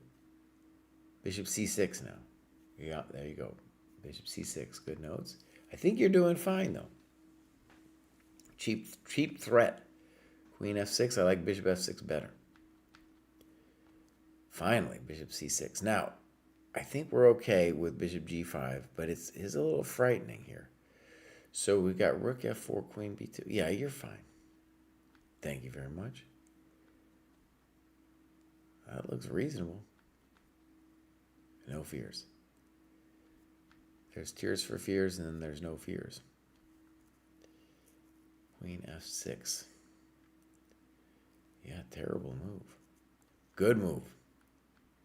Bishop C6 now. Yeah, there you go. Bishop C6. Good notes. I think you're doing fine, though. Cheap threat. Queen F6. I like Bishop F6 better. Finally, Bishop C6. Now, I think we're okay with Bishop G5, but it's a little frightening here. So we've got Rook F4, Queen B2. Yeah, you're fine. Thank you very much. That looks reasonable. No fears. There's tears for fears, and then there's no fears. Queen F6. Yeah, terrible move. Good move.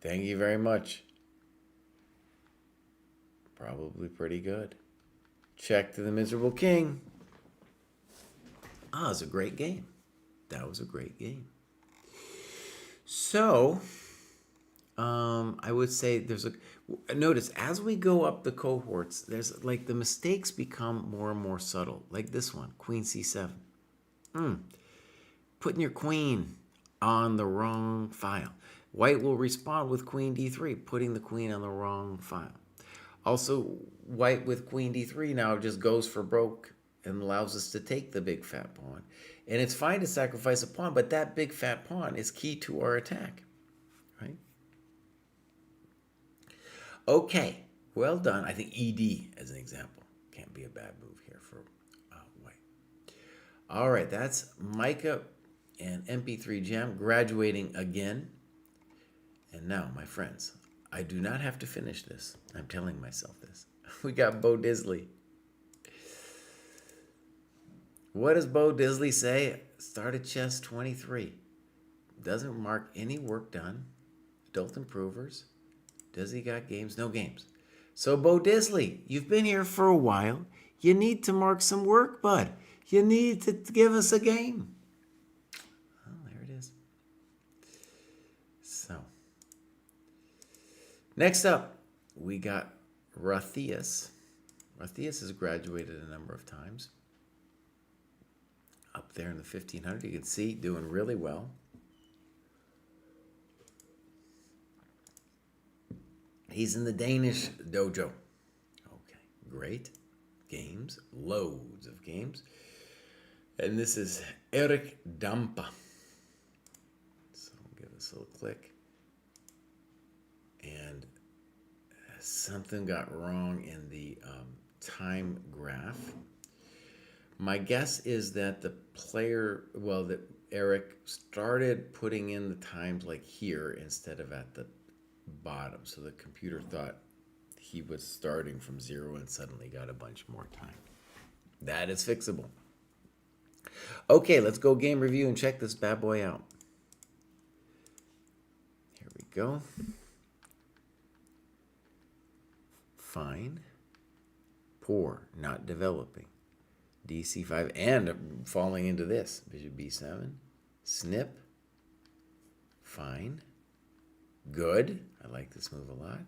Thank you very much. Probably pretty good. Check to the miserable king. Ah, it was a great game. That was a great game. So, I would say there's notice as we go up the cohorts, there's like the mistakes become more and more subtle. Like this one, Queen C7. putting your queen on the wrong file. White will respond with queen d3, putting the queen on the wrong file. Also, white with queen d3 now just goes for broke and allows us to take the big fat pawn. And it's fine to sacrifice a pawn, but that big fat pawn is key to our attack, right? Okay, well done. I think ED as an example. Can't be a bad move here for white. All right, that's Micah and MP3 Jam graduating again. And now, my friends, I do not have to finish this. I'm telling myself this. We got Bo Disley. What does Bo Disley say? Started chess 23. Doesn't mark any work done. Adult improvers. Does he got games? No games. So Bo Disley, you've been here for a while. You need to mark some work, bud. You need to give us a game. Oh, there it is. So, next up, we got Rathias. Rathias has graduated a number of times. Up there in the 1500, you can see doing really well. He's in the Danish dojo. Okay, great. Games, loads of games. And this is Erik Dampa. So I'll give this a little click. And something got wrong in the time graph. My guess is that the player, well, that Eric started putting in the times like here instead of at the bottom. So the computer thought he was starting from 0 and suddenly got a bunch more time. That is fixable. Okay, let's go game review and check this bad boy out. Here we go. Fine. Poor, not developing. DC5 and falling into this. Bishop B7. Snip. Fine. Good. I like this move a lot.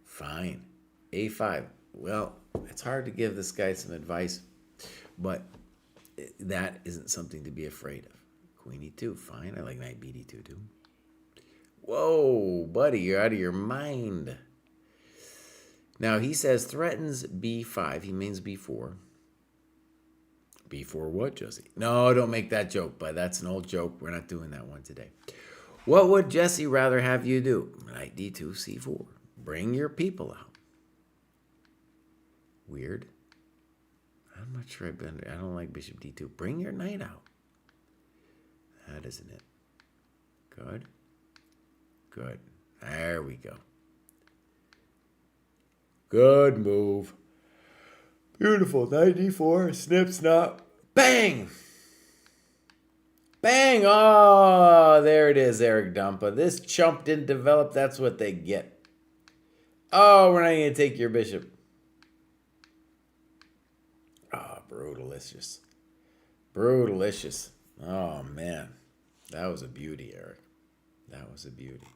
Fine. A5. Well, it's hard to give this guy some advice, but that isn't something to be afraid of. Queen E2. Fine. I like knight BD2 too. Whoa, buddy, you're out of your mind. Now he says threatens B5. He means B4. B4 what, Jesse? No, don't make that joke, bud. That's an old joke. We're not doing that one today. What would Jesse rather have you do? Knight D2, C4. Bring your people out. Weird. I'm not sure I don't like Bishop D2. Bring your knight out. That isn't it. Good. Good. There we go. Good move. Beautiful. Knight D4. Snip, snap. Bang! Bang! Oh, there it is, Erik Dampa. This chump didn't develop. That's what they get. Oh, we're not going to take your bishop. Oh, brutalicious. Brutalicious. Oh, man. That was a beauty, Eric. That was a beauty.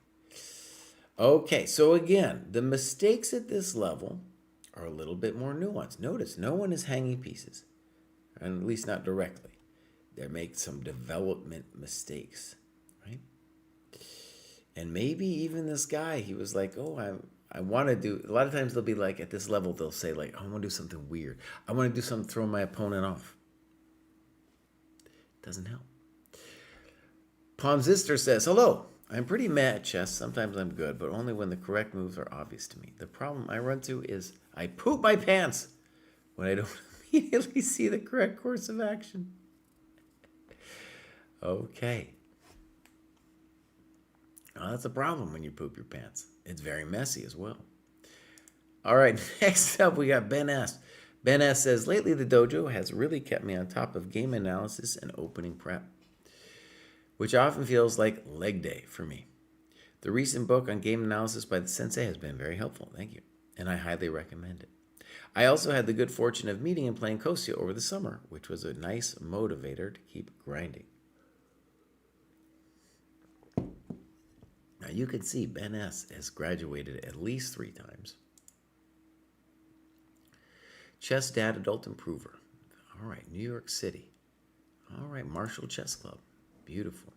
Okay, so again, the mistakes at this level are a little bit more nuanced. Notice, no one is hanging pieces, and at least not directly. They make some development mistakes, right? And maybe even this guy, he was like, oh, I want to do, a lot of times they'll be like, at this level, they'll say like, I want to do something weird. I want to do something, throw my opponent off. Doesn't help. Pomzister says, hello. I'm pretty mad at chess. Sometimes I'm good, but only when the correct moves are obvious to me. The problem I run into is I poop my pants when I don't immediately see the correct course of action. Okay. Well, that's a problem when you poop your pants. It's very messy as well. All right, next up we got Ben S. Ben S says, lately the dojo has really kept me on top of game analysis and opening prep, which often feels like leg day for me. The recent book on game analysis by the sensei has been very helpful, thank you, and I highly recommend it. I also had the good fortune of meeting and playing Kostya over the summer, which was a nice motivator to keep grinding. Now you can see Ben S. has graduated at least 3 times. Chess Dad Adult Improver. All right, New York City. All right, Marshall Chess Club. Beautiful.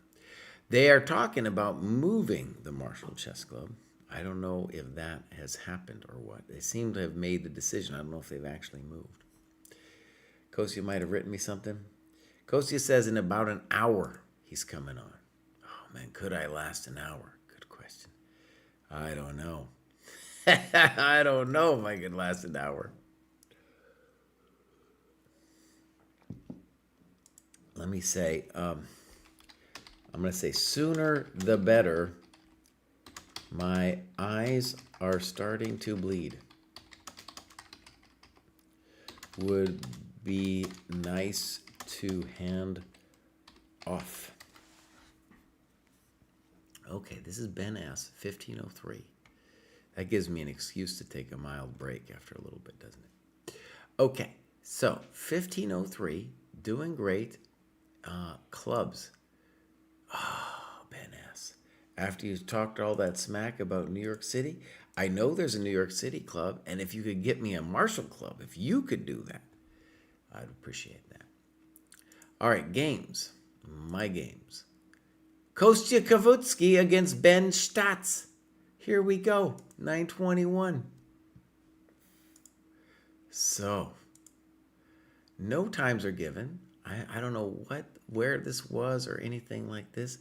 They are talking about moving the Marshall Chess Club. I don't know if that has happened or what. They seem to have made the decision. I don't know if they've actually moved. Kostya might have written me something. Kostya says in about an hour he's coming on. Oh, man, could I last an hour? Good question. I don't know. I don't know if I could last an hour. Let me say, I'm going to say sooner the better. My eyes are starting to bleed. Would be nice to hand off. Okay, this is Ben S. 1503. That gives me an excuse to take a mild break after a little bit, doesn't it? Okay, so 1503, doing great. Clubs. Oh, Ben S. After you talked all that smack about New York City, I know there's a New York City club, and if you could get me a Marshall club, if you could do that, I'd appreciate that. All right, games. My games. Kostya Kavutsky against Ben Statz. Here we go. 921. So, no times are given. I don't know where this was or anything like this,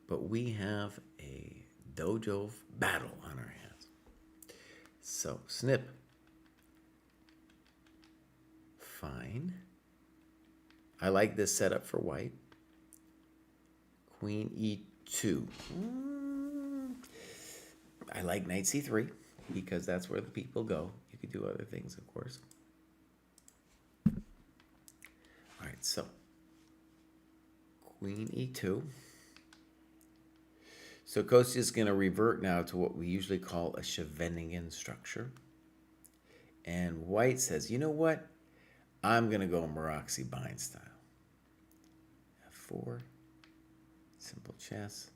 but we have a dojo battle on our hands. So, snip. Fine. I like this setup for white. Queen e2. I like knight c3 because that's where the people go. You could do other things, of course. All right, so Queen e2. So Kostya is going to revert now to what we usually call a Scheveningen structure. And white says, you know what? I'm going to go Maroczy bind style. F4. Simple chess.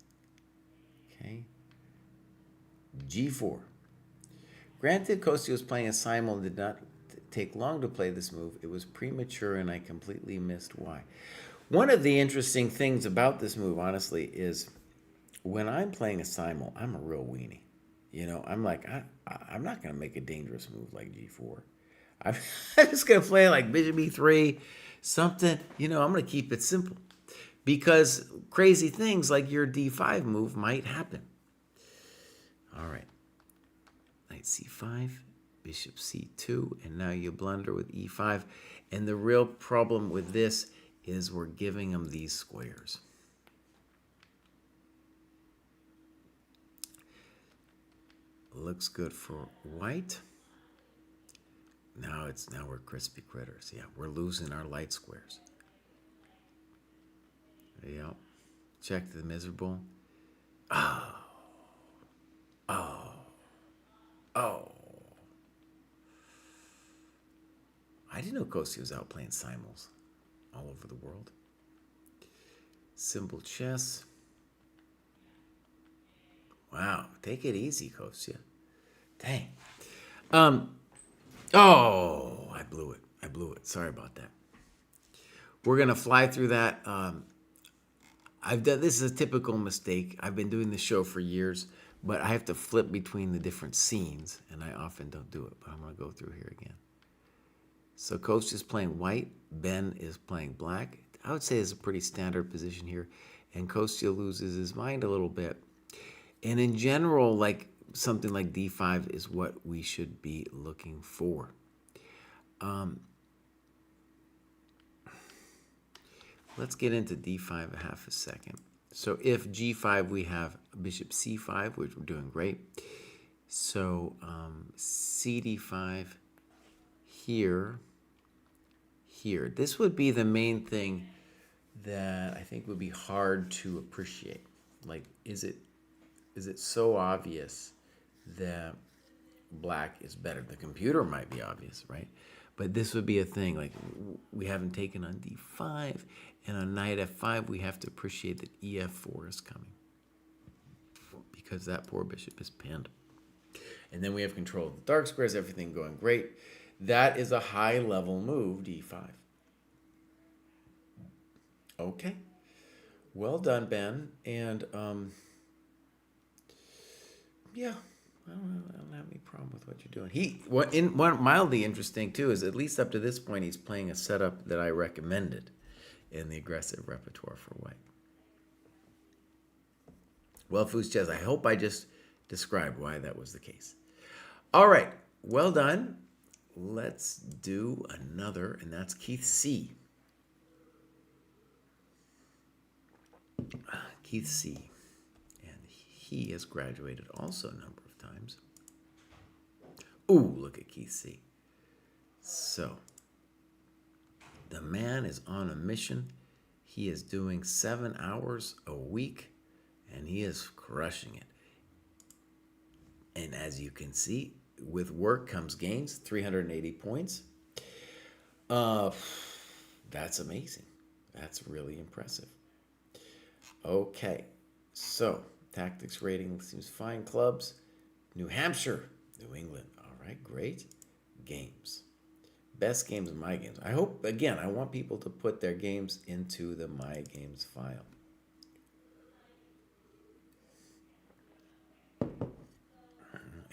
Okay. G4. Granted, Kostya was playing a simul and did not take long to play this move. It was premature and I completely missed why. One of the interesting things about this move, honestly, is when I'm playing a simul, I'm a real weenie. You know, I'm like, I'm not going to make a dangerous move like G4. I'm just going to play like Bishop E3, something, you know, I'm going to keep it simple. Because crazy things like your D5 move might happen. All right. Knight C5, Bishop C2, and now you blunder with E5. And the real problem with this is we're giving them these squares. Looks good for white. Now we're crispy critters. Yeah, we're losing our light squares. Yep. Check the miserable. Oh. I didn't know Kostya was out playing simuls all over the world. Simple chess. Wow. Take it easy, Kostya. Dang. Oh, I blew it. Sorry about that. We're going to fly through that. This is a typical mistake. I've been doing this show for years, but I have to flip between the different scenes, and I often don't do it, but I'm going to go through here again. So Coach is playing white. Ben is playing black. I would say it's a pretty standard position here, and Kostya loses his mind a little bit. And in general, like something like D5 is what we should be looking for. Let's get into D5 a half a second. So if G5, we have Bishop C5, which we're doing great. So CD5 here. This would be the main thing that I think would be hard to appreciate. Like, is it so obvious that black is better? The computer might be obvious, right? But this would be a thing. Like, we haven't taken on D5, and on knight F5, we have to appreciate that EF4 is coming because that poor bishop is pinned. And then we have control of the dark squares, everything going great. That is a high-level move, D5. Okay. Well done, Ben. And yeah, I don't have any problem with what you're doing. What mildly interesting too is at least up to this point he's playing a setup that I recommended in the aggressive repertoire for white. Well, Foos Chess, I hope I just described why that was the case. All right, well done. Let's do another, and that's Keith C. Keith C. And he has graduated also a number of times. Ooh, look at Keith C. So, the man is on a mission. He is doing 7 hours a week, and he is crushing it. And as you can see, with work comes gains, 380 points. That's amazing. That's really impressive. Okay, so tactics rating seems fine. Clubs, New Hampshire, New England. All right, great. Games. Best games of my games. I hope, again, I want people to put their games into the My Games file.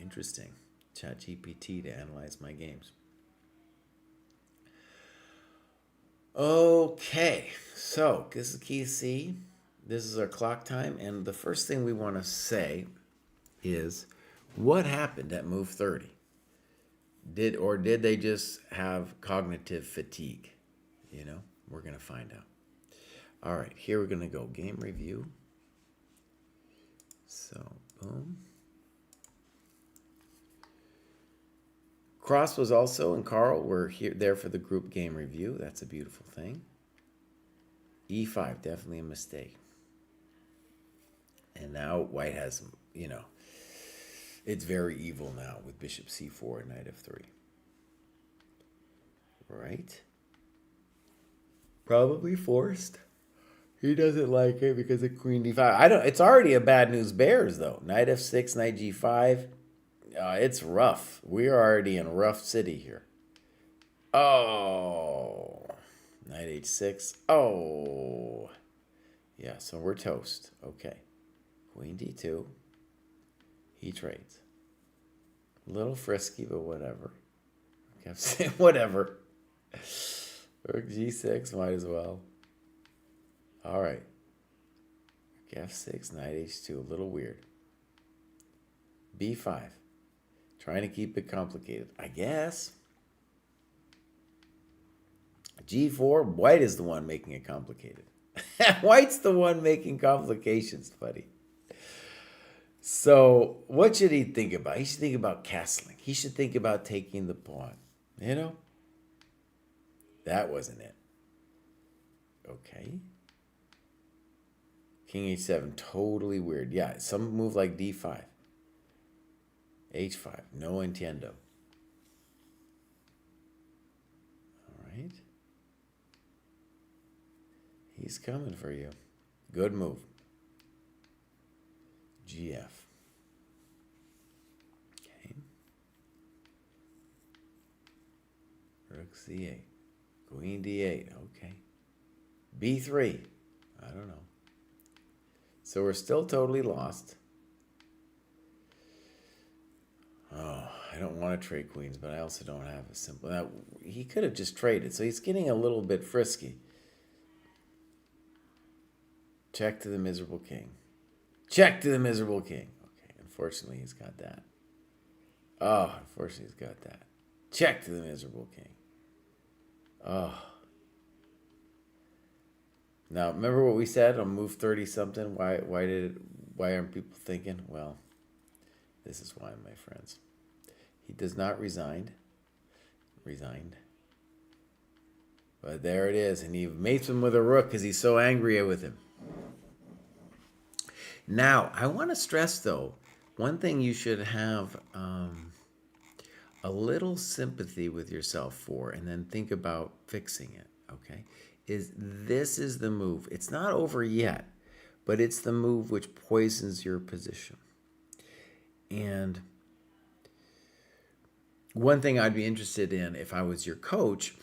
Interesting. ChatGPT to analyze my games. Okay, so this is key C. This is our clock time, and the first thing we want to say is what happened at move 30? Did they just have cognitive fatigue? You know, we're going to find out. All right, here we're going to go game review. So, boom. Cross was also, and Carl were there for the group game review. That's a beautiful thing. E5, definitely a mistake. And now white has, it's very evil now with bishop c4 and knight f3. Right? Probably forced. He doesn't like it because of queen d5. It's already a bad news bears, though. Knight f6, knight g5. It's rough. We're already in rough city here. Oh. Knight h6. Oh. Yeah, so we're toast. Okay. Queen d2. He trades. A little frisky, but whatever. Okay, whatever. Rook g6, might as well. All right. Rook f6, knight h2. A little weird. b5. Trying to keep it complicated, I guess. G4, white is the one making it complicated. White's the one making complications, buddy. So what should he think about? He should think about castling. He should think about taking the pawn. That wasn't it. Okay. King h7, totally weird. Yeah, some move like d5. h5, no entiendo. All right. He's coming for you. Good move. GF. Okay. Rook c8. Queen d8. Okay. b3. I don't know. So we're still totally lost. Oh, I don't want to trade queens, but I also don't have a simple. Now, he could have just traded, so he's getting a little bit frisky. Check to the miserable king. Check to the miserable king. Okay, unfortunately, he's got that. Oh, unfortunately, he's got that. Check to the miserable king. Oh. Now, remember what we said on move 30-something? Why aren't people thinking? Well, this is why, my friends. He does not resigned. But there it is, and he mates him with a rook because he's so angry with him. Now, I want to stress, though, one thing you should have a little sympathy with yourself for, and then think about fixing it, okay, this is the move. It's not over yet, but it's the move which poisons your position. And one thing I'd be interested in if I was your coach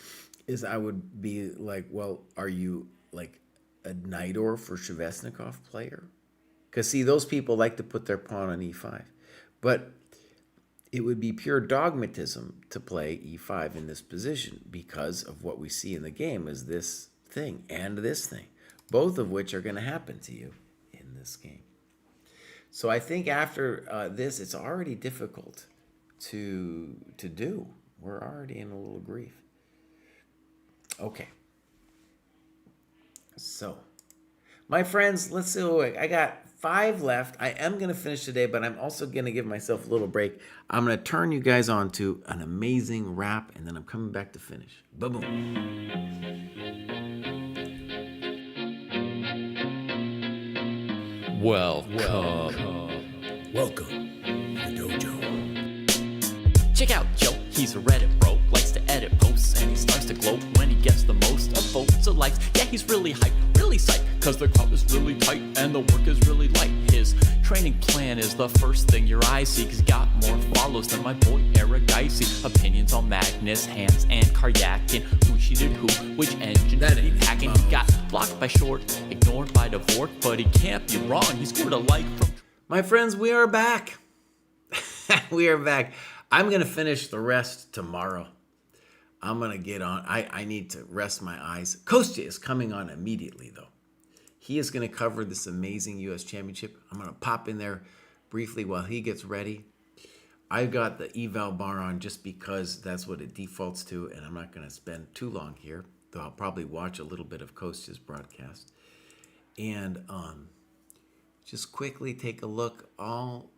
is I would be like, well, are you like a knight or for Shevesnikov player. Because, see, those people like to put their pawn on e5. But it would be pure dogmatism to play e5 in this position because of what we see in the game is this thing and this thing, both of which are going to happen to you in this game. So I think after this, it's already difficult to do. We're already in a little grief. Okay. So, my friends, let's see. I got 5 left. I am going to finish today, but I'm also going to give myself a little break. I'm going to turn you guys on to an amazing rap, and then I'm coming back to finish. Boom. Welcome to the dojo. Check out Joe, he's a Reddit bro, likes to edit posts, and he starts to gloat when he gets the most of votes or likes. Yeah, he's really hyped, really psyched, cause the crowd is really tight and the work is really light. His training plan is the first thing your eyes see, cause he got more follows than my boy Eric Dicey. Opinions on Magnus, Hans, and Karyakin, who cheated who, which engine that he packing. He got blocked by Short, ignored by Dvorak, but he can't be wrong, he scored a like from... My friends, we are back. We are back. I'm going to finish the rest tomorrow. I'm going to get on. I need to rest my eyes. Kostya is coming on immediately, though. He is going to cover this amazing U.S. Championship. I'm going to pop in there briefly while he gets ready. I've got the eval bar on just because that's what it defaults to, and I'm not going to spend too long here, though I'll probably watch a little bit of Kostya's broadcast. And just quickly take a look. All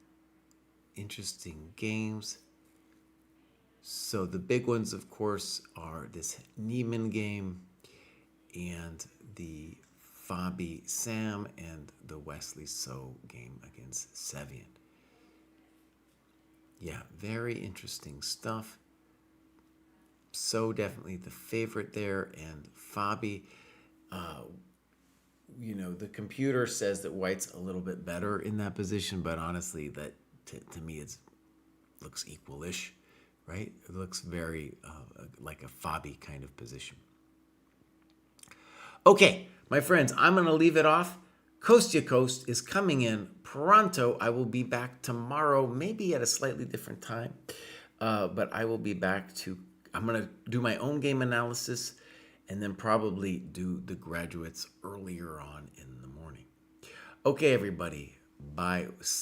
interesting games. So the big ones, of course, are this Neiman game and the Fabi Sam and the Wesley So game against Sevian. Yeah, very interesting stuff. So definitely the favorite there, and Fabi, the computer says that White's a little bit better in that position, but honestly, that to me looks equal-ish. Right? It looks very like a Fabi kind of position. Okay, my friends, I'm going to leave it off. Kostya Kost is coming in pronto. I will be back tomorrow, maybe at a slightly different time. But I will be back I'm going to do my own game analysis and then probably do the graduates earlier on in the morning. Okay, everybody. Bye.